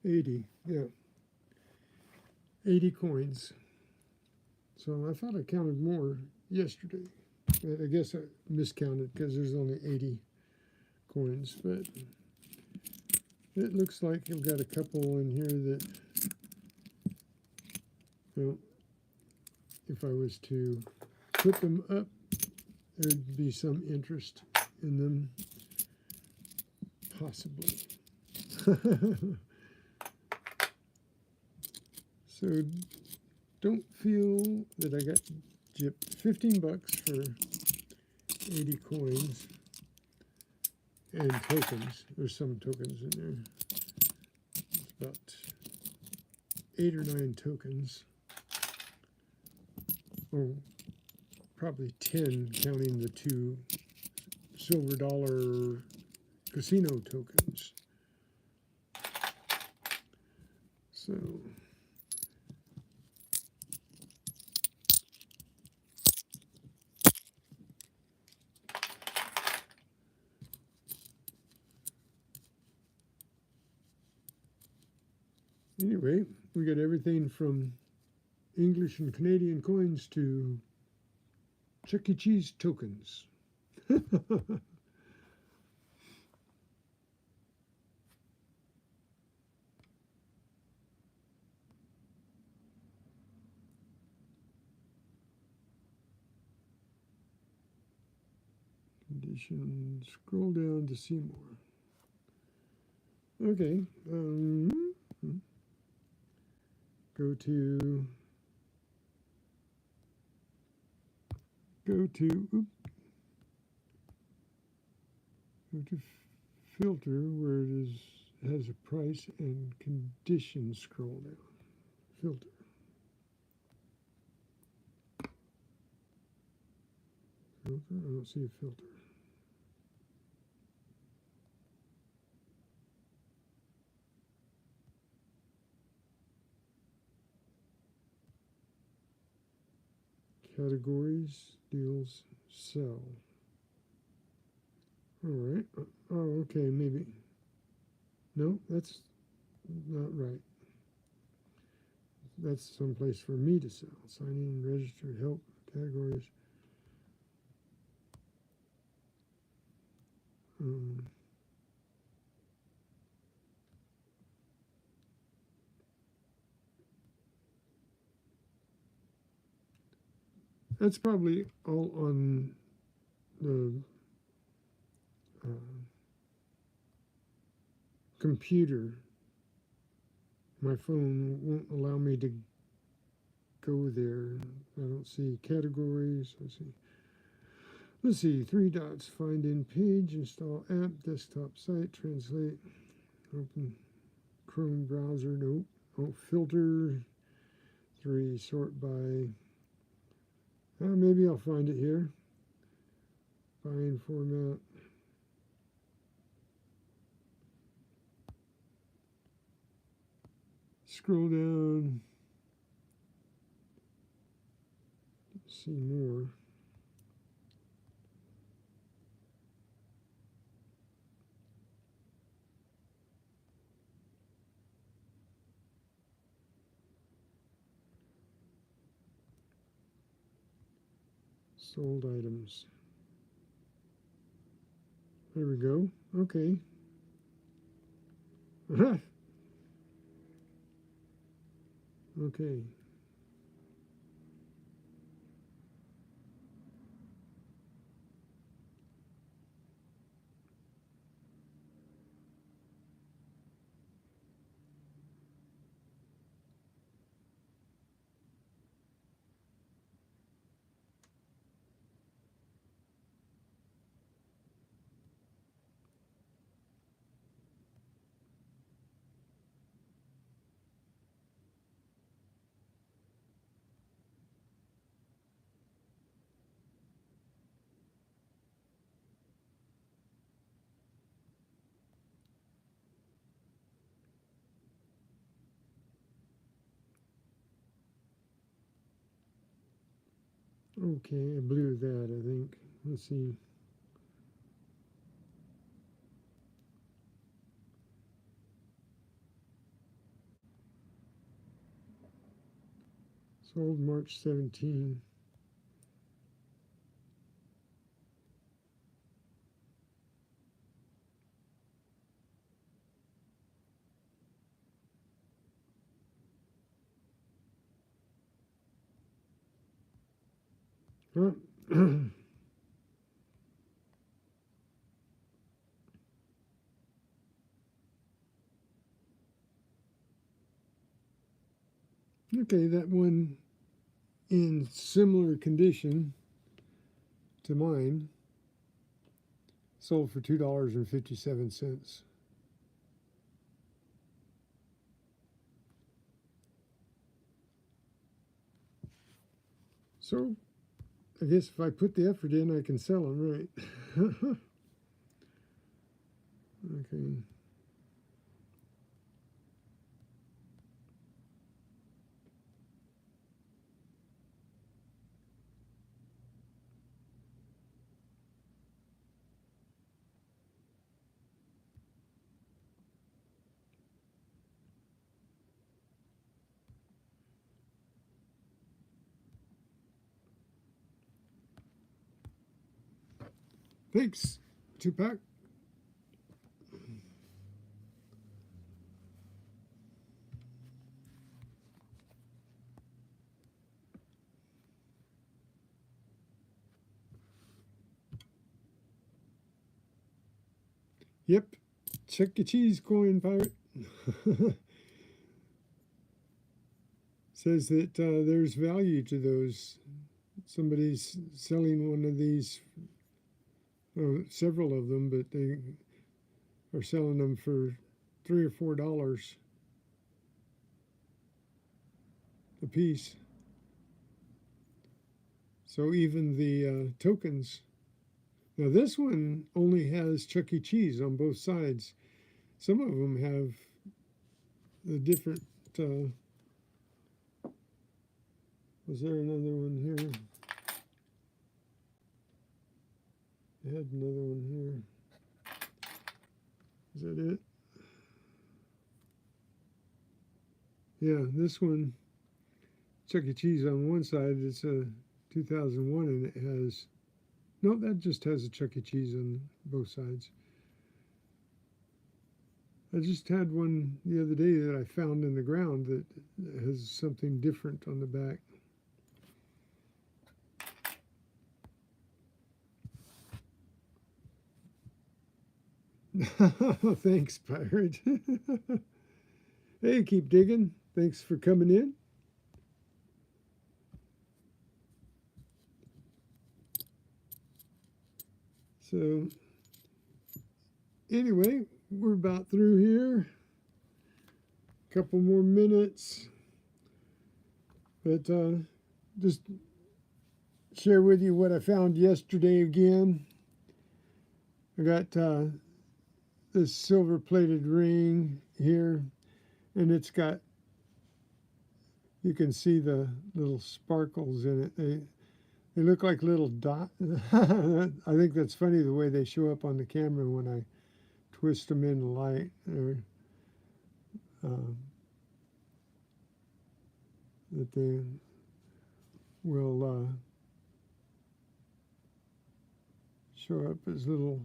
80, yeah. 80 coins. So I thought I counted more yesterday. But I guess I miscounted because there's only 80 coins. But it looks like I've got a couple in here that Well, if I was to put them up, there'd be some interest in them, possibly. So don't feel that I got gypped. 15 bucks for 80 coins and tokens. There's some tokens in there. It's about 8 or 9 tokens. Oh, probably 10 counting the 2 silver dollar casino tokens. So anyway, we got everything from English and Canadian coins to Chuck E. Cheese tokens. Condition, scroll down to see more. Okay, go to filter where it has a price and condition, scroll down. Filter. Filter? I don't see a filter. Categories, deals, sell. All right. Oh, okay, maybe. No, that's not right. That's someplace for me to sell. Sign in, register, help, categories. That's probably all on the computer. My phone won't allow me to go there. I don't see categories. Let's see, 3 dots, find in page, install app, desktop site, translate, open Chrome browser, nope. Oh, filter, 3, sort by, maybe I'll find it here. Find format. Scroll down, see more. Sold items. There we go. Okay. Okay. Okay, I blew that, I think. Let's see. Sold March 17. Well, okay, that one in similar condition to mine sold for $2.57. So I guess if I put the effort in, I can sell them, right? Okay. Thanks, Tupac. Yep. Check your cheese coin, pirate. Says that there's value to those. Somebody's selling one of these, several of them, but they are selling them for $3 or $4 a piece. So even the tokens. Now this one only has Chuck E. Cheese on both sides. Some of them have the different. Was there another one here? I had another one here. Is that it? Yeah, this one, Chuck E. Cheese on one side, it's a 2001, and it has, no, that just has a Chuck E. Cheese on both sides. I just had one the other day that I found in the ground that has something different on the back. Thanks, Pirate. Hey, keep digging. Thanks for coming in. So, anyway, we're about through here. A couple more minutes. But just share with you what I found yesterday again. I got this silver-plated ring here, and it's got, you can see the little sparkles in it. They look like little dots. I think that's funny the way they show up on the camera when I twist them in the light. That they will show up as little.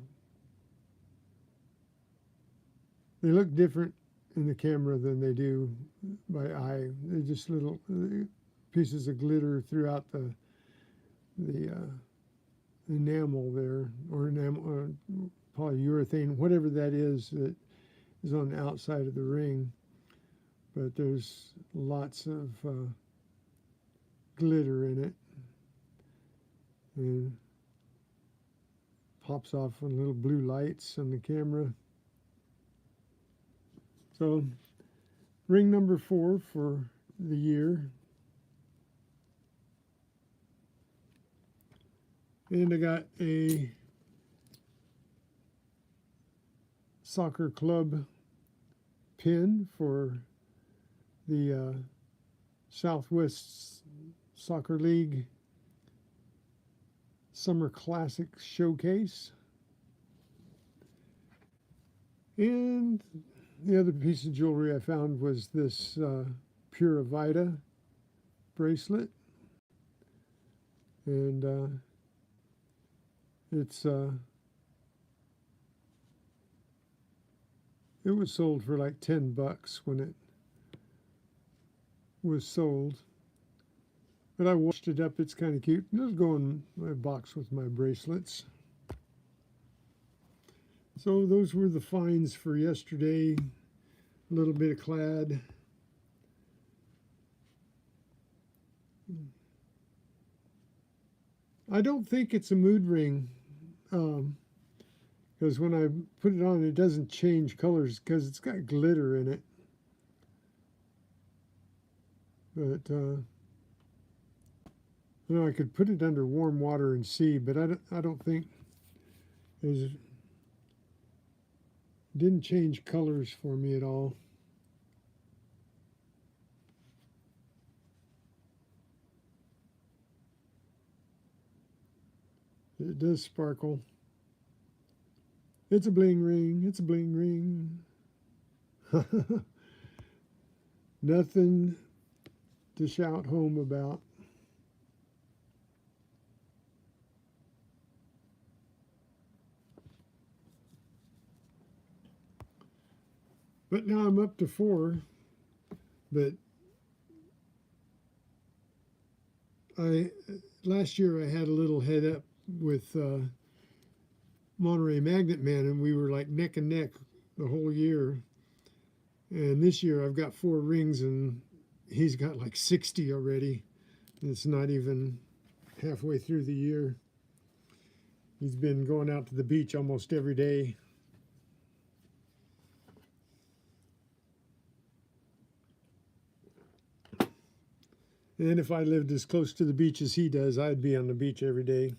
They look different in the camera than they do by eye. They're just little pieces of glitter throughout the enamel there, or enamel, polyurethane, whatever that is on the outside of the ring. But there's lots of glitter in it, and pops off on little blue lights on the camera. So ring number 4 for the year. And I got a soccer club pin for the Southwest Soccer League Summer Classic Showcase. And the other piece of jewelry I found was this Pura Vida bracelet. And it was sold for like $10 when it was sold. But I washed it up. It's kind of cute. It'll go in my box with my bracelets. So those were the finds for yesterday. A little bit of clad. I don't think it's a mood ring, because when I put it on, it doesn't change colors because it's got glitter in it. But you know, I could put it under warm water and see, but I don't think it didn't change colors for me at all. It does sparkle. It's a bling ring. It's a bling ring. Nothing to shout home about. But now I'm up to 4. But last year I had a little head up with Monterey Magnet Man, and we were like neck and neck the whole year. And this year I've got 4 rings, and he's got like 60 already. And it's not even halfway through the year. He's been going out to the beach almost every day. And if I lived as close to the beach as he does, I'd be on the beach every day.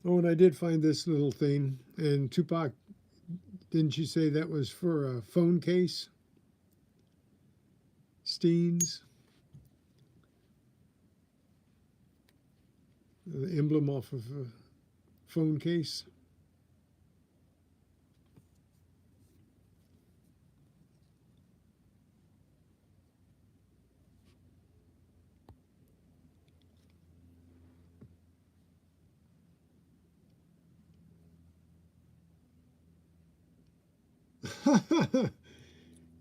Oh, and I did find this little thing. And Tupac, didn't you say that was for a phone case? Steens. The emblem off of a phone case.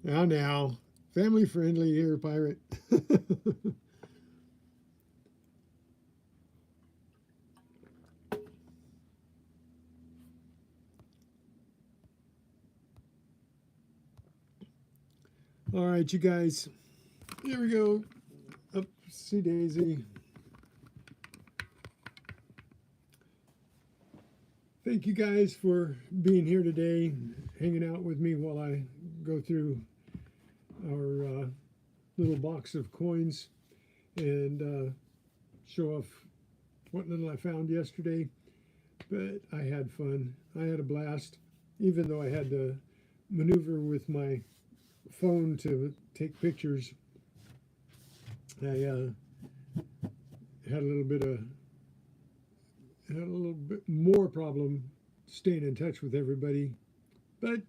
Now, family friendly here, pirate. All right, you guys. Here we go. Upsy daisy. Thank you guys for being here today, hanging out with me while I go through our little box of coins and show off what little I found yesterday. But I had fun. I had a blast, even though I had to maneuver with my phone to take pictures. I had a little bit more problem staying in touch with everybody, but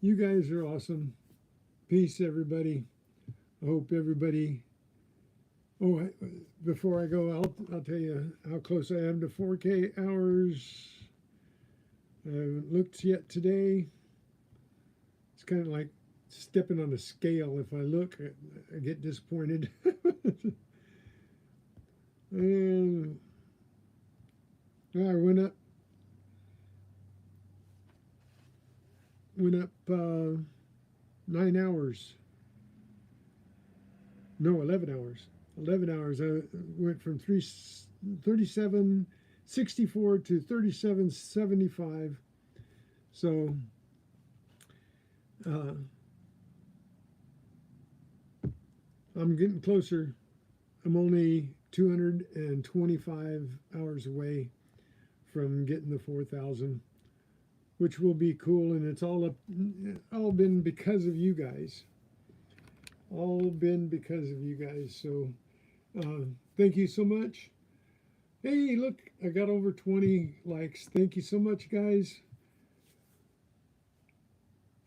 you guys are awesome. Peace, everybody. I hope everybody. Oh, before I go, I'll tell you how close I am to 4K hours. I haven't looked yet today. It's kind of like stepping on a scale. If I look, I get disappointed. And I went up 9 hours. No, 11 hours. 11 hours. I went from 3764 to 3775. So I'm getting closer. I'm only 225 hours away from getting the 4,000, which will be cool. And it's all been because of you guys. All been because of you guys. So thank you so much. Hey, look, I got over 20 likes. Thank you so much, guys.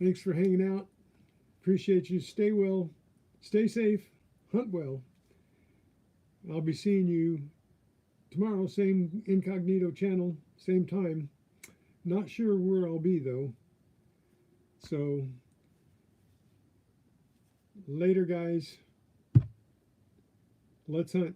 Thanks for hanging out. Appreciate you. Stay well. Stay safe. Hunt well. I'll be seeing you tomorrow, same Incognito channel, same time. Not sure where I'll be, though. So Later, guys. Let's hunt.